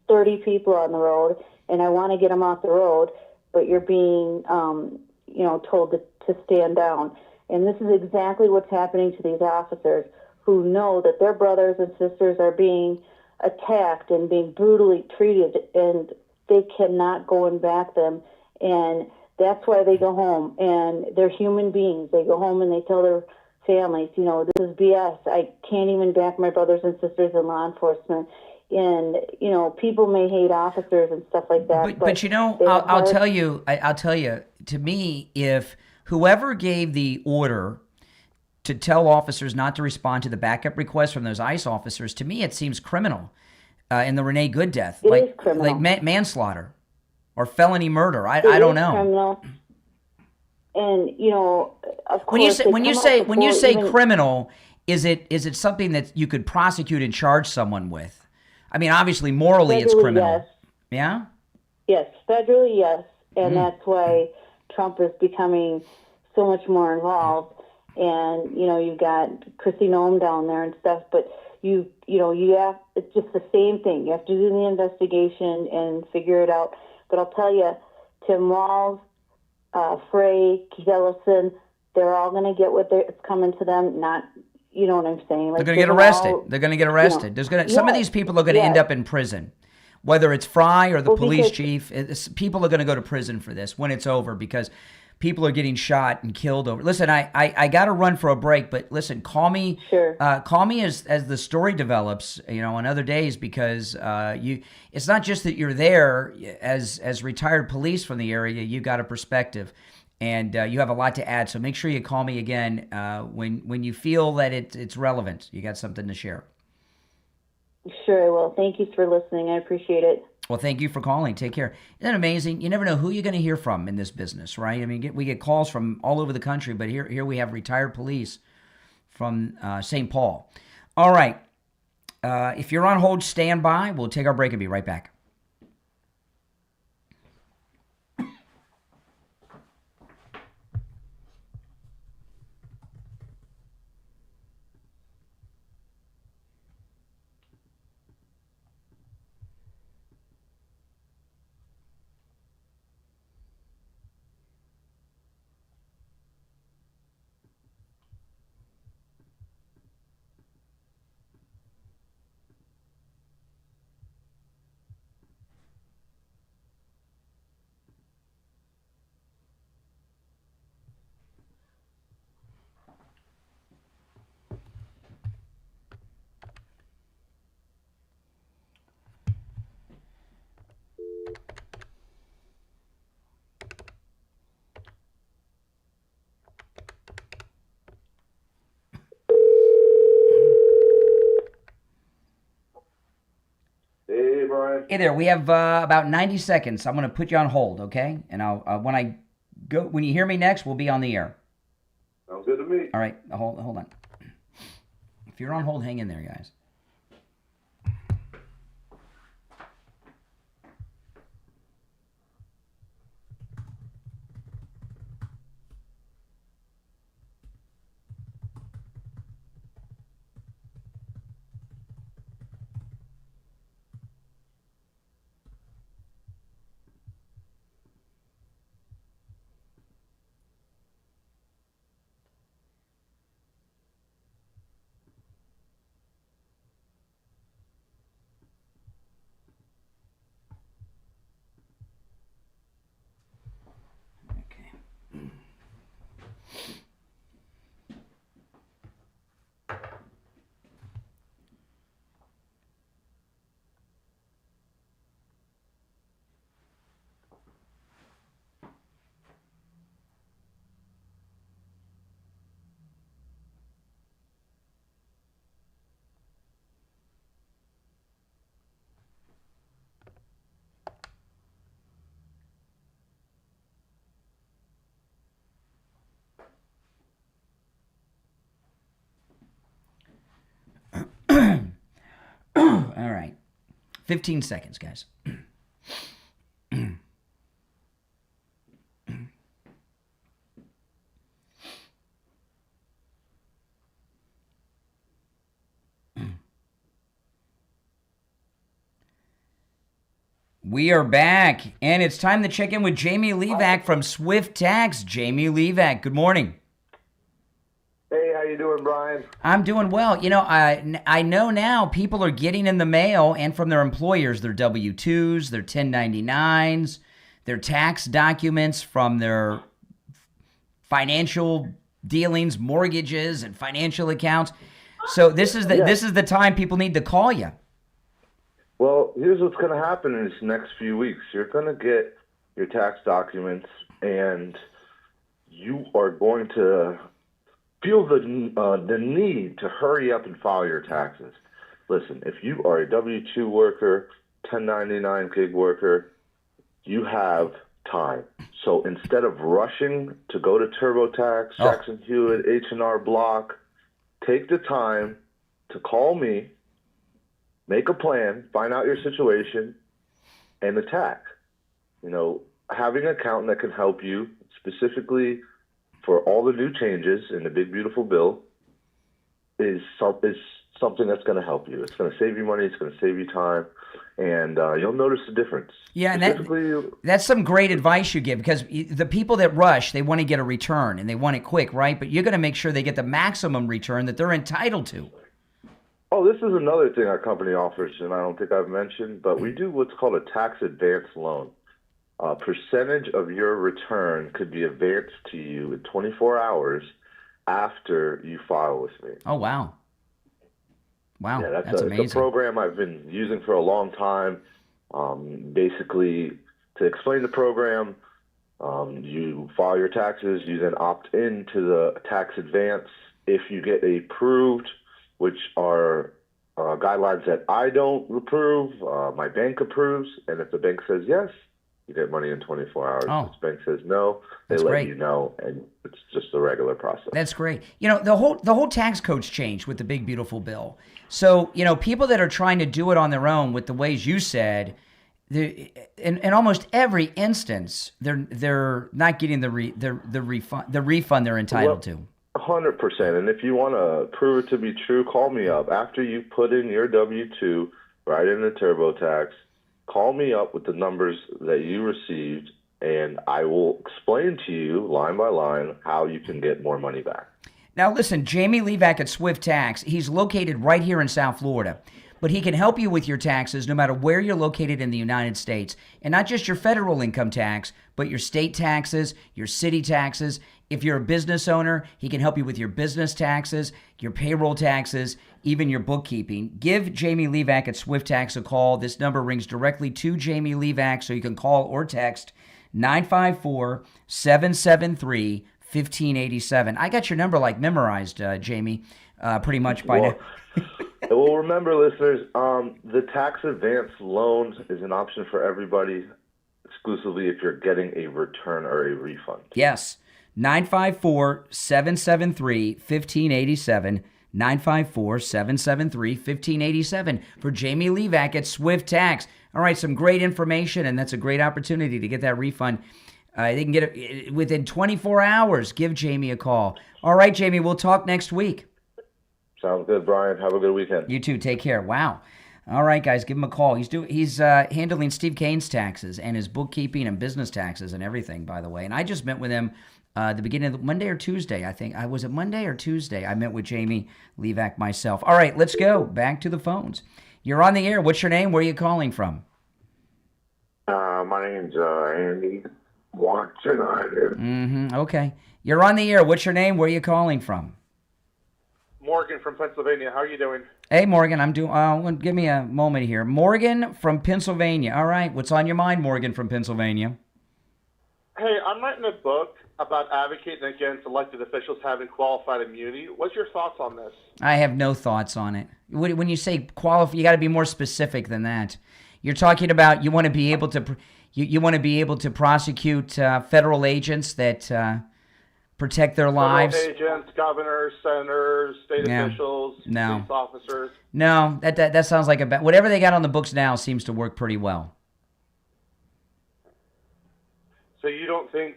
30 people on the road, and I want to get them off the road, but you're being, told to stand down. And this is exactly what's happening to these officers who know that their brothers and sisters are being attacked and being brutally treated, and they cannot go and back them. And that's why they go home. And they're human beings. They go home and they tell their families, this is BS. I can't even back my brothers and sisters in law enforcement. And, people may hate officers and stuff like that. But I'll tell you, to me, if whoever gave the order to tell officers not to respond to the backup request from those ICE officers, to me, it seems criminal in the Renee Good death. It is criminal. Like manslaughter or felony murder. I don't know. Criminal. And, of course, when you say criminal, is it something that you could prosecute and charge someone with? I mean, obviously, morally, it's criminal. Yes. Yeah? Yes, federally, yes. And that's why Trump is becoming so much more involved. And, you've got Chrissy Noem down there and stuff, but you have, it's just the same thing. You have to do the investigation and figure it out. But I'll tell you, Tim Walz, Frey, Keith Ellison, they're all going to get it's coming to them, not, you know what I'm saying? Like, they're going to get arrested. They're going to get arrested. Some of these people are going to end up in prison. Whether it's Fry or the police chief, people are going to go to prison for this when it's over because people are getting shot and killed over. Listen, I got to run for a break, but listen, call me. Sure. Call me as the story develops, on other days because it's not just that you're there as retired police from the area. You got a perspective, and you have a lot to add. So make sure you call me again when you feel that it's relevant. You got something to share. Sure, I will. Thank you for listening. I appreciate it. Well, thank you for calling. Take care. Isn't that amazing? You never know who you're going to hear from in this business, right? I mean, we get calls from all over the country, but here we have retired police from St. Paul. All right. If you're on hold, stand by. We'll take our break and be right back. Hey, Brian. Hey there. We have about 90 seconds. I'm going to put you on hold, okay? And I'll when you hear me next, we'll be on the air. Sounds good to me. All right. Hold on. If you're on hold, hang in there, guys. All right. 15 seconds, guys. We are back, and it's time to check in with Jamie Levac from Swift Tax. Jamie Levac, good morning. Hey, how you doing, Brian? I'm doing well. You know, I know now people are getting in the mail and from their employers their W-2s, their 1099s, their tax documents from their financial dealings, mortgages, and financial accounts. So this is the time people need to call you. Well, here's what's going to happen in these next few weeks. You're going to get your tax documents, and you are going to feel the need to hurry up and file your taxes. Listen, if you are a W-2 worker, 1099 gig worker, you have time. So instead of rushing to go to TurboTax, Jackson Hewitt, H&R Block, take the time to call me, make a plan, find out your situation, and attack. You know, having an accountant that can help you specifically for all the new changes in the big, beautiful bill is something that's going to help you. It's going to save you money. It's going to save you time. And you'll notice the difference. Yeah, and that's some great advice you give, because the people that rush, they want to get a return, and they want it quick, right? But you're going to make sure they get the maximum return that they're entitled to. Oh, this is another thing our company offers, and I don't think I've mentioned, but we do what's called a tax advance loan. A percentage of your return could be advanced to you in 24 hours after you file with me. Oh, wow. Wow, yeah, that's amazing. It's a program I've been using for a long time. Basically, to explain the program, you file your taxes, you then opt in to the tax advance. If you get approved, which are guidelines that I don't approve, my bank approves, and if the bank says yes, you get money in 24 hours. Oh. If the bank says no, they let great. you know, and it's just a regular process. That's great. You know, the whole tax code's changed with the big, beautiful bill. So, you know, people that are trying to do it on their own with the ways you said, in almost every instance, they're not getting the refund they're entitled to. 100%. And if you want to prove it to be true, call me up. After you put in your W-2 right in the TurboTax, call me up with the numbers that you received, and I will explain to you line by line how you can get more money back. Now, listen, Jamie Levac at Swift Tax, he's located right here in South Florida, but he can help you with your taxes no matter where you're located in the United States, and not just your federal income tax, but your state taxes, your city taxes. If you're a business owner, he can help you with your business taxes, your payroll taxes, even your bookkeeping. Give Jamie Levac at Swift Tax a call. This number rings directly to Jamie Levac, so you can call or text 954-773-1587. I got your number memorized, Jamie, pretty much by now. Well, remember, listeners, the tax advance loan is an option for everybody, exclusively if you're getting a return or a refund. Yes. 954-773-1587. 954-773-1587 for Jamie Levac at Swift Tax. All right, some great information, and that's a great opportunity to get that refund. They can get it within 24 hours. Give Jamie a call. All right, Jamie, we'll talk next week. Sounds good, Brian. Have a good weekend. You too. Take care. Wow. All right, guys, give him a call. He's handling Steve Kane's taxes and his bookkeeping and business taxes and everything, by the way. And I just met with him the beginning of Monday or Tuesday, I think. Was it Monday or Tuesday? I met with Jamie Levac myself. All right, let's go back to the phones. You're on the air. What's your name? Where are you calling from? My name's Andy Watson. Okay. You're on the air. What's your name? Where are you calling from? Morgan from Pennsylvania. How are you doing? Hey, Morgan. I'm doing. Give me a moment here. Morgan from Pennsylvania. All right. What's on your mind, Morgan from Pennsylvania? Hey, I'm writing a book about advocating against elected officials having qualified immunity. What's your thoughts on this? I have no thoughts on it. When you say qualify, you got to be more specific than that. You're talking about you want to be able to prosecute federal agents that protect their Federal lives. agents, governors, senators, state officials, police officers. No, that sounds like whatever they got on the books now seems to work pretty well. So you don't think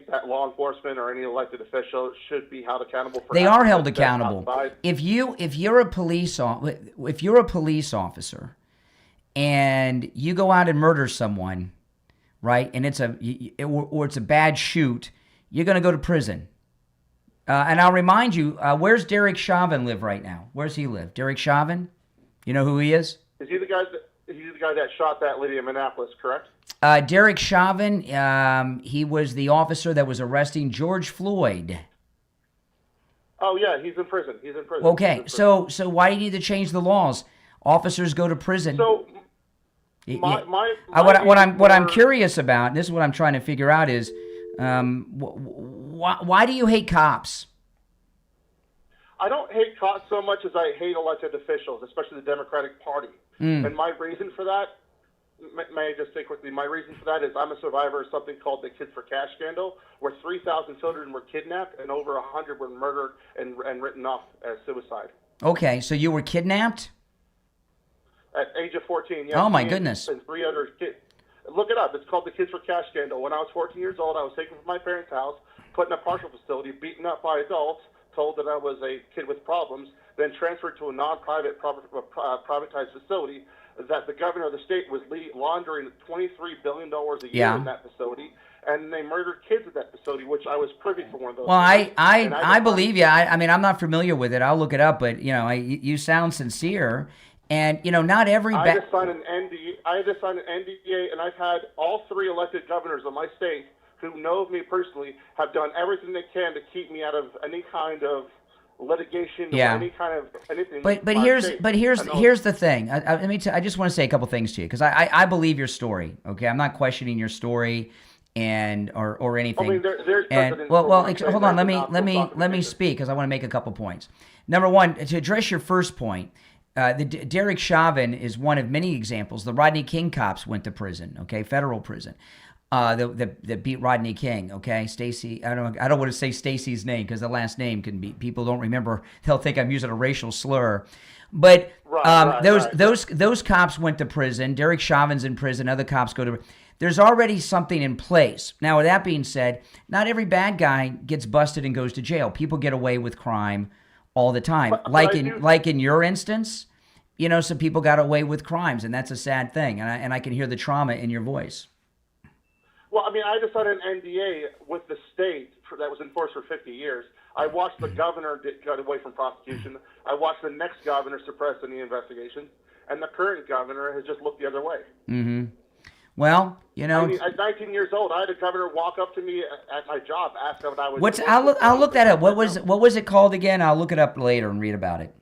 that law enforcement or any elected official should be held accountable for? They are held accountable. If you're a police officer and you go out and murder someone, right? And it's a bad shoot, you're going to go to prison. And I'll remind you, where's Derek Chauvin live right now? Where's he live? Derek Chauvin? You know who he is? Is he the guy that shot that lady in Minneapolis, correct? Derek Chauvin, he was the officer that was arresting George Floyd. Oh, yeah, he's in prison. Okay, so why do you need to change the laws? Officers go to prison. So, what I'm curious about, and this is what I'm trying to figure out, is why do you hate cops? I don't hate cops so much as I hate elected officials, especially the Democratic Party. And my reason for that, may I just say quickly, my reason for that is I'm a survivor of something called the Kids for Cash scandal, where 3,000 children were kidnapped and over 100 were murdered and written off as suicide. Okay, so you were kidnapped? At age of 14, yes. Oh, my goodness. And 3 other kids. Look it up. It's called the Kids for Cash scandal. When I was 14 years old, I was taken from my parents' house, put in a partial facility, beaten up by adults, told that I was a kid with problems, then transferred to a non-private privatized facility that the governor of the state was laundering $23 billion a year in that facility, and they murdered kids at that facility, which I was privy to one of those. Well, I believe you. I mean, I'm not familiar with it. I'll look it up, but, you sound sincere, and, not every... I just signed an NDA, and I've had all 3 elected governors of my state who know of me personally have done everything they can to keep me out of any kind of litigation or any kind of anything. But here's the thing. I just want to say a couple things to you, because I believe your story. Okay, I'm not questioning your story or anything. I mean, there's hold on. Let me speak, because I want to make a couple points. Number one, to address your first point. Derek Chauvin is one of many examples. The Rodney King cops went to prison, okay, federal prison. That beat Rodney King, okay? Stacy, I don't want to say Stacy's name, because the last name can be, people don't remember, they'll think I'm using a racial slur. But those cops went to prison. Derek Chauvin's in prison. Other cops go to. There's already something in place. Now, with that being said, not every bad guy gets busted and goes to jail. People get away with crime all the time. Like in your instance, some people got away with crimes, and that's a sad thing. And I can hear the trauma in your voice. Well, I mean, I just signed an NDA with the state that was enforced for 50 years. I watched the governor get away from prosecution. I watched the next governor suppress any investigations. And the current governor has just looked the other way. Mm-hmm. Well, I mean, at 19 years old, I had a governor walk up to me at my job, ask what I was. I'll look that up. What was it called again? I'll look it up later and read about it.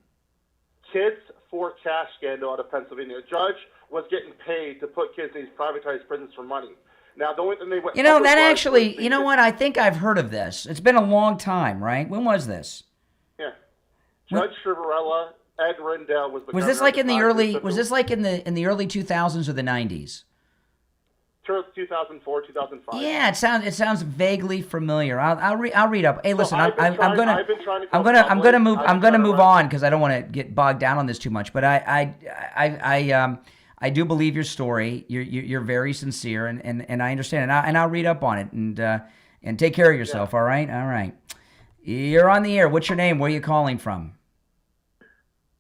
Kids for Cash scandal out of Pennsylvania. A judge was getting paid to put kids in these privatized prisons for money. Now, the only thing they went... I think I've heard of this. It's been a long time, right? When was this? Yeah. Judge Chivarella, Ed Rendell was the Was this like in the early... Was this like in the early 2000s or the 90s? 2004, 2005. Yeah, it sounds vaguely familiar. I'll read up. Hey, listen, I'm gonna move on, because I don't want to get bogged down on this too much. But I do believe your story. You're very sincere, and I understand, and I'll read up on it, and take care of yourself. Yeah. All right. You're on the air. What's your name? Where are you calling from?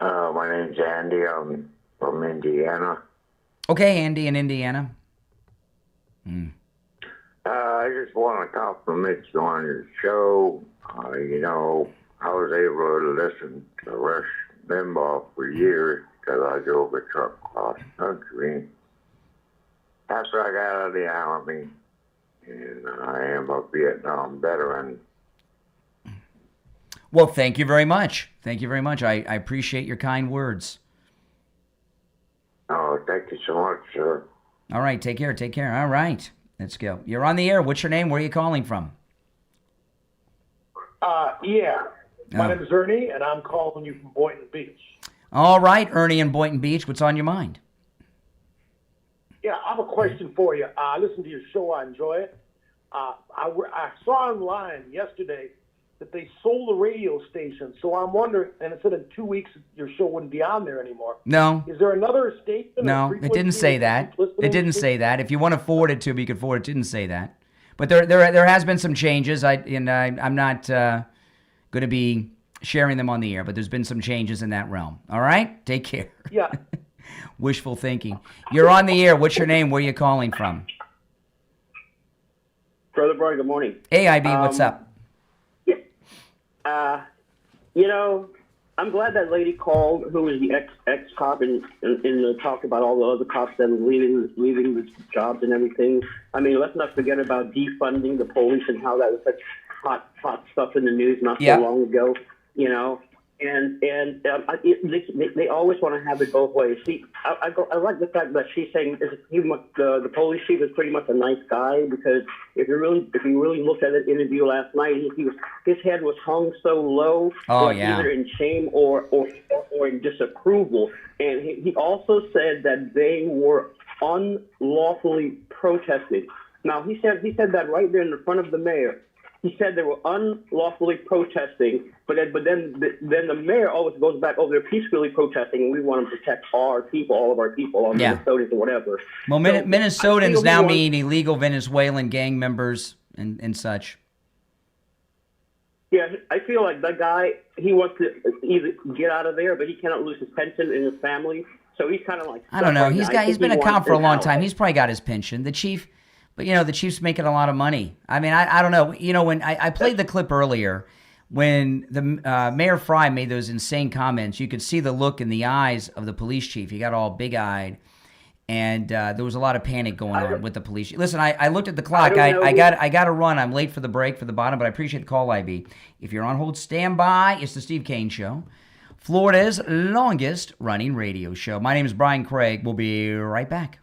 My name's Andy. I'm from Indiana. Okay, Andy in Indiana. I just want to compliment you on your show. I was able to listen to Rush Limbaugh for years, because I drove a truck cross country. After I got out of the Army, and I am a Vietnam veteran. Well, thank you very much. I appreciate your kind words. Oh, thank you so much, sir. All right, take care. All right, let's go. You're on the air. What's your name? Where are you calling from? My name is Ernie, and I'm calling you from Boynton Beach. All right, Ernie in Boynton Beach. What's on your mind? Yeah, I have a question for you. I listen to your show. I enjoy it. I saw online yesterday that they sold the radio station. So I'm wondering, and it said in 2 weeks your show wouldn't be on there anymore. No. Is there another station? No, it didn't say that. It didn't say that. If you want to forward it to me, you can forward it. It didn't say that. But there has been some changes. I'm not going to be sharing them on the air, but there's been some changes in that realm. All right? Take care. Yeah. Wishful thinking. You're on the air. What's your name? Where are you calling from? Brother Brian, good morning. Hey, IB, what's up? I'm glad that lady called, who was the ex-cop, and talked about all the other cops that were leaving the jobs and everything. I mean, let's not forget about defunding the police and how that was such hot stuff in the news not so long ago. And they always want to have it both ways. See, I like the fact that she's saying the police chief is pretty much a nice guy, because if you really looked at the interview last night, his head was hung so low, either in shame or in disapproval. And he also said that they were unlawfully protested. Now he said that right there in the front of the mayor. He said they were unlawfully protesting, but then the mayor always goes back, they're peacefully protesting, and we want to protect our people, all of our people, all Minnesotans or whatever. Well, Minnesotans now mean illegal Venezuelan gang members and such. Yeah, I feel like that guy, he wants to either get out of there, but he cannot lose his pension and his family, so he's kind of like... I don't know. He's been a cop for a long time. He's probably got his pension. The chief... But, the chief's making a lot of money. I mean, I don't know. When I played the clip earlier, when the Mayor Fry made those insane comments, you could see the look in the eyes of the police chief. He got all big-eyed, and there was a lot of panic going on with the police. Listen, I looked at the clock. I got to run. I'm late for the break for the bottom, but I appreciate the call, IB. If you're on hold, stand by. It's the Steve Kane Show, Florida's longest-running radio show. My name is Brian Craig. We'll be right back.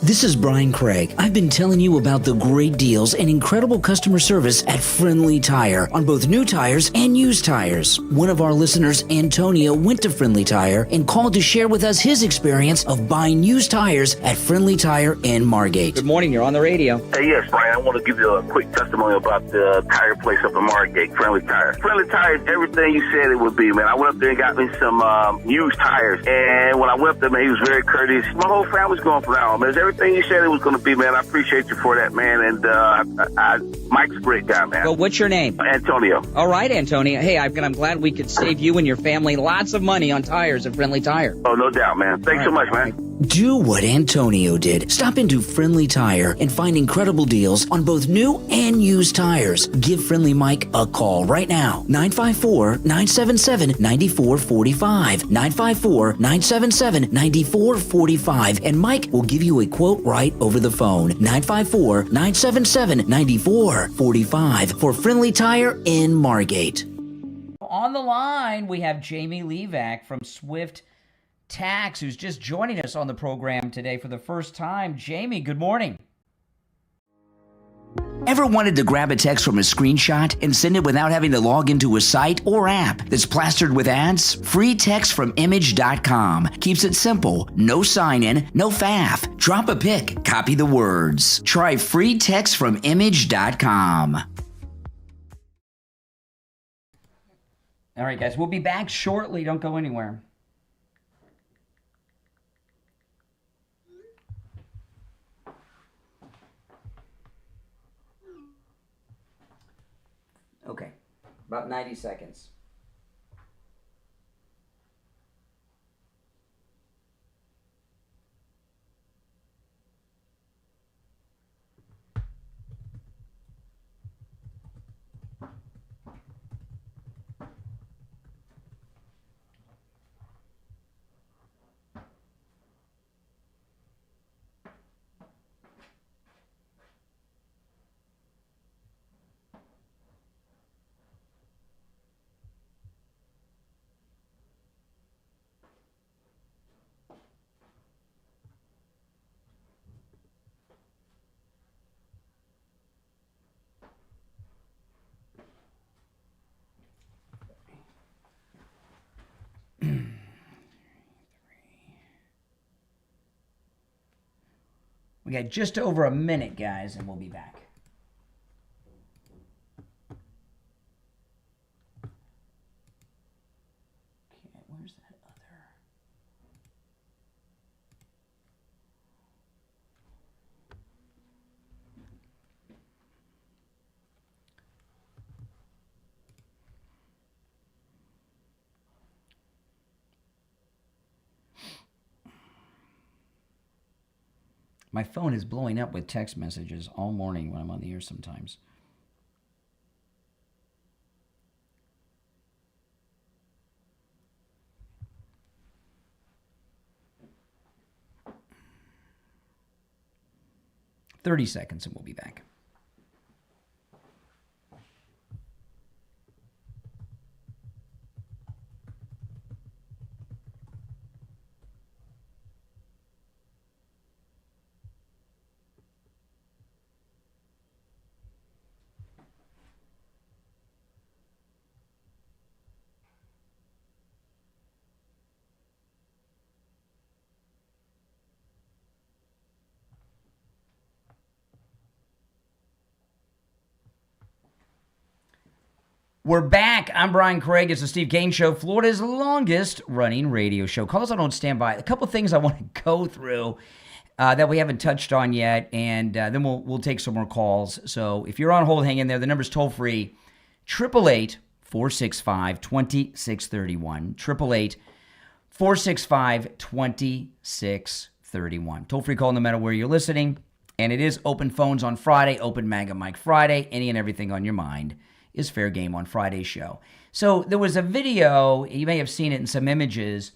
This is Brian Craig. I've been telling you about the great deals and incredible customer service at Friendly Tire on both new tires and used tires. One of our listeners, Antonio, went to Friendly Tire and called to share with us his experience of buying used tires at Friendly Tire in Margate. Good morning. You're on the radio. Hey, yes, Brian. I want to give you a quick testimony about the tire place up in Margate, Friendly Tire. Friendly Tire is everything you said it would be, man. I went up there and got me some used tires. And when I went up there, man, he was very courteous. My whole family's going for that, man. It's everything you said it was going to be, man. I appreciate you for that, man. And Mike's a great guy, man. Well, what's your name? Antonio. All right, Antonio. Hey, I'm glad we could save you and your family lots of money on tires at Friendly Tire. Oh, no doubt, man. Thanks so much, man. Do what Antonio did. Stop into Friendly Tire and find incredible deals on both new and used tires. Give Friendly Mike a call right now. 954-977-9445. 954-977-9445. And Mike will give you a quote right over the phone. 954-977-9445 for Friendly Tire in Margate. On the line, we have Jamie Levac from Swift Tax, who's just joining us on the program today for the first time. Jamie, good morning. Ever wanted to grab a text from a screenshot and send it without having to log into a site or app that's plastered with ads? Free text from image.com keeps it simple. No sign-in, no faff. Drop a pic, copy the words. Try free text from image.com. All right, guys, we'll be back shortly. Don't go anywhere. Okay, about 90 seconds. We got just over a minute, guys, and we'll be back. Okay, where's that other? My phone is blowing up with text messages all morning when I'm on the air sometimes. "30 seconds and we'll be back." We're back. I'm Brian Craig. It's the Steve Kane Show, Florida's longest running radio show. Call us on stand by. A couple things I want to go through that we haven't touched on yet, and then we'll take some more calls. So if you're on hold, hang in there. The number's toll free, 888-465-2631. 888-465-2631. Toll free call no matter where you're listening. And it is open phones on Friday, open MAGA Mike Friday. Any and everything on your mind is fair game on Friday's show. So there was a video, you may have seen it in some images,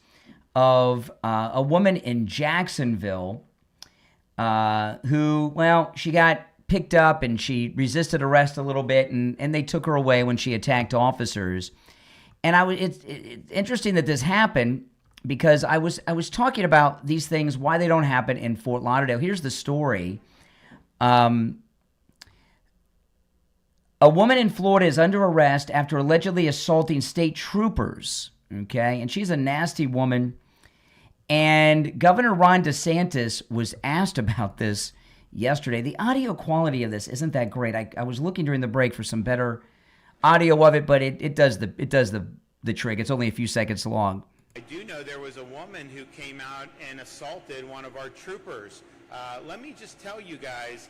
of a woman in Jacksonville who, well, she got picked up and she resisted arrest a little bit, and they took her away when she attacked officers. And it's interesting that this happened because I was talking about these things, why they don't happen in Fort Lauderdale. Here's the story. A woman in Florida is under arrest after allegedly assaulting state troopers, okay? And she's a nasty woman. And Governor Ron DeSantis was asked about this yesterday. The audio quality of this isn't that great. I was looking during the break for some better audio of it, but it does the trick. It's only a few seconds long. I do know there was a woman who came out and assaulted one of our troopers. Let me just tell you guys,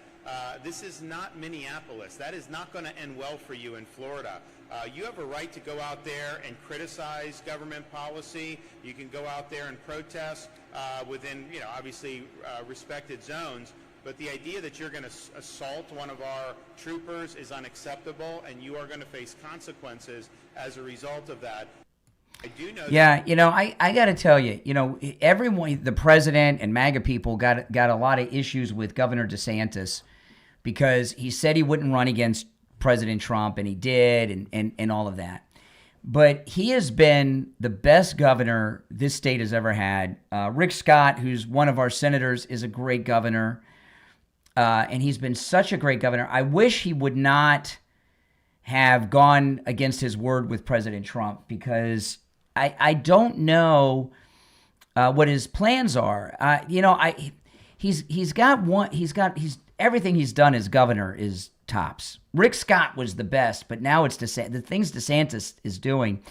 this is not Minneapolis. That is not going to end well for you in Florida. You have a right to go out there and criticize government policy. You can go out there and protest within, obviously respected zones. But the idea that you're going to assault one of our troopers is unacceptable, and you are going to face consequences as a result of that. I do know. Yeah, I got to tell you, everyone, the president and MAGA people got a lot of issues with Governor DeSantis because he said he wouldn't run against President Trump, and he did, and all of that. But he has been the best governor this state has ever had. Rick Scott, who's one of our senators, is a great governor, and he's been such a great governor. I wish he would not have gone against his word with President Trump, because I don't know what his plans are. He's everything he's done as governor is tops. Rick Scott was the best, but now it's the things DeSantis is doing.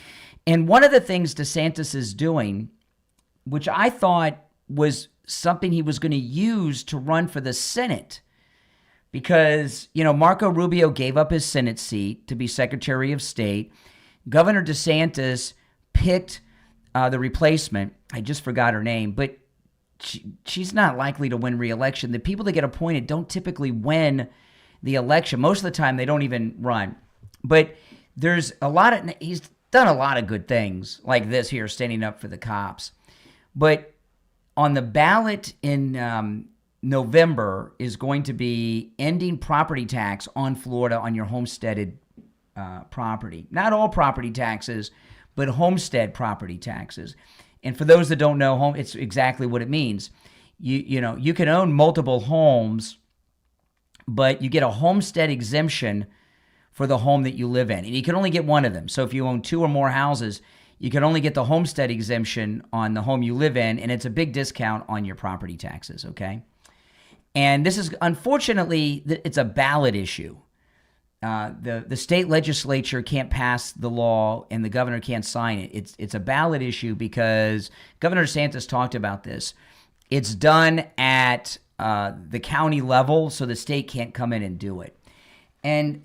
And one of the things DeSantis is doing, which I thought was something he was going to use to run for the Senate, because, Marco Rubio gave up his Senate seat to be Secretary of State. Governor DeSantis picked the replacement. I just forgot her name, but she's not likely to win re-election. The people that get appointed don't typically win the election. Most of the time, they don't even run. But he's done a lot of good things like this here, standing up for the cops. But on the ballot in November is going to be ending property tax on Florida on your homesteaded property. Not all property taxes, but homestead property taxes. And for those that don't know, it's exactly what it means. You can own multiple homes, but you get a homestead exemption for the home that you live in. And you can only get one of them. So if you own two or more houses, you can only get the homestead exemption on the home you live in, and it's a big discount on your property taxes, okay? And this is, unfortunately, it's a ballot issue. The state legislature can't pass the law and the governor can't sign it. It's a ballot issue because Governor DeSantis talked about this. It's done at the county level, so the state can't come in and do it. And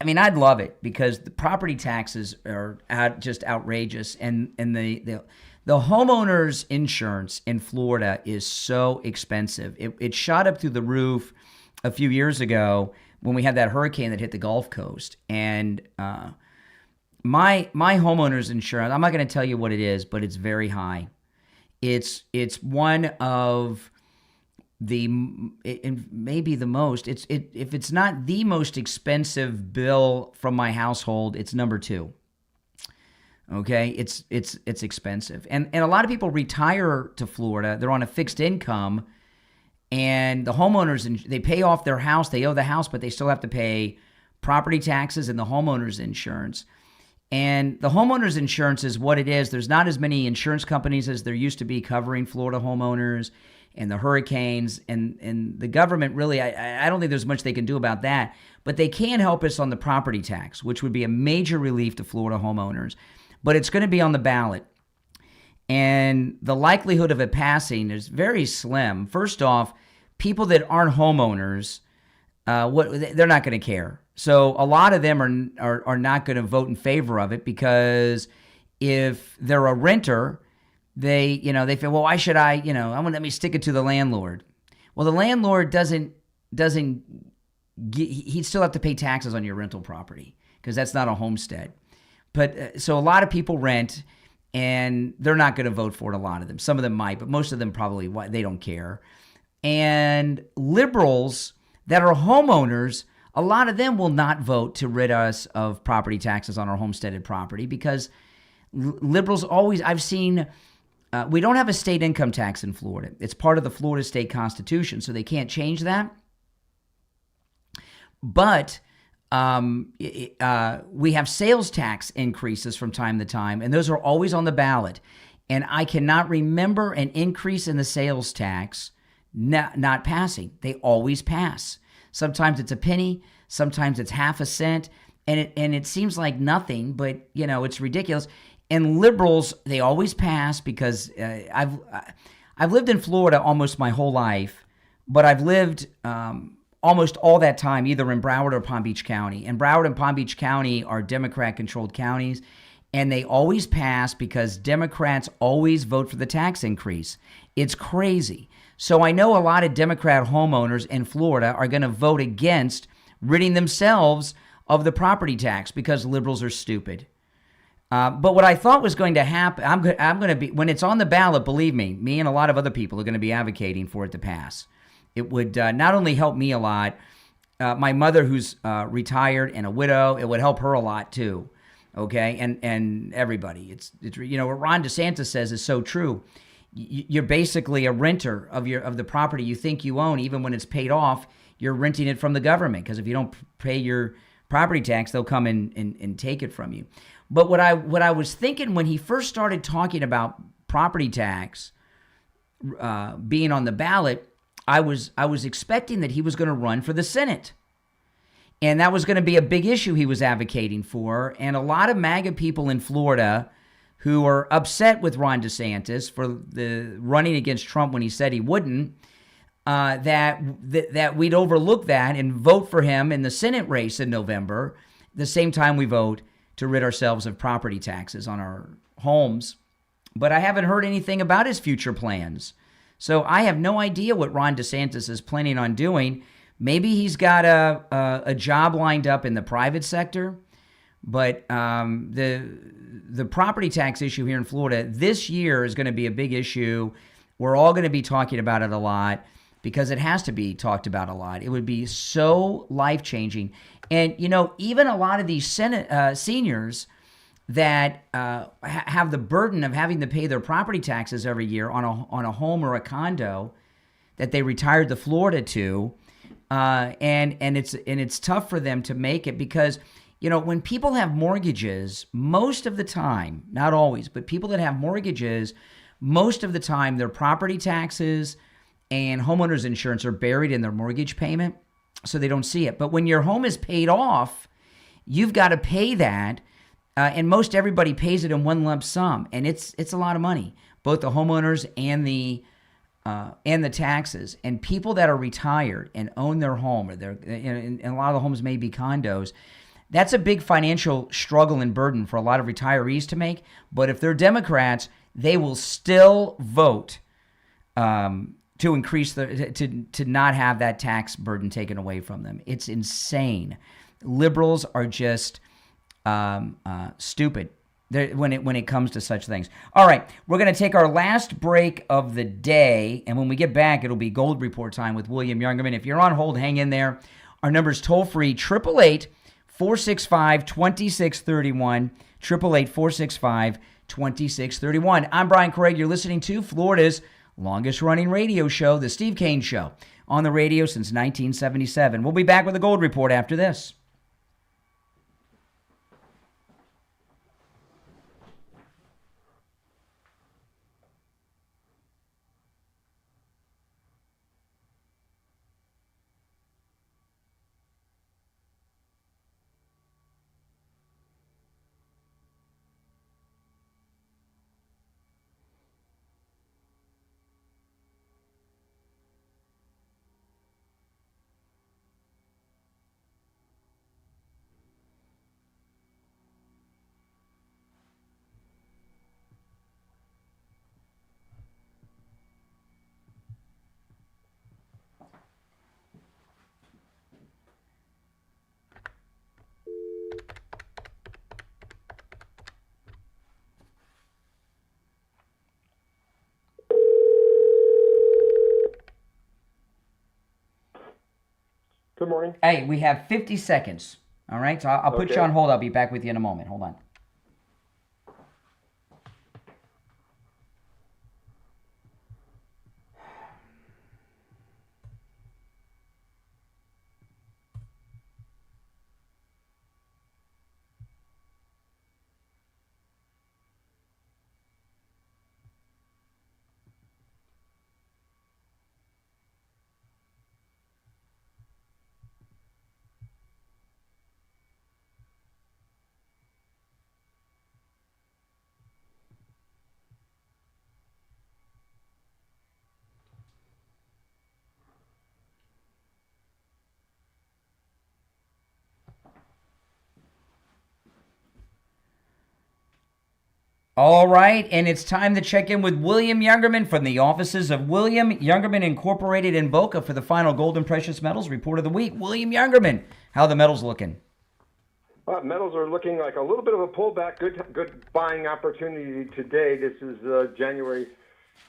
I'd love it because the property taxes are just outrageous, and the homeowners insurance in Florida is so expensive. It shot up through the roof a few years ago when we had that hurricane that hit the Gulf Coast. And my homeowners insurance, I'm not going to tell you what it is, but it's very high. It's one of maybe the most. If it's not the most expensive bill from my household, it's number 2. Okay, it's expensive, and a lot of people retire to Florida. They're on a fixed income, and the homeowners, they pay off their house. They owe the house, but they still have to pay property taxes and the homeowners insurance. And the homeowners insurance is what it is. There's not as many insurance companies as there used to be covering Florida homeowners and the hurricanes. And the government really, I don't think there's much they can do about that. But they can help us on the property tax, which would be a major relief to Florida homeowners. But it's going to be on the ballot. And the likelihood of it passing is very slim. First off, people that aren't homeowners, they're not going to care. So a lot of them are not going to vote in favor of it because if they're a renter, they feel, well, why should I let me stick it to the landlord. Well, the landlord he'd still have to pay taxes on your rental property because that's not a homestead. But so a lot of people rent and they're not going to vote for it, a lot of them. Some of them might, but most of them probably, they don't care. And liberals that are homeowners, a lot of them will not vote to rid us of property taxes on our homesteaded property because liberals always, I've seen, we don't have a state income tax in Florida. It's part of the Florida state constitution, so they can't change that. But we have sales tax increases from time to time, and those are always on the ballot. And I cannot remember an increase in the sales tax not passing. They always pass. Sometimes it's a penny, sometimes it's half a cent, and it seems like nothing, but it's ridiculous. And liberals, they always pass because I've lived in Florida almost my whole life, but I've lived almost all that time either in Broward or Palm Beach County. And Broward and Palm Beach County are Democrat-controlled counties, and they always pass because Democrats always vote for the tax increase. It's crazy. So I know a lot of Democrat homeowners in Florida are going to vote against ridding themselves of the property tax because liberals are stupid. But what I thought was going to happen, I'm going to be, when it's on the ballot, believe me and a lot of other people are going to be advocating for it to pass. It would not only help me a lot, my mother who's retired and a widow, it would help her a lot too. Okay, and everybody. It's what Ron DeSantis says is so true. You're basically a renter of the property you think you own, even when it's paid off. You're renting it from the government because if you don't pay your property tax, they'll come and take it from you. But what I was thinking when he first started talking about property tax being on the ballot, I was expecting that he was going to run for the Senate. And that was going to be a big issue he was advocating for. And a lot of MAGA people in Florida who are upset with Ron DeSantis for the running against Trump when he said he wouldn't, that we'd overlook that and vote for him in the Senate race in November, the same time we vote to rid ourselves of property taxes on our homes. But I haven't heard anything about his future plans. So I have no idea what Ron DeSantis is planning on doing. Maybe he's got a job lined up in the private sector, but the property tax issue here in Florida this year is going to be a big issue. We're all going to be talking about it a lot because it has to be talked about a lot. It would be so life-changing. And, even a lot of these seniors that have the burden of having to pay their property taxes every year on a home or a condo that they retired to Florida to, and it's tough for them to make it because when people have mortgages, most of the time, not always, but people that have mortgages, most of the time their property taxes and homeowners insurance are buried in their mortgage payment, so they don't see it. But when your home is paid off, you've got to pay that, and most everybody pays it in one lump sum, and it's a lot of money, both the homeowners and the taxes. And people that are retired and own their home, or and a lot of the homes may be condos, that's a big financial struggle and burden for a lot of retirees to make. But if they're Democrats, they will still vote to increase to not have that tax burden taken away from them. It's insane. Liberals are just stupid when it comes to such things. All right, we're going to take our last break of the day, and when we get back, it'll be Gold Report time with William Youngerman. If you're on hold, hang in there. Our number's toll-free, 888-465-2631, 888-465-2631. I'm Brian Craig. You're listening to Florida's longest-running radio show, The Steve Kane Show, on the radio since 1977. We'll be back with a Gold Report after this. Good morning. Hey, we have 50 seconds. All right, so I'll put you on hold. I'll be back with you in a moment. Hold on. All right, and it's time to check in with William Youngerman from the offices of William Youngerman Incorporated in Boca for the final Gold and Precious Metals Report of the Week. William Youngerman, how are the metals looking? Metals are looking like a little bit of a pullback. Good buying opportunity today. This is January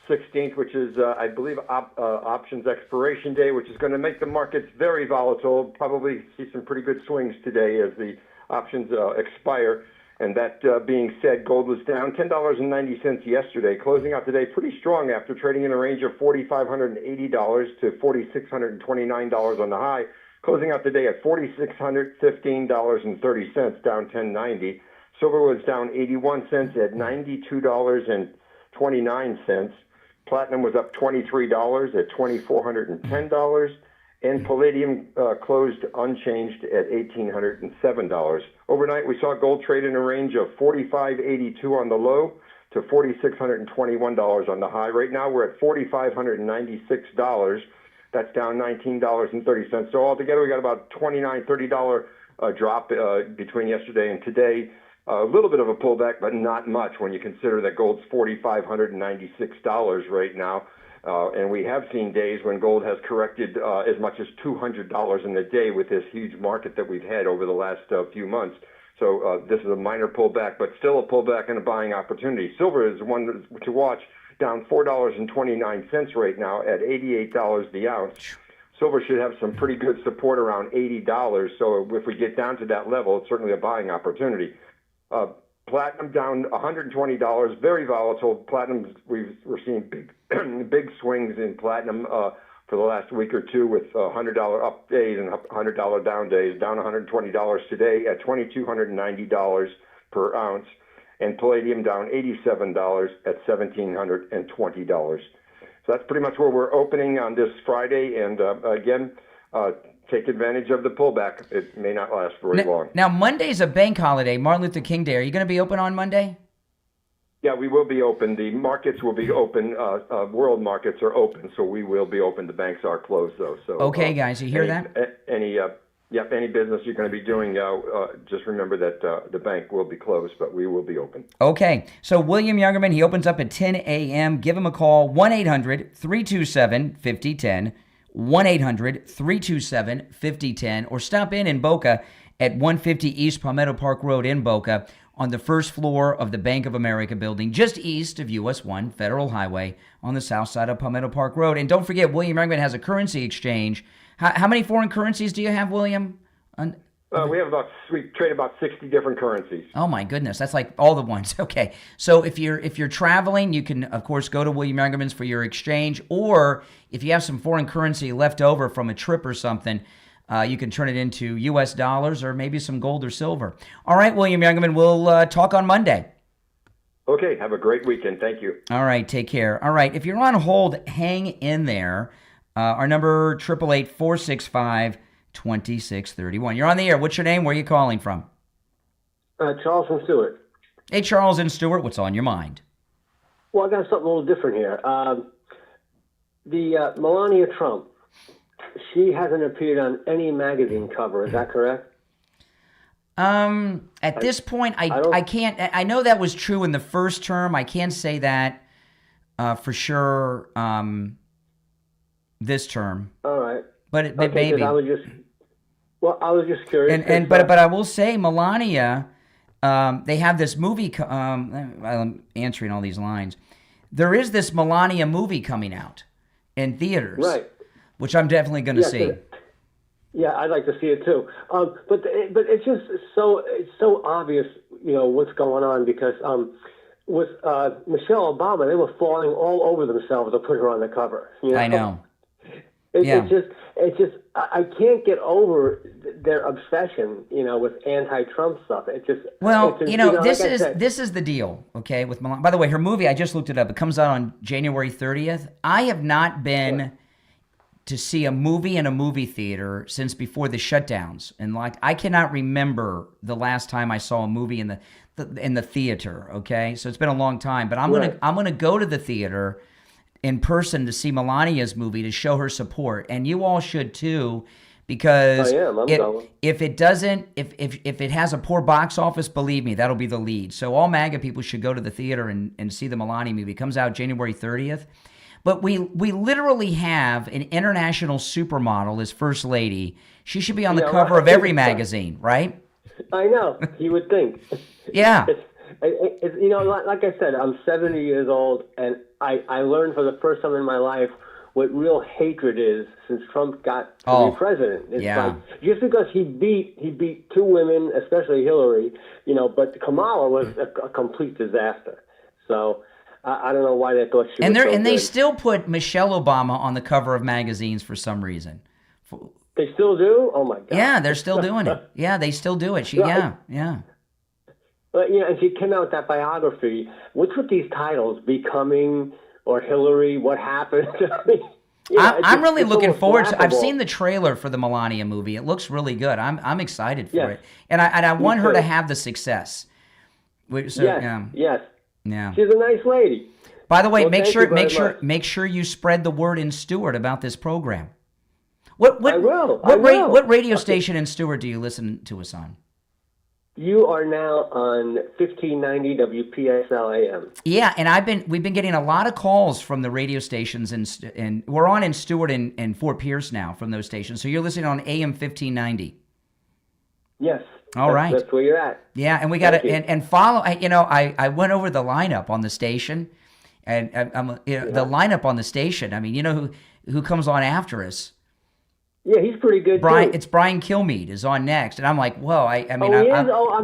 16th, which is, I believe, options expiration day, which is going to make the markets very volatile. Probably see some pretty good swings today as the options expire. And that being said, gold was down $10.90 yesterday, closing out today pretty strong after trading in a range of $4,580 to $4,629 on the high, closing out the day at $4,615.30, down $10.90. Silver was down 81 cents at $92.29. Platinum was up $23 at $2,410. And palladium closed unchanged at $1,807. Overnight, we saw gold trade in a range of $4,582 on the low to $4,621 on the high. Right now, we're at $4,596. That's down $19.30. So altogether, we got about $29, $30 drop between yesterday and today. A little bit of a pullback, but not much when you consider that gold's $4,596 right now. And we have seen days when gold has corrected as much as $200 in a day with this huge market that we've had over the last few months. So this is a minor pullback, but still a pullback and a buying opportunity. Silver is one to watch, down $4.29 right now at $88 the ounce. Silver should have some pretty good support around $80. So if we get down to that level, it's certainly a buying opportunity. Platinum down $120, very volatile. Platinum, we're seeing big swings in platinum for the last week or two with $100 up days and $100 down days, down $120 today at $2,290 per ounce. And palladium down $87 at $1,720. So that's pretty much where we're opening on this Friday. And again, take advantage of the pullback. It may not last very long. Now, Monday's a bank holiday, Martin Luther King Day. Are you going to be open on Monday? Yeah, we will be open. The markets will be open. World markets are open, so we will be open. The banks are closed, though. So okay, guys, you hear that? Any business you're going to be doing, just remember that the bank will be closed, but we will be open. Okay, so William Youngerman, he opens up at 10 a.m. Give him a call, 1-800-327-5010, 1-800-327-5010, or stop in Boca at 150 East Palmetto Park Road in Boca on the first floor of the Bank of America building, just east of US 1 Federal Highway on the south side of Palmetto Park Road. And don't forget, William Youngerman has a currency exchange. How many foreign currencies do you have, William? We trade about 60 different currencies. Oh my goodness, that's like all the ones. Okay, so if you're traveling, you can of course go to William Youngerman's for your exchange, or if you have some foreign currency left over from a trip or something, you can turn it into U.S. dollars or maybe some gold or silver. All right, William Youngerman, we'll talk on Monday. Okay, have a great weekend. Thank you. All right, take care. All right, if you're on hold, hang in there. Our number, 888-465-2631. You're on the air. What's your name? Where are you calling from? Charles and Stewart. Hey, Charles and Stewart, what's on your mind? Well, I got something a little different here. The Melania Trump, she hasn't appeared on any magazine cover. Is that correct? At this point, I can't. I know that was true in the first term. I can't say that for sure this term. All right. But okay, maybe. I was just curious. But I will say, Melania, they have this movie. I'm answering all these lines. There is this Melania movie coming out in theaters, right? Which I'm definitely going to see. Yeah, I'd like to see it too. But it's just so obvious, what's going on, because with Michelle Obama, they were falling all over themselves to put her on the cover. I know. It's just I can't get over their obsession, with anti-Trump stuff. This is the deal, okay, with Melania. By the way, her movie, I just looked it up. It comes out on January 30th. I have not been to see a movie in a movie theater since before the shutdowns, and I cannot remember the last time I saw a movie in the theater. Okay, so it's been a long time, but I'm gonna go to the theater in person to see Melania's movie to show her support, and you all should too, because if it has a poor box office, believe me, that'll be the lead. So all MAGA people should go to the theater and see the Melania movie. It comes out January 30th. But we literally have an international supermodel as First Lady. She should be on the cover of every magazine, right? I know. You would think. Yeah. Like I said, I'm 70 years old, and I learned for the first time in my life what real hatred is since Trump got to be president. It's like, just because he beat two women, especially Hillary, but Kamala was a complete disaster. So I don't know why they thought she was so they good. still put Michelle Obama on the cover of magazines for some reason. They still do? Oh my God! Yeah, they're still doing it. Yeah, they still do it. Yeah. But and she came out with that biography. What's with these titles? Becoming or Hillary? What happened? I'm really looking forward to. I've seen the trailer for the Melania movie. It looks really good. I'm excited for it, and I want her to have the success. So, yes. Yeah. She's a nice lady. By the way, make sure you spread the word in Stewart about this program. What radio station in Stewart do you listen to us on? You are now on 1590 WPSL AM. Yeah, and we've been getting a lot of calls from the radio stations, and we're on in Stewart and Fort Pierce now from those stations. So you're listening on AM 1590. Yes. All right. That's where you're at. Yeah, and we got to and follow. I went over the lineup on the station, and the lineup on the station. I mean, you know who comes on after us? Yeah, he's pretty good too. It's Brian Kilmeade is on next, and I'm like, whoa. I'm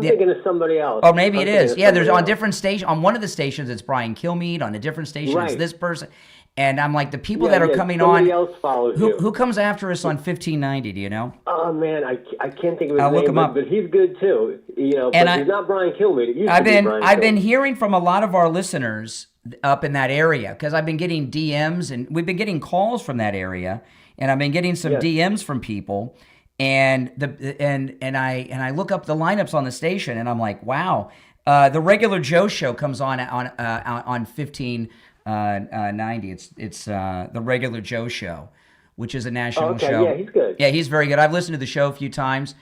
thinking of somebody else. Oh, maybe it is. Yeah, there's on different station. On one of the stations, it's Brian Kilmeade. On a different station, it's this person. And I'm like, the people Yeah, that are yeah, coming somebody on, else follows you. who comes after us on 1590, do you know? Oh man, I can't think of his I'll name, look him up. but he's good too. You know, And but he's not Brian Kilmeade. It used to I've be been Brian I've been Kilmeade. hearing from a lot of our listeners up in that area, because I've been getting DMs and we've been getting calls from that area, and I've been getting some DMs from people, and I look up the lineups on the station, and I'm like, wow. The regular Joe show comes on 1590. It's the regular Joe show, which is a national show. Yeah, he's good. Yeah, he's very good. I've listened to the show a few times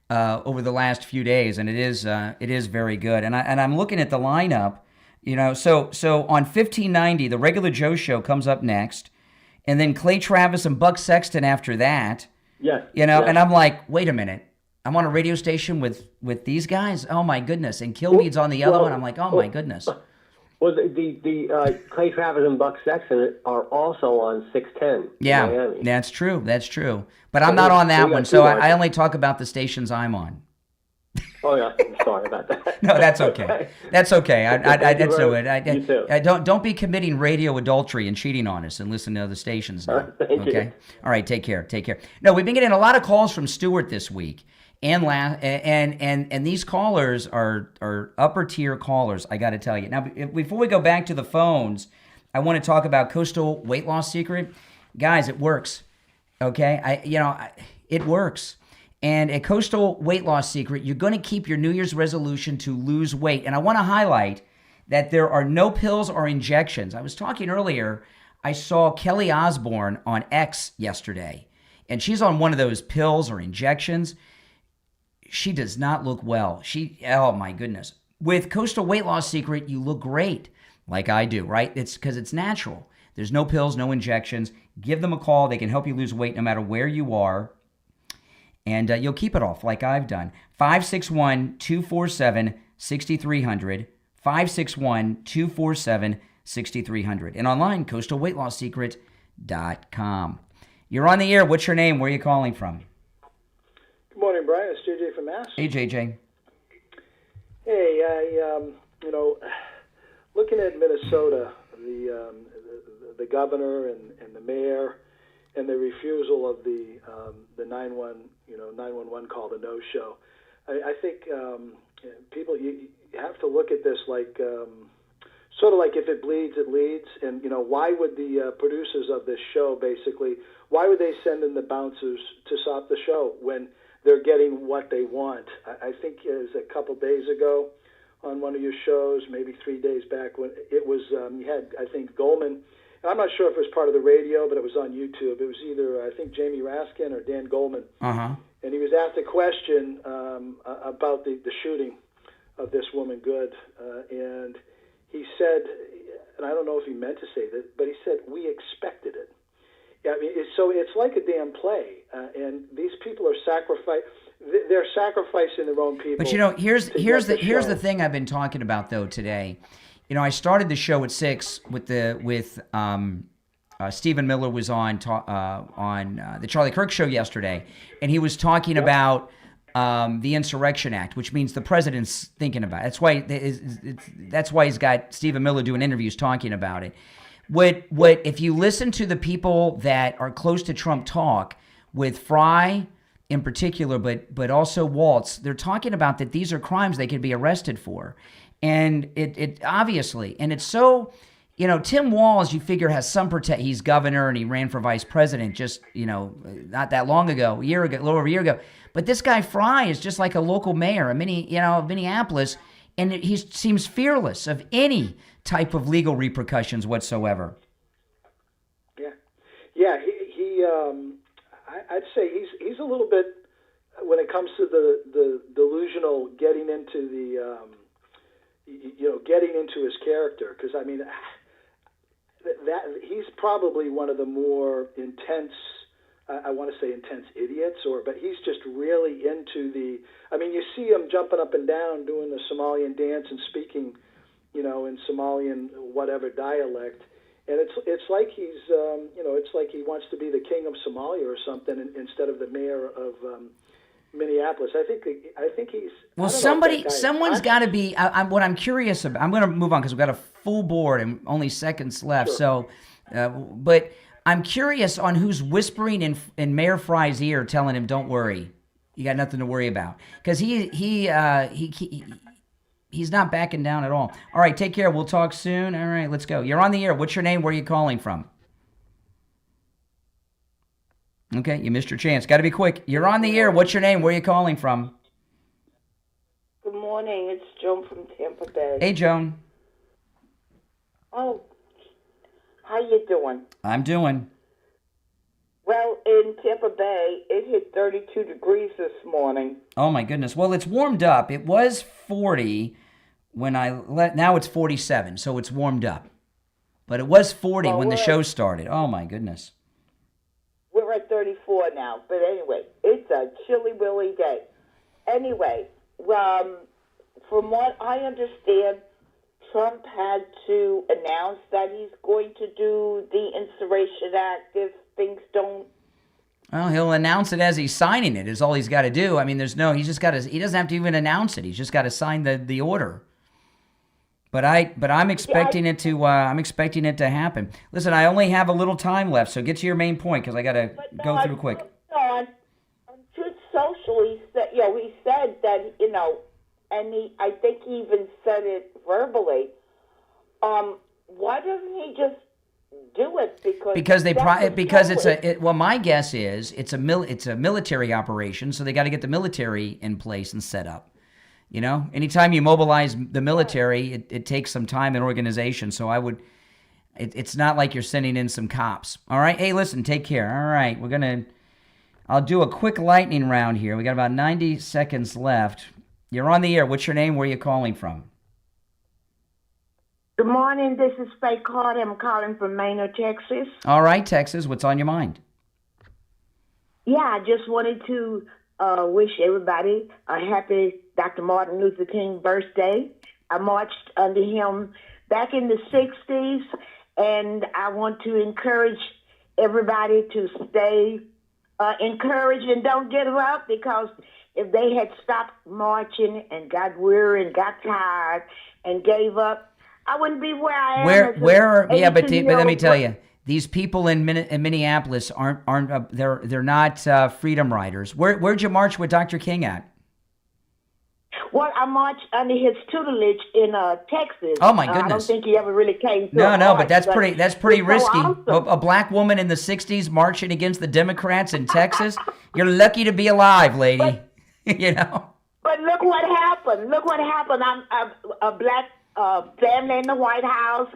over the last few days, and it is very good. And I'm looking at the lineup, you know. So on 1590, the regular Joe show comes up next, and then Clay Travis and Buck Sexton after that. Yeah. You know, yeah. and I'm like, wait a minute. I'm on a radio station with these guys. Oh my goodness! And Kilmeade's on the other one. I'm like, oh my goodness. Well, the Clay Travis and Buck Sexton are also on 610. Yeah, in Miami. that's true. That's true. But I'm not on that one, so I only talk about the stations I'm on. Oh yeah, sorry about that. No, that's okay. That's okay. That's no it. You too. Don't be committing radio adultery and cheating on us and listen to other stations now. Thank Okay. you. All right. Take care. Take care. No, we've been getting a lot of calls from Stuart this week, and these callers are upper tier callers. I got to tell you. Now, before we go back to the phones, I want to talk about Coastal Weight Loss Secret, guys. It works. Okay. It works. And at Coastal Weight Loss Secret, you're going to keep your New Year's resolution to lose weight. And I want to highlight that there are no pills or injections. I was talking earlier, I saw Kelly Osbourne on X yesterday, and she's on one of those pills or injections. She does not look well. Oh my goodness. With Coastal Weight Loss Secret, you look great, like I do, right? It's because it's natural. There's no pills, no injections. Give them a call. They can help you lose weight no matter where you are. And you'll keep it off like I've done. 561-247-6300. 561-247-6300. And online, coastalweightlossecret.com. You're on the air. What's your name? Where are you calling from? Good morning, Brian. It's JJ from Mass. Hey, JJ. Hey, looking at Minnesota, the governor and the mayor, and the refusal of the 911 call, the no-show. I think people, you have to look at this like sort of like if it bleeds, it leads. And why would the producers of this show basically? Why would they send in the bouncers to stop the show when they're getting what they want? I think it was a couple days ago on one of your shows, maybe 3 days back, when it was you had, I think, Goldman. And I'm not sure if it was part of the radio, but it was on YouTube. It was either, I think, Jamie Raskin or Dan Goldman. Uh-huh. And he was asked a question about the shooting of this woman, Good. And he said, and I don't know if he meant to say that, but he said, we expected it. I mean, so it's like a damn play. And these people are they're sacrificing their own people. But here's the thing I've been talking about though today. I started the show at 6 with Stephen Miller was on the Charlie Kirk show yesterday, and he was talking about the Insurrection Act, which means the president's thinking about it. That's why he's got Stephen Miller doing interviews talking about it. What if you listen to the people that are close to Trump talk, with Fry in particular, but also Waltz, they're talking about that these are crimes they could be arrested for. And it obviously, and it's so, Tim Walz, you figure, has some protect. He's governor and he ran for vice president just, not that long ago, a little over a year ago. But this guy Fry is just like a local mayor of Minneapolis, and he seems fearless of any type of legal repercussions whatsoever. Yeah. I'd say he's a little bit, when it comes to the delusional getting into the. Getting into his character, because I mean, that he's probably one of the more intense. I want to say intense idiots, but he's just really into the. I mean, you see him jumping up and down, doing the Somalian dance and speaking, in Somalian whatever dialect, and it's like he's, it's like he wants to be the king of Somalia or something instead of the mayor of. Minneapolis. I think he's. Well, someone's got to be. What I'm curious about. I'm going to move on because we've got a full board and only seconds left. Sure. So, But I'm curious on who's whispering in Mayor Fry's ear, telling him, "Don't worry, you got nothing to worry about," because he's not backing down at all. All right, take care. We'll talk soon. All right, let's go. You're on the air. What's your name? Where are you calling from? Okay, you missed your chance. Got to be quick. You're on the air. What's your name? Where are you calling from? Good morning. It's Joan from Tampa Bay. Hey, Joan. Oh, how you doing? I'm doing. Well, in Tampa Bay, it hit 32 degrees this morning. Oh, my goodness. Well, it's warmed up. It was 40 when now it's 47, so it's warmed up. But it was 40 when the show started. Oh, my goodness. We're at 34 now. But anyway, it's a chilly willy day. Anyway, from what I understand, Trump had to announce that he's going to do the Insurrection Act if things don't. Well, he'll announce it as he's signing it. Is all he's got to do. I mean, he doesn't have to even announce it. He's just got to sign the order. But I'm expecting it to happen. Listen, I only have a little time left, so get to your main point because I got to go through quick. On Truth Social, he said that, and I think he even said it verbally. Why doesn't he just do it? Well, my guess is it's a military operation, so they got to get the military in place and set up. Anytime you mobilize the military, it takes some time and organization. So it's not like you're sending in some cops. All right. Hey, listen, take care. All right. I'll do a quick lightning round here. We got about 90 seconds left. You're on the air. What's your name? Where are you calling from? Good morning. This is Faye Carter. I'm calling from Maynard, Texas. All right, Texas. What's on your mind? Yeah, I just wanted to wish everybody a happy Dr. Martin Luther King birthday. I marched under him back in the 60s, and I want to encourage everybody to stay encouraged and don't give up, because if they had stopped marching and got weary and got tired and gave up, I wouldn't be where I am. But let me tell you, these people in Minneapolis aren't they're not freedom riders. Where'd you march with Dr. King at? Well, I marched under his tutelage in Texas. Oh my goodness! I don't think he ever really came. But that's pretty risky. Awesome. A black woman in the '60s marching against the Democrats in Texas. You're lucky to be alive, lady. But look what happened. I'm a black family in the White House.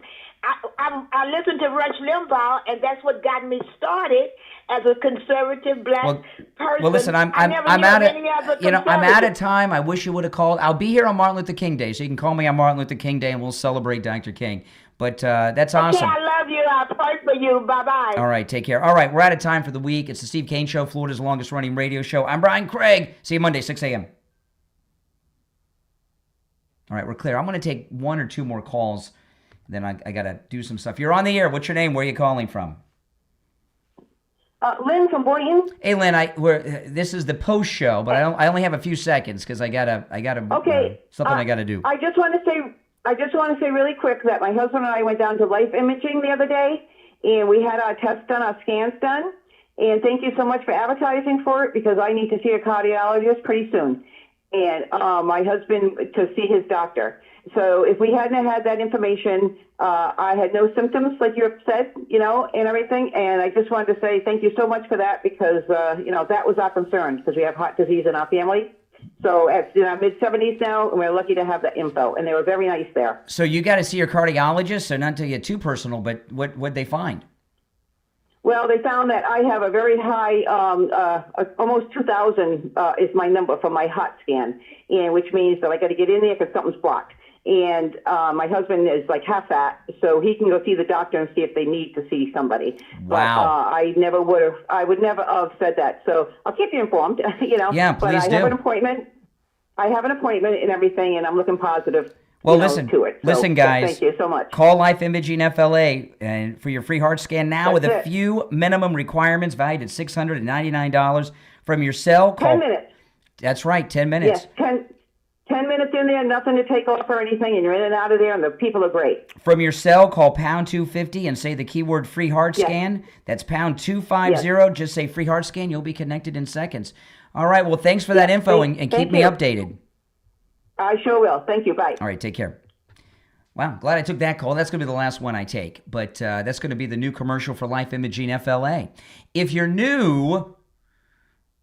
I listened to Rush Limbaugh, and that's what got me started as a conservative black person. Well, listen, I'm out of time. I wish you would have called. I'll be here on Martin Luther King Day, so you can call me on Martin Luther King Day, and we'll celebrate Dr. King. But that's awesome. Okay, I love you. I pray for you. Bye-bye. All right, take care. All right, we're out of time for the week. It's the Steve Kane Show, Florida's longest-running radio show. I'm Brian Craig. See you Monday, 6 a.m. All right, we're clear. I'm going to take one or two more calls. Then I got to do some stuff. You're on the air. What's your name? Where are you calling from? Lynn from Boynton. Hey, Lynn. This is the post show, but I only have a few seconds because I gotta. Okay. Something I gotta do. I just want to say really quick that my husband and I went down to Life Imaging the other day, and we had our tests done, our scans done. And thank you so much for advertising for it, because I need to see a cardiologist pretty soon, and my husband to see his doctor. So if we hadn't had that information, I had no symptoms like you have said, and everything. And I just wanted to say thank you so much for that, because, that was our concern, because we have heart disease in our family. So it's in our mid-70s now, and we're lucky to have that info. And they were very nice there. So you got to see your cardiologist, so not to get too personal, but what'd they find? Well, they found that I have a very high, almost 2,000 is my number for my heart scan, and which means that I got to get in there because something's blocked. And my husband is like half that, so he can go see the doctor and see if they need to see somebody. Wow. But I would never have said that. So I'll keep you informed, Yeah, please but I have an appointment. And everything, and I'm looking positive. Well, listen, to it. Listen, guys. Thank you so much. Call Life Imaging FLA and for your free heart scan now with a few minimum requirements valued at $699 from your cell. 10 minutes. That's right, 10 minutes. Yes, 10 minutes just in there, nothing to take off or anything, and you're in and out of there, and the people are great. From your cell, call pound 250 and say the keyword free heart scan. That's pound 250. Just say free heart scan. You'll be connected in seconds. All right. Well, thanks for that info, and keep me updated. I sure will. Thank you. Bye. All right. Take care. Wow. Glad I took that call. That's going to be the last one I take. But that's going to be the new commercial for Life Imaging FLA. If you're new,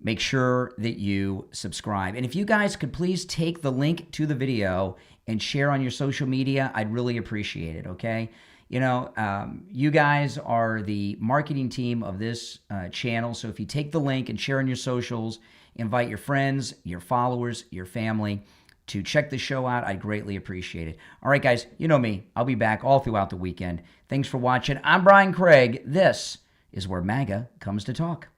make sure that you subscribe. And if you guys could please take the link to the video and share on your social media, I'd really appreciate it, okay? You know, you guys are the marketing team of this channel, so if you take the link and share on your socials, invite your friends, your followers, your family to check the show out, I'd greatly appreciate it. All right, guys, you know me. I'll be back all throughout the weekend. Thanks for watching. I'm Brian Craig. This is where MAGA comes to talk.